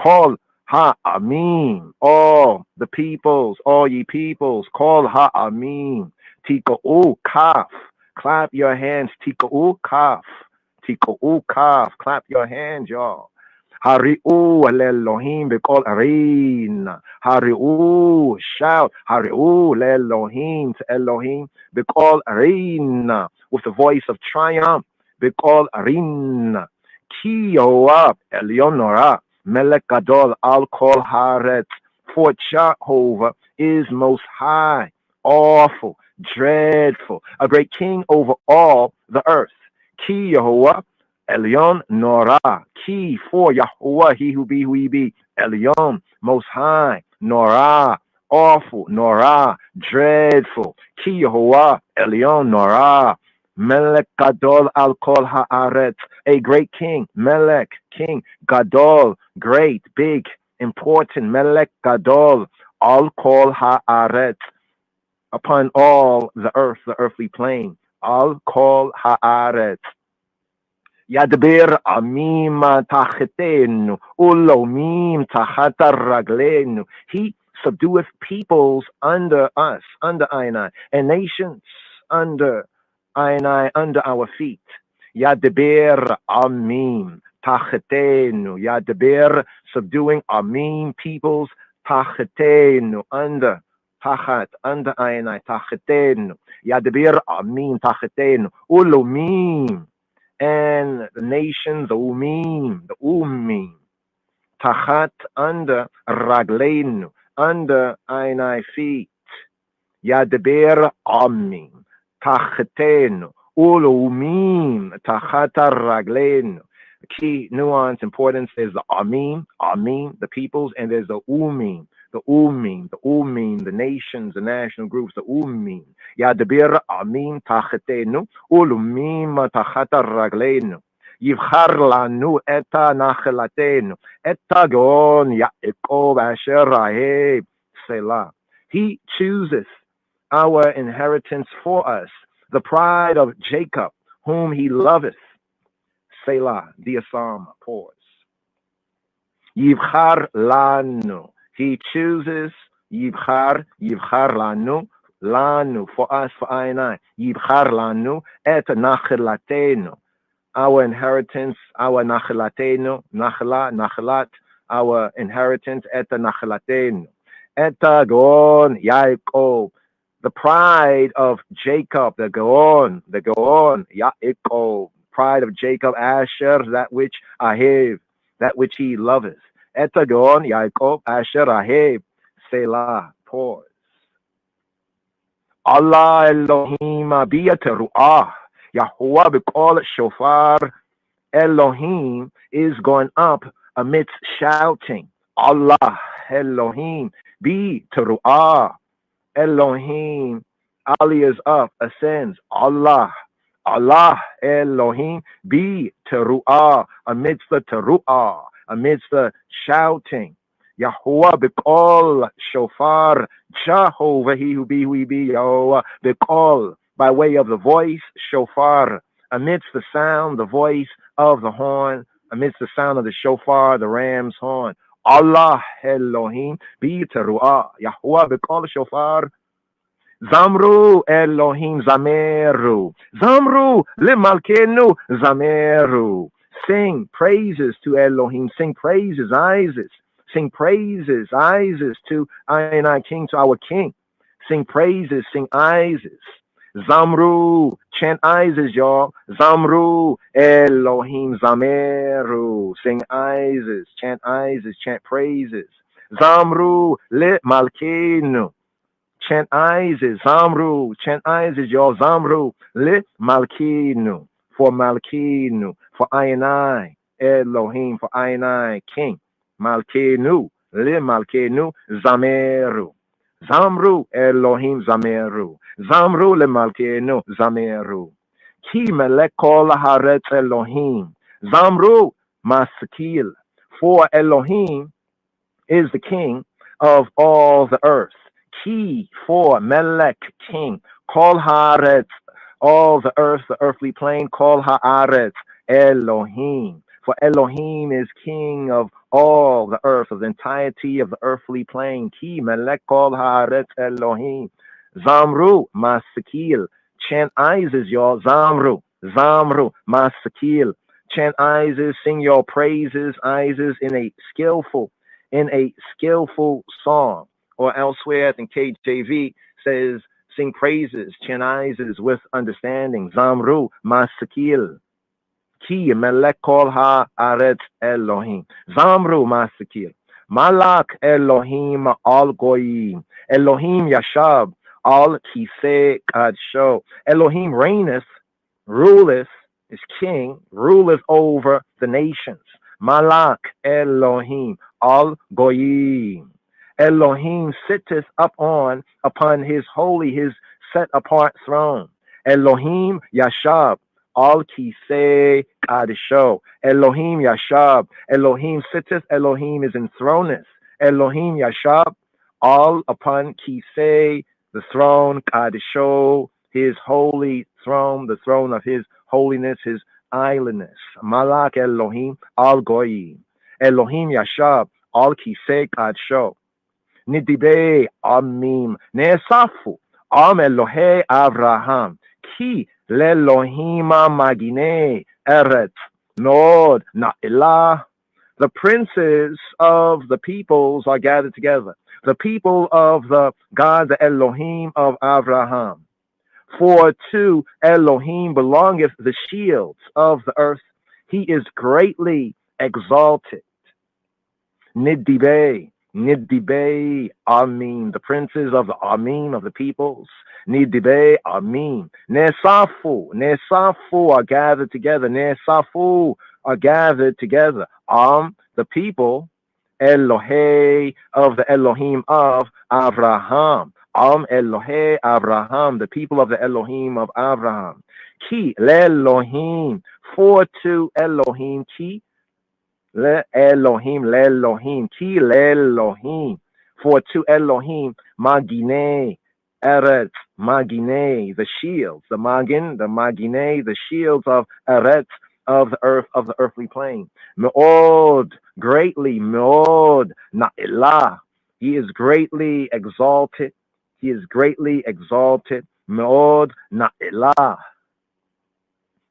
Call ha'amim, all the peoples, all ye peoples. Call ha'amim. Tiku'u kaf, clap your hands. Tiku'u kaf, tiku'u kaf, clap your hands, y'all. Hari'u al Elohim b'kol rin. Hari'u, shout. Hari'u Elohim, to Elohim b'kol rin, with the voice of triumph. B'kol rin. Ki yoav elyon norah, melech gadol al kol haaretz. For Jehovah is most high, awful, dreadful, a great king over all the earth. Ki Yehovah Elyon Norah, Ki, for Yahuwah, he who be, Elyon, most high, Norah, awful, Norah, dreadful. Ki Yehovah Elyon Norah, Melech Gadol al kol haaretz, a great king, Melech, king, Gadol, great, big, important, Melech Gadol al kol haaretz, upon all the earth, the earthly plane, al kol haaretz. Yadbir amim tachetenu, ulomim tachata raglenu. He subdueth peoples under us, under Ainai, and nations under Ainai, under our feet. Yadbir amim tachetenu. Yadbir, subduing amim, peoples, tachetenu, under tachat, under Ainai, tachetenu, Yadabir Amin, tachetenu, Ulumim, and the nations, the Umim, tachat, under Ragleinu, under Ainai feet, Yadabir Amin, tachetenu, Ulumim, tachata Ragleinu. The key nuance, importance is the Amin, the peoples, and there's the Umim, the nations, the national groups, the Umim. Yadabir Amin tachetenu, Ulumim tachata Ragleinu. Yivchar lanu eta nachelatenu, eta gon Yaakov asher aheb, Selah. He chooses our inheritance for us, the pride of Jacob, whom he loveth. Selah, the Psalm, pause. Yivchar lanu, he chooses, Yivchar lanu, for us, for I and I. Yivchar lanu, et nachelatenu, our inheritance, our nachelatenu, nachelat, our inheritance, et nachelatenu. Et gon Yaakov, the pride of Jacob, the Gaon, Yaakov, pride of Jacob, Asher, that which Ahev, that which he loveth. Etagon, Yaakov, Asher, Ahev, Selah, pause. Allah Elohim Abiyateruah, Yahuwah B'kol Shofar, Elohim is going up amidst shouting. Allah Elohim B'teruah, Elohim, Ali is up, ascends. Allah Elohim B'teruah, amidst the teruah, amidst the shouting. Yahuwah B'kol Shofar, Jehovah, he who be, Yahuwah B'kol, by way of the voice, Shofar, amidst the sound, the voice of the horn, amidst the sound of the shofar, the ram's horn. Allah Elohim B'teruah, Yahuwah B'kol Shofar. Zamru Elohim Zameru, Zamru Limalkenu Zameru. Sing praises to Elohim, sing praises, Isis. Sing praises, Isis, to I King, to our King. Sing praises, sing Isis. Zamru, chant Isis, y'all. Zamru, Elohim, Zameru. Sing Isis, chant praises. Zamru, Lit Malkenu. Chant Isis, Zamru, chant Isis, y'all. Zamru, Lit Malkenu. For Malkenu, for I, Elohim, for I, King. Malkenu, Le Malkenu, Zameru. Zamru, Elohim, Zameru. Zamru, Le Malkenu, Zameru. Ki melek kol haaretz Elohim. Zamru, Maskil. For Elohim is the king of all the earth. Ki, for Melech, king. Kol haaretz, all the earth, the earthly plane. Kol haaretz, Elohim. For Elohim is king of all the earth, of the entirety of the earthly plane. Ki melech kol haaretz Elohim. Zamru masakil. Chant Isis, y'all. Zamru masakil. Chant Isis, sing your praises, Isis, in a skillful song. Or elsewhere, I think KJV says, sing praises, chant Isis with understanding. Zamru masakil. Ki melech kol haaretz Elohim. Zamru masakil. Malak Elohim al goyim. Elohim yashab al kiseh kadsho. Elohim reigneth, ruleth, is king, ruleth over the nations. Malak Elohim al goyim. Elohim sitteth upon his holy, his set apart throne. Elohim yashab al kiseh kadisho. Elohim yashab. Elohim sitteth. Elohim is enthroned. Elohim yashab all upon kiseh, the throne, kadisho, his holy throne, the throne of his holiness, his islandness. Malak Elohim al goyim. Elohim yashab al kiseh kadisho. Nidibe amim nesafu am Elohe Avraham. Ki Lelohima Magine Eretz Nod Na'ilah. The princes of the peoples are gathered together. the people of the God, the Elohim of Abraham. For to Elohim belongeth the shields of the earth. He is greatly exalted. Nidibay, Nidibay, Amin, the princes of the Amin of the peoples. Nidibay, Amin. Nesafu, Nesafu are gathered together. Nesafu are gathered together. The people, Elohe of the Elohim of Abraham. Elohe Abraham, the people of the Elohim of Abraham. Ki Lelohim, for to Elohim, ki Le Elohim, ki Lelohim, for to Elohim, Magine, Eretz, Magine, the shields, the Magine, the shields of Eretz, of the earth, of the earthly plane. Me'od, greatly, Me'od, Na'ilah, he is greatly exalted, he is greatly exalted, Me'od, Na'ilah.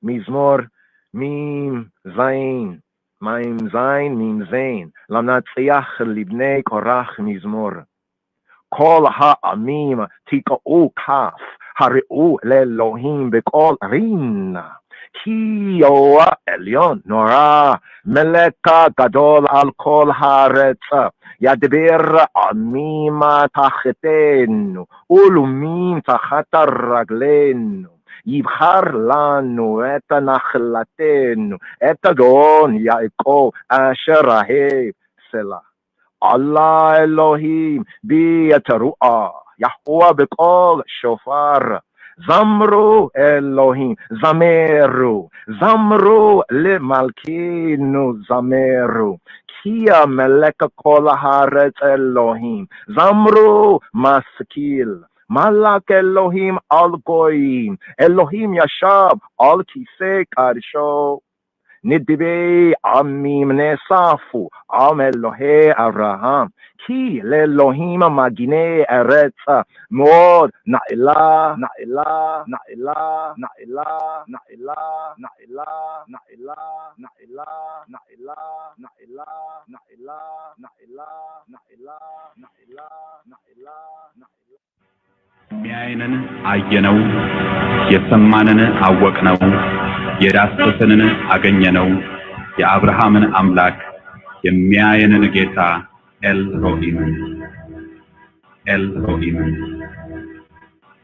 Mizmor, Mim, Zain, Mim Zain, Mim Zain, Lamnatziach Libnei Korach Mizmor. Kol ha'amim tika'u kaf, hari'u le'Elohim b'kol rinna. Ki yoa elyon nora, meleka gadol al kol ha'aretz. Yadbir amima tachetenu, ulumim tachat raglenu. יבחר לנו את נחלתנו, את אדון יעקב אשר אהב סלה. אללה אלוהים בי התרועה, יחוה בקול שופר. זמרו אלוהים, זמרו, זמרו למלכינו זמרו. כי המלך כל הארץ אלוהים, זמרו משכיל. מלך אלוהים על גויים, אלוהים ישב על כיסא קדשו. נדיבי עמים נאספו, עם אלוהי אברהם, כי לאלוהים מגיני ארץ מאוד נעלה, נעלה, נעלה, נעלה, נעלה, נעלה, נעלה, נעלה, נעלה, נעלה, נעלה, נעלה, נעלה, נעלה, נעלה, נעלה. የሚያየንን አየነው፣ የሰማንን አወቅነው፣ የዳሰሰንን አገኘነው፣ የአብርሃምን አምላክ የሚያየንን ጌታ ኤልሮሂምን ኤልሮሂምን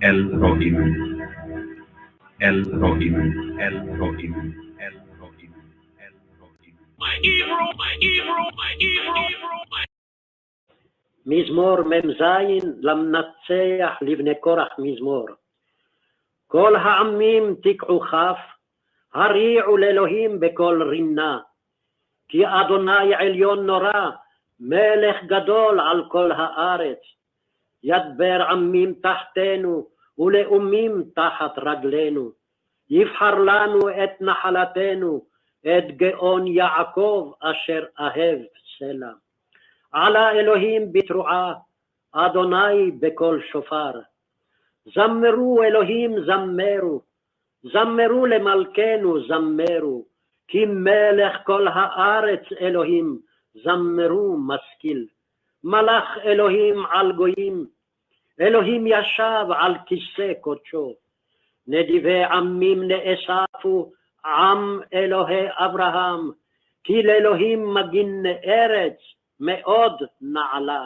ኤልሮሂምን ኤልሮሂምን ኤልሮሂምን ኤልሮሂምን מזמור מ"ז למנצח לבני קורח מזמור. כל העמים תקעו כף, הריעו לאלוהים בקול רינה. כי אדוני עליון נורא, מלך גדול על כל הארץ. ידבר עמים תחתנו ולאומים תחת רגלינו. יבחר לנו את נחלתנו, את גאון יעקב אשר אהב סלה. עלה אלוהים בתרועה, אדוני בקול שופר. זמרו אלוהים זמרו, זמרו למלכנו זמרו, כי מלך כל הארץ אלוהים, זמרו משכיל. מלך אלוהים על גויים, אלוהים ישב על כיסא קודשו. נדיבי עמים נאספו, עם אלוהי אברהם, כי לאלוהים מגין ארץ, מאוד נעלה.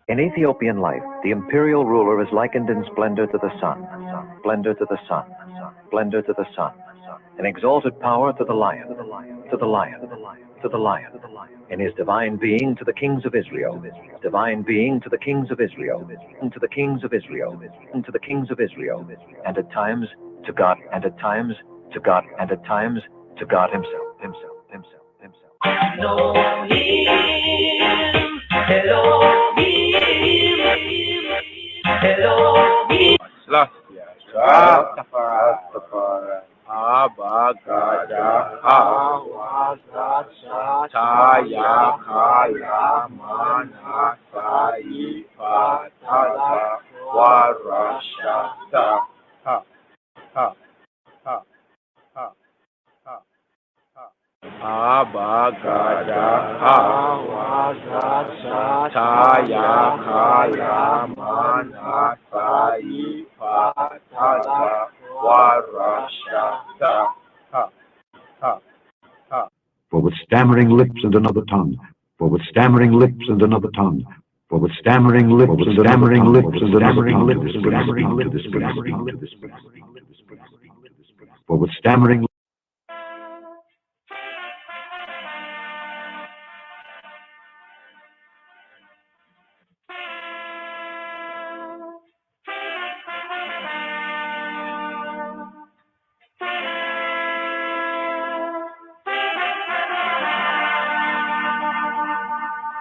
In Ethiopian life, the imperial ruler is likened in splendor to the sun, splendor to the sun, splendor to the sun, in exalted power to the lion, to the lion, to the lion, in his divine being to the kings of Israel, divine being to the kings of Israel, and to the kings of Israel, and to the kings of Israel, and at times to God, and at times to God, and at times to God himself, himself, himself, himself. Elohim, Elohim, Elohim. Rastafari, Abagada, Awazasha, Taya, Kaya, Manasai, Fatala, Warashata, ha, ha, ha, ha, Abagada Awazasa Taya Kaya Manasai Patata Warashata. For with stammering lips and another tongue, for with stammering lips and another tongue, for with stammering lips and stammering lips and stammering lips and stammering lips for with stammering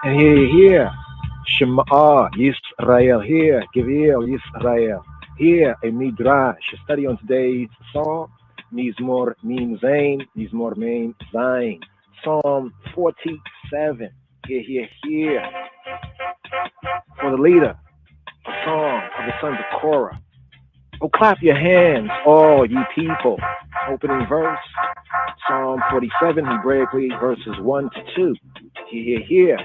And here, Shema Yisrael, here, give ear, Yisrael. Here, a midrash, a study on today's psalm, Mizmor Mim Zain, Mizmor Mim Zain, Psalm 47. Here, for the leader, a song of the sons of Korah. Oh, clap your hands, all ye people. Opening verse, Psalm 47, Hebraically, verses 1 to 2. Here.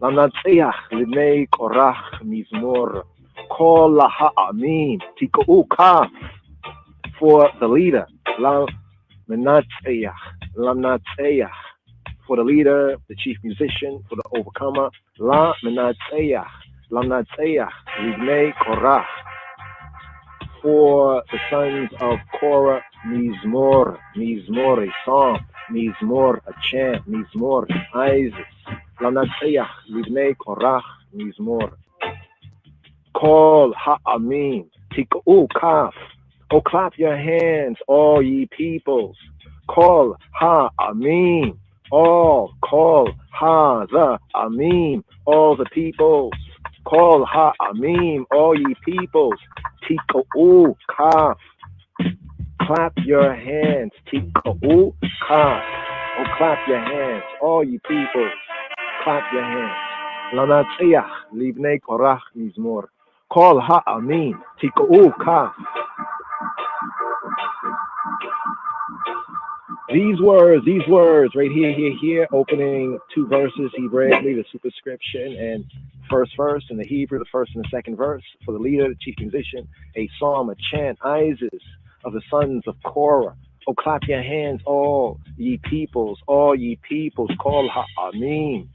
Lamnatziach l'nei korach mizmor kol ha'amim tik'u kaf, for the leader. Lamnatziach, for the leader, the chief musician, for the overcomer. Lamnatziach l'nei korach, for the sons of Korah, mizmor, a psalm, mizmor, a chant, mizmor, Isaac. Lamnatziach libnei korach mizmor kol ha'amim tik'u kaf. Oh, clap your hands, all ye peoples. Kol ha'amim, all. Kol ha the amim, all the peoples. Kol ha'amim, all ye peoples. Tik'u kaf. Clap your hands. Tik'u kaf. Oh, clap your hands, all ye peoples. Clap your hands. Lamnatziach libnei korach mizmor kol ha'amim tik'u kaf. These words right here, opening two verses Hebraically, the superscription, and first verse in the Hebrew, the first and the second verse, for the leader, the chief musician, a psalm, a chant, Isaac of the sons of Korah. Oh, clap your hands, all ye peoples, kol ha'amim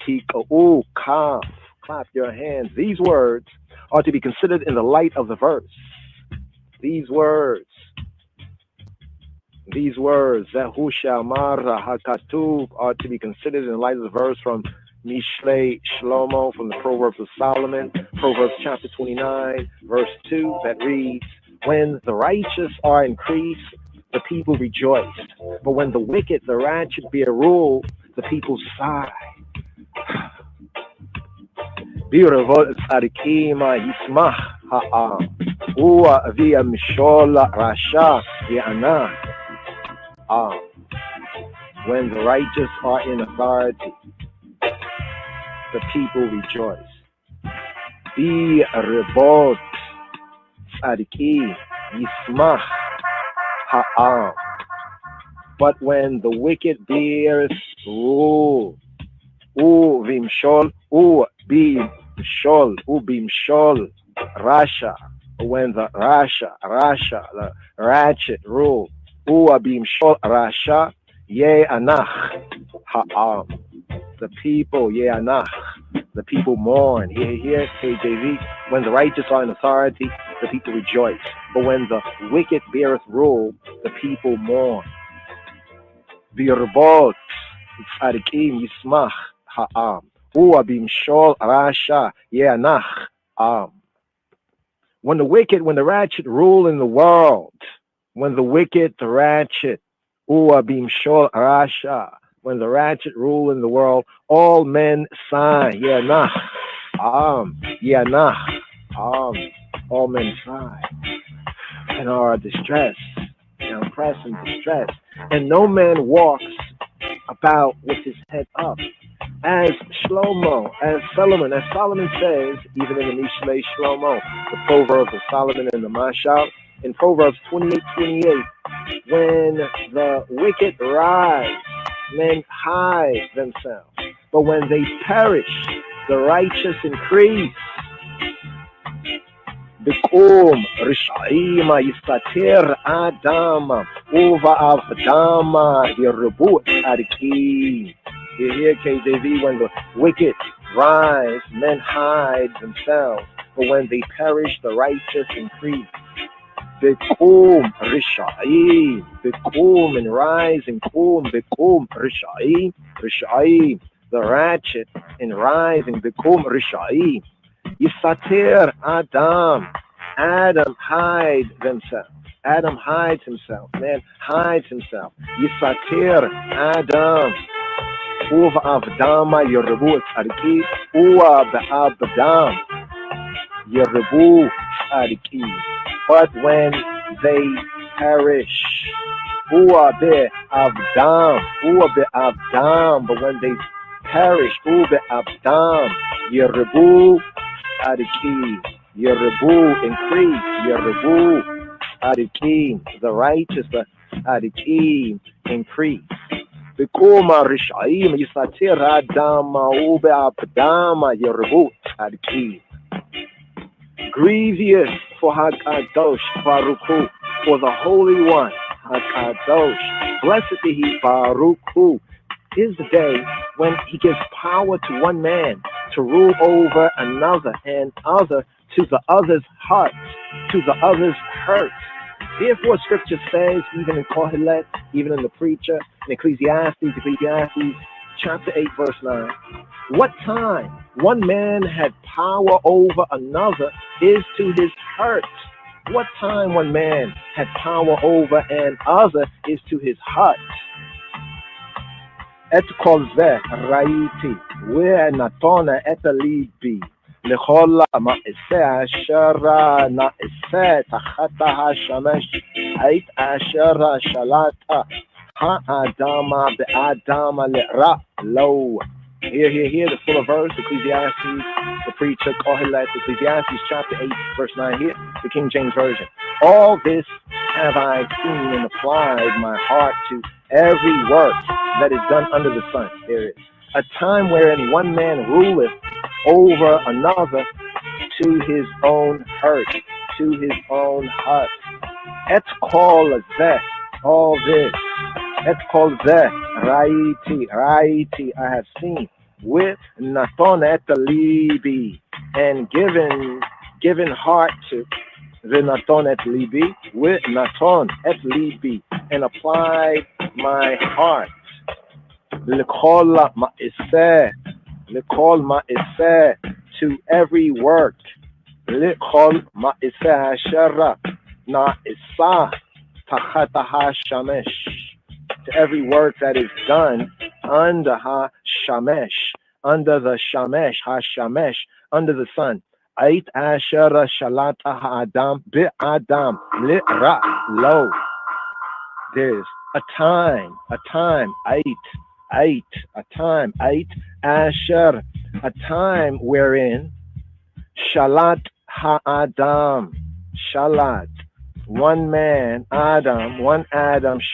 tik'u kaf. Clap your hands. These words are to be considered in the light of the verse. These words, Zehu Shamar HaKatuv, are to be considered in the light of the verse from Mishlei Shlomo, from the Proverbs of Solomon, Proverbs chapter 29, verse 2, that reads, when the righteous are increased, the people rejoice. But when the wicked, the ratchet bear rule, the people sigh. Birevot tzadikim yismach ha'am, u'a via mishol rasha ya'ana. When the righteous are in authority, the people rejoice. Birevot tzadikim yismach ha'am. But when the wicked bears rule, bimshol rasha, when the rasha, the ratchet rule, bimshol rasha ye'anach ha'am, the people ye'anach, the people mourn. Here, KJV, when the righteous are in authority, the people rejoice. But when the wicked beareth rule, the people mourn. Birbot tzadikim yismach ha'am, bimshol rasha ye'anach am. When the ratchet rule in the world, when the wicked, the ratchet, bimshol rasha, when the ratchet rule in the world, all men sigh, ye'anach am, all men sigh, and are distressed, and oppressed and distressed, and no man walks about with his head up. As Solomon says, even in the Mishlei Shlomo, the Proverbs of Solomon and the Mashal, in Proverbs 28:28, when the wicked rise, men hide themselves. But when they perish, the righteous increase. Bikum Rishaima Yisatir Adama Uva Avdama Yerubut Ariki. You hear KJV, when the wicked rise, men hide themselves. But when they perish, the righteous increase. Bikum Rishai, Bikum and rise and kum, Bikum Rishai, Rishai, the ratchet and rising, Bikum Rishai. Yisatir Adam. Adam hides themselves. Adam hides himself. Man hides himself. Yisatir Adam. Uva Avdama Yerebu Ariki. Uva Abdam Yerebu Ariki. But when they perish, Uva Be Abdam. Uva Be Abdam. But when they perish, Uva Abdam Yerebu Ariki, Yerebu increase, Yerebu Ariki, the righteous Ariki increase. Bikuma Rishaim Yisatir Adama Ube Abdama Yerebu Ariki. Grievous for Hakadosh Baruchu, for the Holy One Hakadosh. Blessed be He Baruchu. Is the day when He gives power to one man to rule over another, and other to the other's heart, to the other's hurt. Therefore, Scripture says, even in Kohelet, even in the Preacher, in Ecclesiastes chapter 8, verse 9, what time one man had power over another is to his hurt. What time one man had power over another is to his hurt. Et kol zeh raiti ונתונה את ליבי לכל המעשה אשר נעשה תחת השמש עת אשר שלט האדם באדם לרע לו. Here, the full verse, Ecclesiastes, the Preacher, Kohelet, Ecclesiastes chapter 8, verse 9 here, the King James Version. All this have I seen and applied my heart to every work that is done under the sun. There is a time wherein one man ruleth over another to his own hurt, to his own heart. Et kol zeh, all this. Et kol zeh, raiti, I have seen. With naton et libi, and given heart to the naton et libi, with naton et libi, and applied my heart. L'kol ma'iseh, to every work. L'kol ma'iseh asher na'isa tachat ha-shamesh, to every work that is done under ha-shamesh, under the shamesh, ha-shamesh, under the sun. Ait asher shalat ha-adam bi-adam li-ra lo. There's a time, ait, asher, a time wherein shalat ha-adam, shalat, one man, Adam,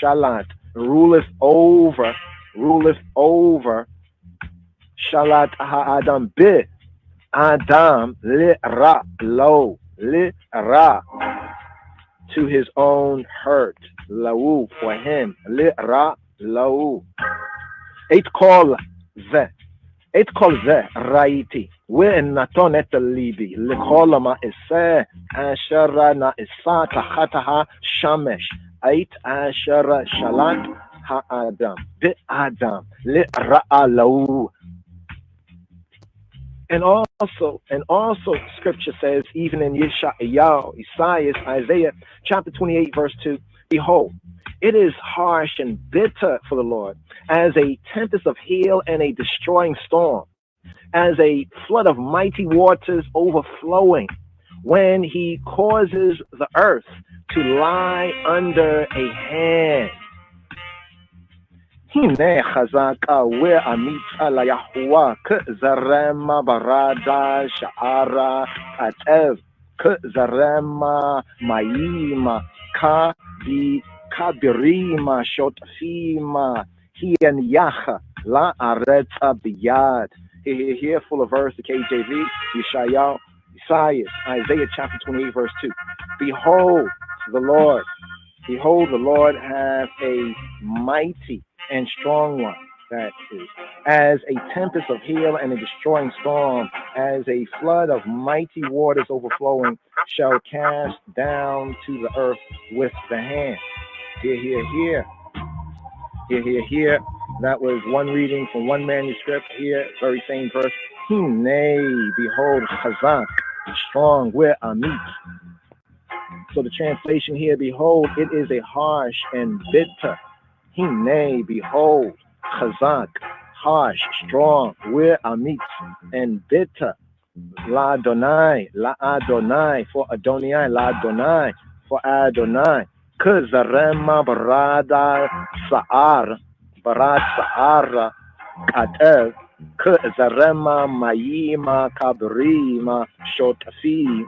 shalat, ruleth over, shalat ha-adam bi, Adam li-ra lo, li-ra, to his own hurt, lau, for him, li-ra lo. Et kol zeh, raiti, ונתון את ליבי לכל המעשה אשר נעשה תחת השמש, עת אשר שלט האדם באדם לרעה לו. And also Scripture says, even in Isaiah chapter 28 verse 2, behold, it is harsh and bitter for the Lord, as a tempest of hail and a destroying storm, as a flood of mighty waters overflowing, when he causes the earth to lie under a hand. הנה חזקה ואמיצה ליהוה כזרמה ברדה שערה כתב כזרמה מאימה כבירימה שוטפימה Hiyaniyach la'aretz biyad. Here, full of verse, the KJV, Yeshayahu, Isaiah chapter 28, verse 2. Behold, the Lord hath a mighty and strong one, that is, as a tempest of hail and a destroying storm, as a flood of mighty waters overflowing, shall cast down to the earth with the hand. Here. That was one reading from one manuscript. Here, very same verse. Nay, behold, chazak, strong, where amit. So the translation here, behold, it is a harsh and bitter. Nay, behold, chazak, harsh, strong, where amit, and bitter. La Adonai, for Adonai, La Adonai, for Adonai. Kazarema barad sa'ar katev. Kazarema mayima kabrima shotafi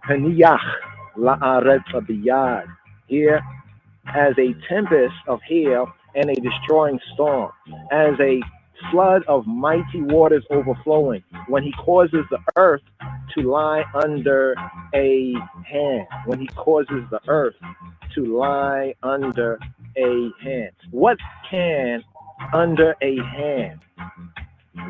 haniyach la'aretz biyad. Here, as a tempest of hail and a destroying storm, as a flood of mighty waters overflowing, when he causes the earth to lie under a hand. When he causes the earth to lie under a hand. What can under a hand?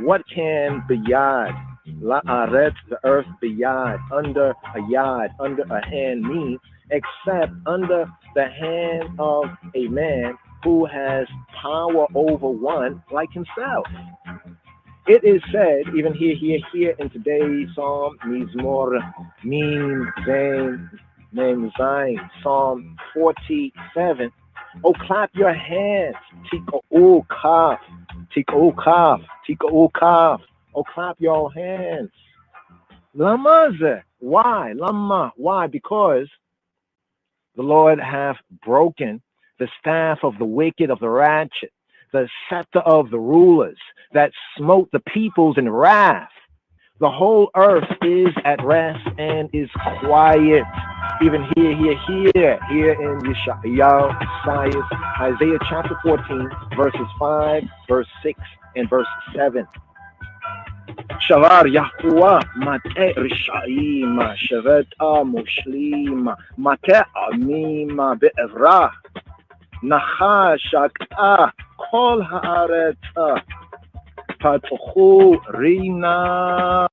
What can biyad, la'aret, the earth biyad, under a yad, under a hand mean, except under the hand of a man who has power over one like himself? It is said, even here in today's Psalm, Mizmor, Mim, Zain, Mem, Zain, Psalm 47. Oh, clap your hands. Tika'u kaf, tika'u kaf, tika'u kaf. Oh, clap your hands. Lamaze. Why? Lama. Why? Because the Lord hath broken the staff of the wicked, of the ratchet, the scepter of the rulers that smote the peoples in wrath. The whole earth is at rest and is quiet. Even here in Yeshayahu, Isaiah chapter 14, verses 5, verse 6, and verse 7. Shavar Yahuwah Mate Rishaima Shaveta Mushlima Mate Amima Be'evrah Nacha Shakta Kol Haaretha Patuchu Rina.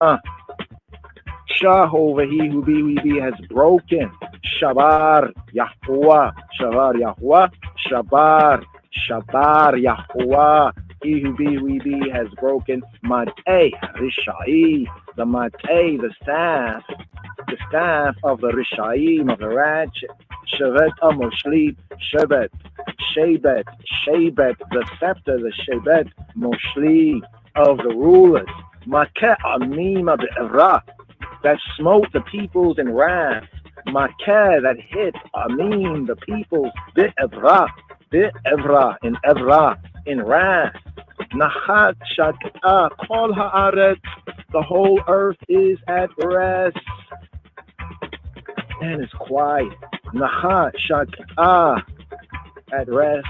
Jehovah, he who be has broken. Shabar Yahuwah, Shabar Yahuwah, Shabar Yahuwah. He who be has broken. Matei Rishai, the Matei, the staff of the Rishaim, of the ratchet. Shevet Moshli, Shebet, the scepter, the Shebet Moshli of the rulers. Makeh Amima Be'erah, that smote the peoples in wrath. Makeh, that hit Amim, the peoples, Be'erah, in Evrah, in wrath. Nachat Shak'ah, Kol Haaretz, the whole earth is at rest and is quiet. Nachat Shak'ah, at rest,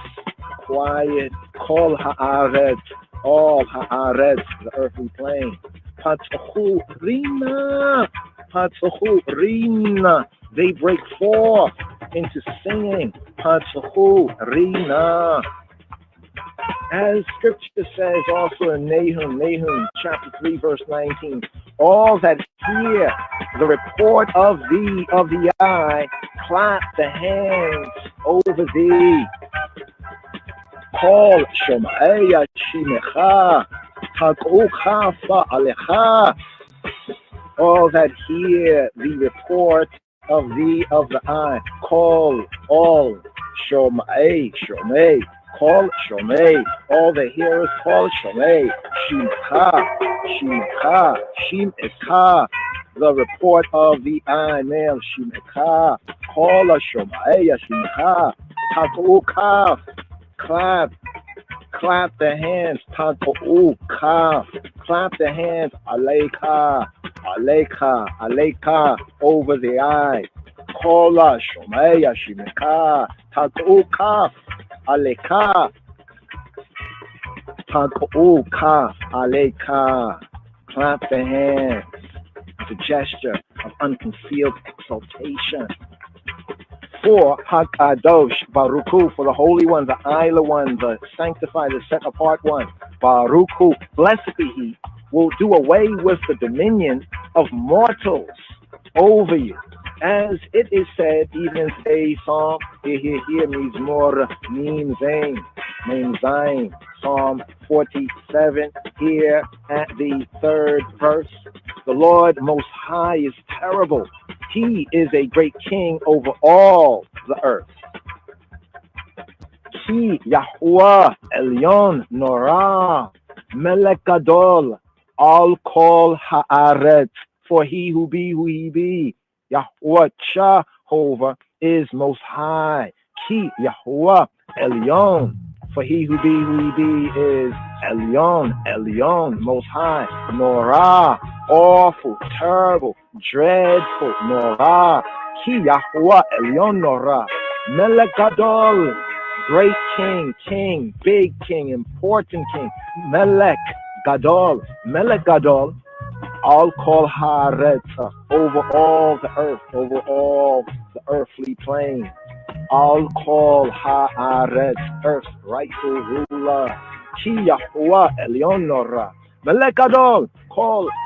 quiet. Kol Haaretz, all Haaretz, the earthly plain. Patzuchu Rina, they break forth into singing. Patzuchu Rina. As scripture says also in Nahum chapter 3, verse 19, all that hear the report of thee, of the eye, clap the hands over thee. Call Shomaya Shimecha, Takucha Fa'alecha. All that hear the report of thee, of the eye, call all Shomei, call Shomei, all the hearers call Shomei, Shim'eka, the report of the eye, male Shim'eka, call a Shomei, Shim'eka, Taku'ukaf, clap the hands, Taku'ukaf, clap the hands, Aleika, over the eye, call a Shomei, Shim'eka, Taku'ukaf, Aleka, Hag'uka aleka. Clap the hands. The gesture of unconcealed exaltation. 4. Hakadosh Baruchu, for the holy one, the Isla one, the sanctified, the set apart one. Baruchu, blessed be he, will do away with the dominion of mortals over you. As it is said, even in today's psalm, here means more, mean vain, name Zion, Psalm 47, here at the 3rd verse. The Lord Most High is terrible. He is a great king over all the earth. Ki Yahuwah Elyon Norah Melech Gadol Al Kol Haaretz, for he who be, Yahuwah Jehovah is most high. Ki Yahuwah Elyon, for he who be is Elyon, most high. Norah, awful, terrible, dreadful. Norah, Ki Yahuwah Elyon Norah. Melech Gadol, great king, big king, important king. Melech Gadol, I'll call Haaretz, over all the earth, over all the earthly plane. I'll call Haaretz, earth's rightful ruler. Ki Yahuwah Elyon Norah. Melech Gadol,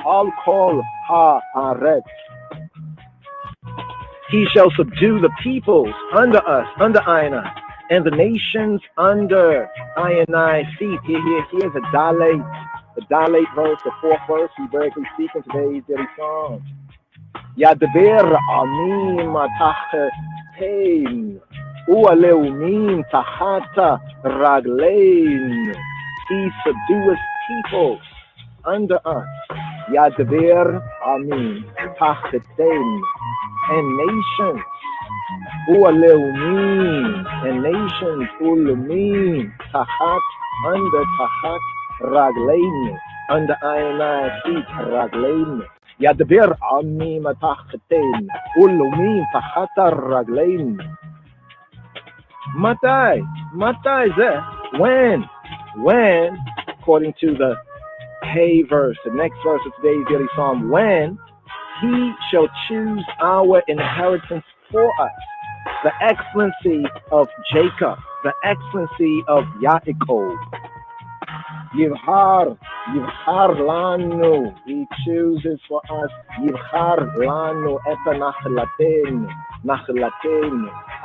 I'll call Haaretz. He shall subdue the peoples under us, under Aina, and the nations under Aina's feet. Here's a Dalet verse, the 4th verse, Hebraically speaking, today's daily psalm. Yadber amim tachetein, u'aleumim tachata raglein. He subdueth peoples under us. Yadber amim tachetein, and nations. U'aleumim, and nations. U'leumim tachat, under tachat. Raglein, under Aina's feet, Raglein. Yadber amim tachetein, ulumim tachata Raglein. Matai zeh, when, according to the Hey verse, the next verse of today's daily psalm, when he shall choose our inheritance for us, the excellency of Jacob, the excellency of Yaakov. Yivhar lanu, he chooses for us. Yivhar lanu eta nachlatenu,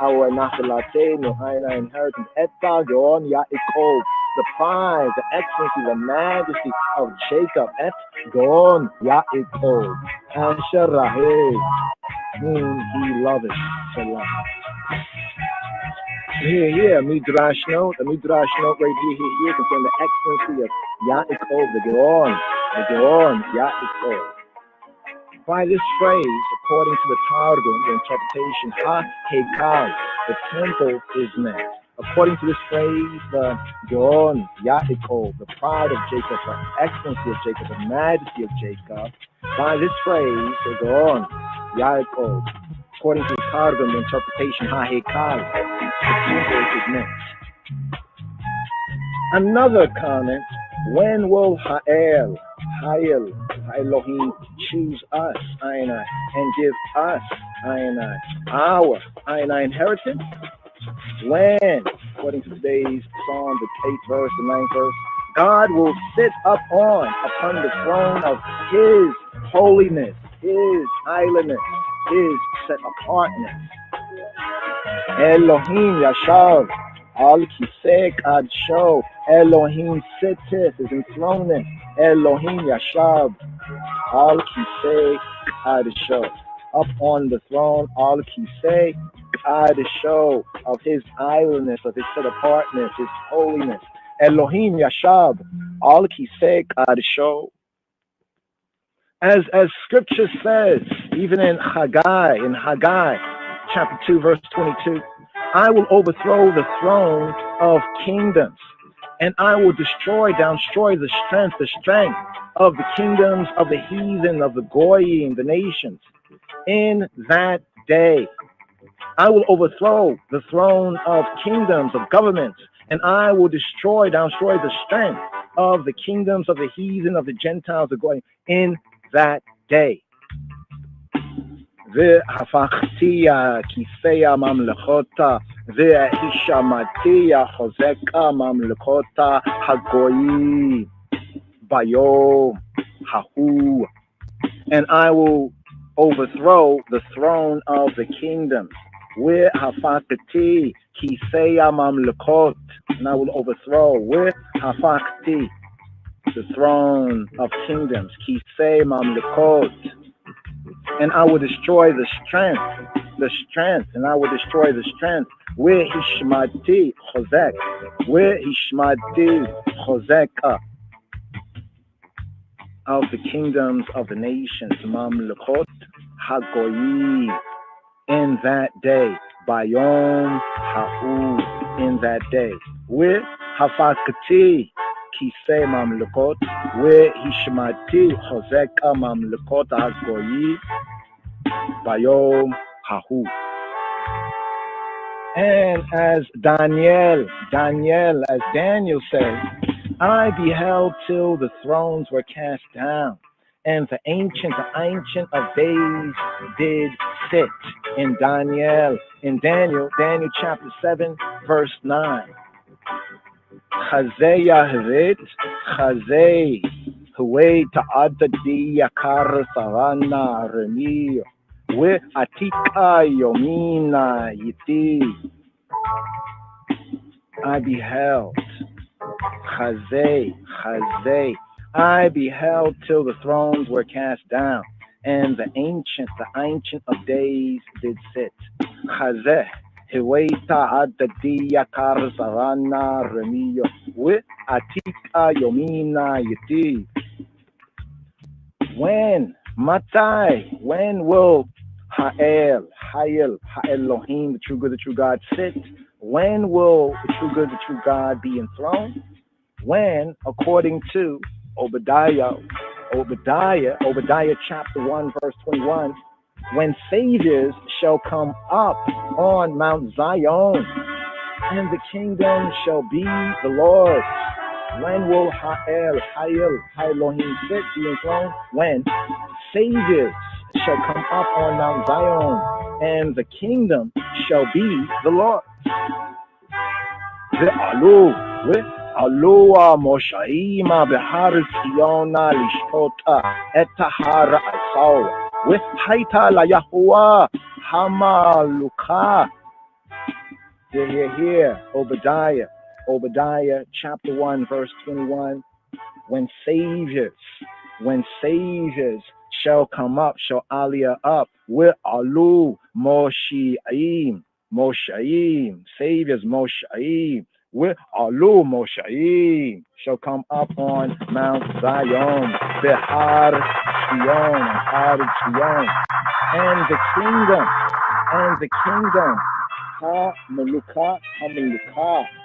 our nachlatenu, our inheritance. Eta gon Yaakov, the pride, the excellency, the majesty of Jacob. Et gon Yaakov, asher raheh, whom he loveth. Salam. Here, Midrash note right here concerning the excellency of Yaakov, the Geon, Yaakov. By this phrase, according to the Targum, the interpretation, Ha-Hekal, the temple is meant. According to this phrase, the Geon, Yaakov, the pride of Jacob, the excellency of Jacob, the majesty of Jacob. By this phrase, the Geon, Yaakov, according to the Targum, the interpretation, Ha-Hekal, the temple is meant. Another comment, when will Elohim choose us, Aina, and give us, Aina, our Aina inheritance? When, according to today's psalm, the 8th verse, the 9th verse, God will sit upon the throne of his holiness, his islandness, his set apartness. Elohim Yashav Al Kisek Ad Show. Elohim sitteth, is enthroned. Elohim Yashav Al Kisek Ad Show. Up on the throne, Al Kisek Ad Show, of his islandness, of his set apartness, his holiness. Elohim Yashav Al Kisek Ad Show. As scripture says, even in Haggai, chapter 2, verse 22, I will overthrow the throne of kingdoms, and I will destroy the strength of the kingdoms of the heathen, of the Goyim, the nations. In that day, I will overthrow the throne of kingdoms, of governments, and I will destroy the strength of the kingdoms of the heathen, of the Gentiles are going in that day. והפכתי כיסא הממלכות והשמעתי חוזק הממלכות הגויים ביום ההוא. And I will overthrow the throne of the kingdoms. והפכתי כיסא הממלכות, and I will overthrow והפכתי the throne of kingdoms, כיסא ממלכות. And I will destroy the strength, and I will destroy the strength. Where Hishmati Chozek, where Hishmati Chozeka of the kingdoms of the nations, Mamlukot Hagoyi, in that day, Bayom Ha'u, in that day. Where Hafakati Kisei Mamlukot, where Hishmati Chozeka Mamlukot Hagoyi, Bayom Hahu. And as Daniel said, I beheld till the thrones were cast down, and the ancient of days did sit. In Daniel chapter 7, verse 9. Chazei Yahvet, Chazei, Huwei Ta'adadi Yakar Savana Remi, We Atika Yomina Yiti. I beheld, Chazei, I beheld till the thrones were cast down, and the ancient of days did sit. Chazeh, Hiwaita Adadi Yakar Savana Remiyo, We Atika Yomina Yiti. When, Matai, when will Elohim, the true good, the true God, sit? When will the true good, the true God be enthroned? When, according to Obadiah chapter 1, verse 21, when saviors shall come up on Mount Zion, and the kingdom shall be the Lord. When will Elohim sit, be enthroned? When saviors shall come up on Mount Zion, and the kingdom shall be the Lord. Aloha Moshaima Behar Tiona Lishota Etahara Asau with Haita La Yahuwah Hamaluka. Here, Obadiah chapter 1, verse 21. When saviors shall come up, shall aliyah up, with Alu Moshaim, saviors Moshaim, with Alu Moshaim shall come up on Mount Zion, Behar Zion, and the kingdom,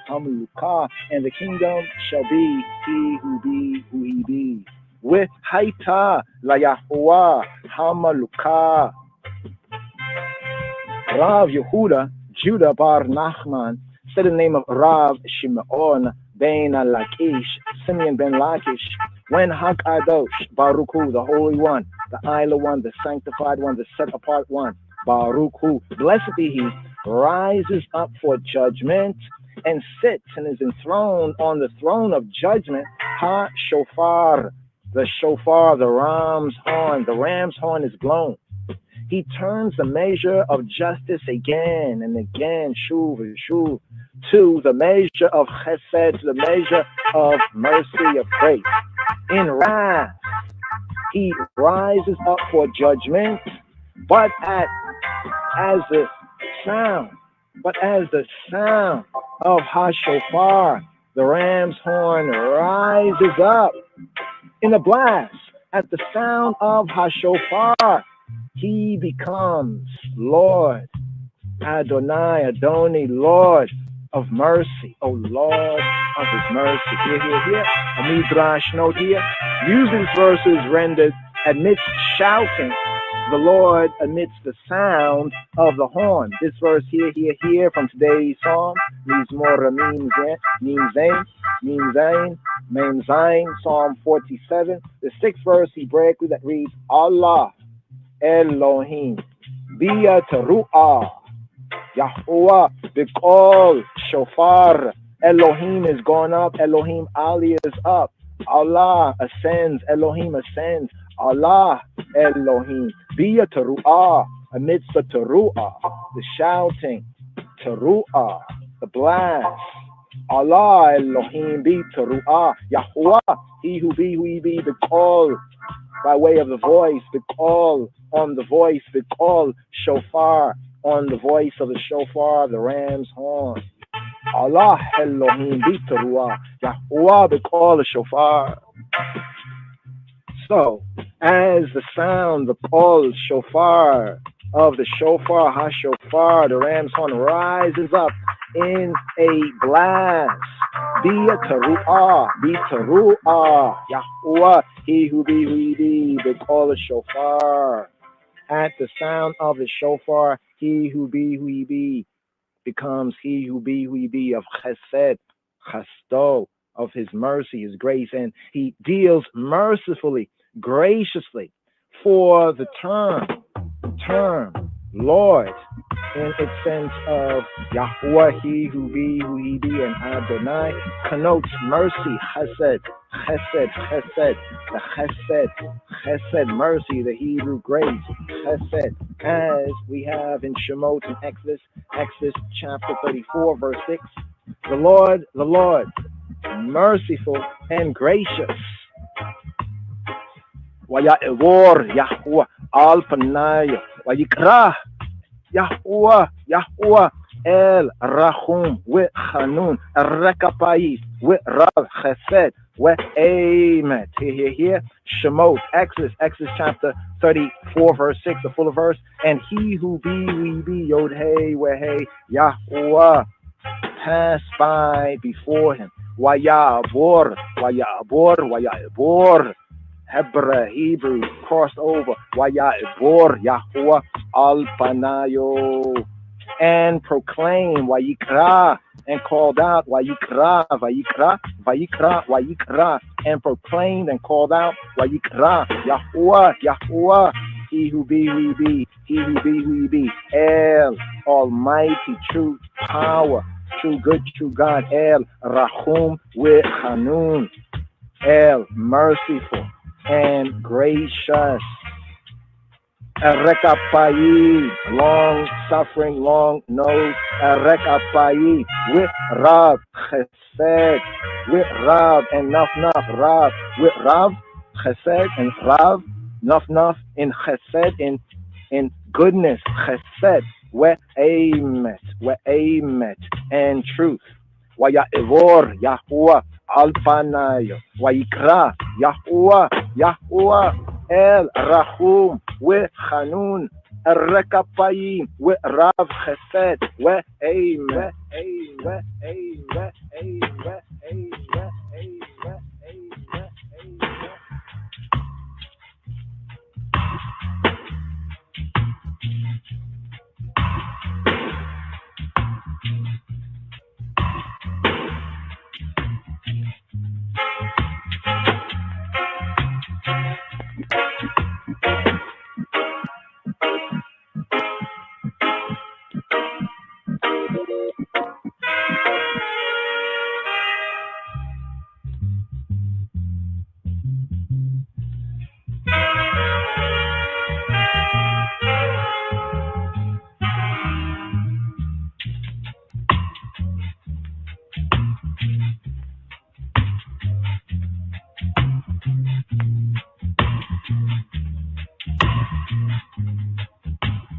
Hameluka, and the kingdom shall be he who he be. With Haita La Yahuwah Hamaluka. Rav Yehuda, Judah bar Nachman, said the name of Rav Shimon ben Lakish, Simeon ben Lakish, when Hakadosh, Baruch Hu, the Holy One, the Isla One, the Sanctified One, the Set Apart One, Baruch Hu, blessed be He, rises up for judgment and sits and is enthroned on the throne of judgment. Ha Shofar, the shofar, the ram's horn is blown. He turns the measure of justice again and again, shuv and shuv, to the measure of chesed, to the measure of mercy, of grace. In wrath, he rises up for judgment, but as the sound of Hashofar, the ram's horn rises up in a blast. At the sound of Hashofar, he becomes Lord, Adonai, Lord of mercy, O Lord of his mercy. Here. A Midrash note here. Usually this verse is rendered amidst shouting, the Lord amidst the sound of the horn. This verse here from today's psalm, Mizmor means Zain, Mem Zayin, Psalm 47, the 6th verse Hebraically that reads, Allah, Elohim, Bia Teruah, Yahuwah, Bikol, Shofar, Elohim is gone up, Elohim Ali is up, Allah ascends, Elohim ascends, Allah, Elohim, Bia Teruah, amidst the Teruah, the shouting, Teruah, the blast, Allah, Elohim, be Teruah, Yahuwah, he who be, the call, by way of the voice, the call on the voice, the call, shofar, on the voice of the shofar, the ram's horn. Allah, Elohim, be Teruah, Yahuwah, the call, the shofar. So, as the sound, the call, shofar, of the shofar, ha-shofar, the ram's horn rises up in a blast. Be a teruah, be teruah, Yahuwah, he who be, the call of shofar. At the sound of the shofar, he who be, becomes he who be of chesed, chasto, of his mercy, his grace, and he deals mercifully, graciously, for the term, Lord, in its sense of Yahuwah, he who be, and Adonai connotes mercy, chesed, the chesed, mercy, the Hebrew grace, chesed, as we have in Shemot and Exodus chapter 34, verse 6, the Lord, merciful and gracious. Waya'evor Yahuwah al panayo, Wayikra Yahuwah el Rahum with Hanun Rekapai with Rav Chesed with Amet. Here, Shemot, Exodus chapter 34, verse 6, the full verse. And he who be, Yod Hey, where Hey, Yahuwah, pass by before him. Waya'avor. Hebrew crossed over, Waya'evor Yahuwah al panayo, and proclaim, Wayikra, and called out, Wayikra, and proclaimed and called out, Wayikra, Yahuwah, he who be, El, Almighty, true power, true good, true God, El, Rahum, with Hanun, El, merciful and gracious, Rekapai, long suffering, long nose, Rekapai, with Rav Chesed, with Rav and Naf, Rav, with Rav Chesed and Rav Naf in Chesed, in goodness, Chesed, with Amet, and truth. Waya'evor Yahuwah al panayo, Wayikra Yahuwah el Rahum with Hanun Rekapayim with Rav Chesed with Amen.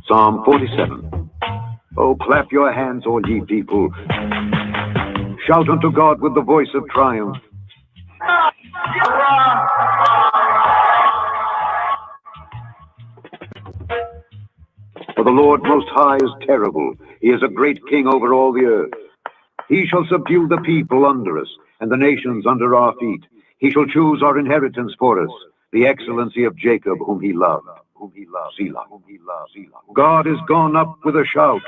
Psalm 47. Oh, clap your hands, all ye people. Shout unto God with the voice of triumph. For the Lord Most High is terrible. He is a great king over all the earth. He shall subdue the people under us, and the nations under our feet. He shall choose our inheritance for us, the excellency of Jacob, whom he loved. Selah. God is gone up with a shout.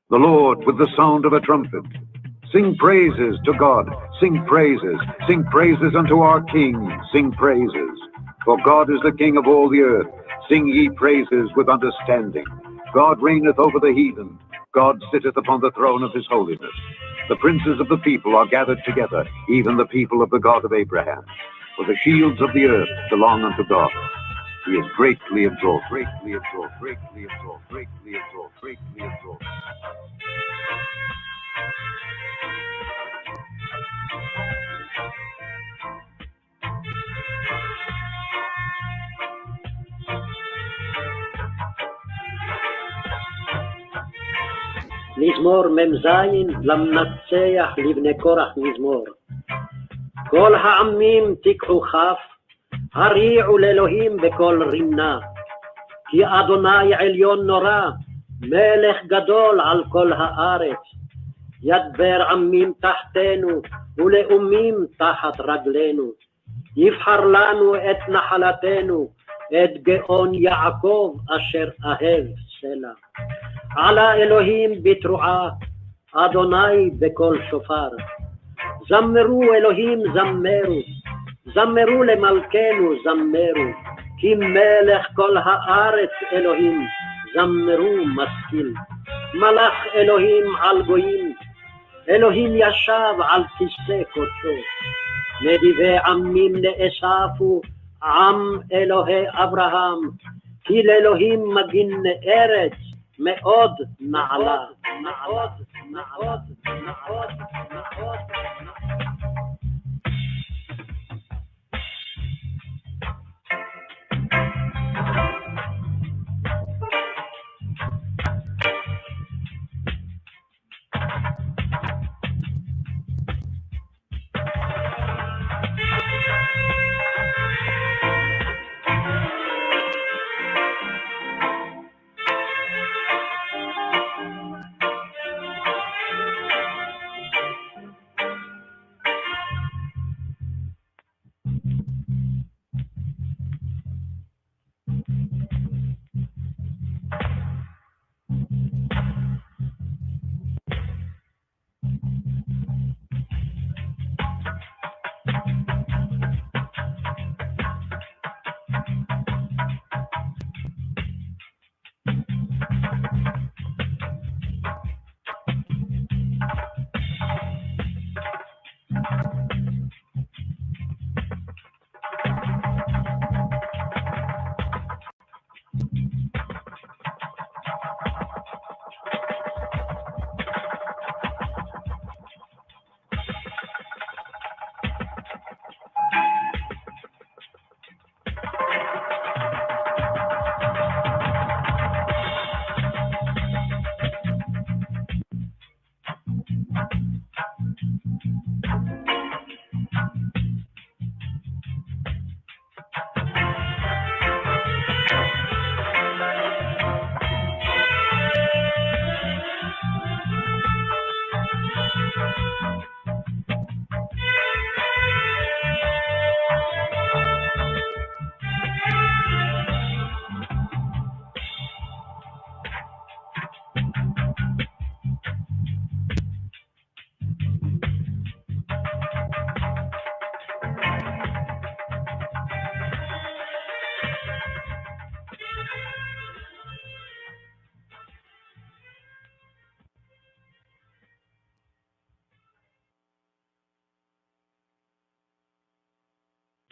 The Lord with the sound of a trumpet. Sing praises to God. Sing praises. Sing praises unto our King. Sing praises. For God is the King of all the earth. Sing ye praises with understanding. God reigneth over the heathen. God sitteth upon the throne of his holiness. The princes of the people are gathered together, even the people of the God of Abraham. For the shields of the earth belong unto God. He is greatly exalted, greatly exalted, greatly exalted, greatly exalted, greatly exalted. מזמור מ"ז למנצח לבני קורח מזמור. כל העמים תיקחו כף, הריעו לאלוהים בקול רינה. כי אדוני עליון נורא, מלך גדול על כל הארץ. ידבר עמים תחתנו ולאומים תחת רגלינו. יבחר לנו את נחלתנו, את גאון יעקב אשר אהב סלה. עלה אלוהים בתרועה, אדוני בקול שופר. זמרו אלוהים זמרו, זמרו למלכנו זמרו, כי מלך כל הארץ אלוהים, זמרו משכיל. מלך אלוהים על גויים, אלוהים ישב על כיסא קודשו. נדיבי עמים נאספו, עם אלוהי אברהם, כי לאלוהים מגין ארץ מאוד נעלה, מאוד, מאוד, מאוד, מאוד.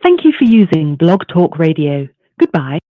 Thank you for using Blog Talk Radio. Goodbye.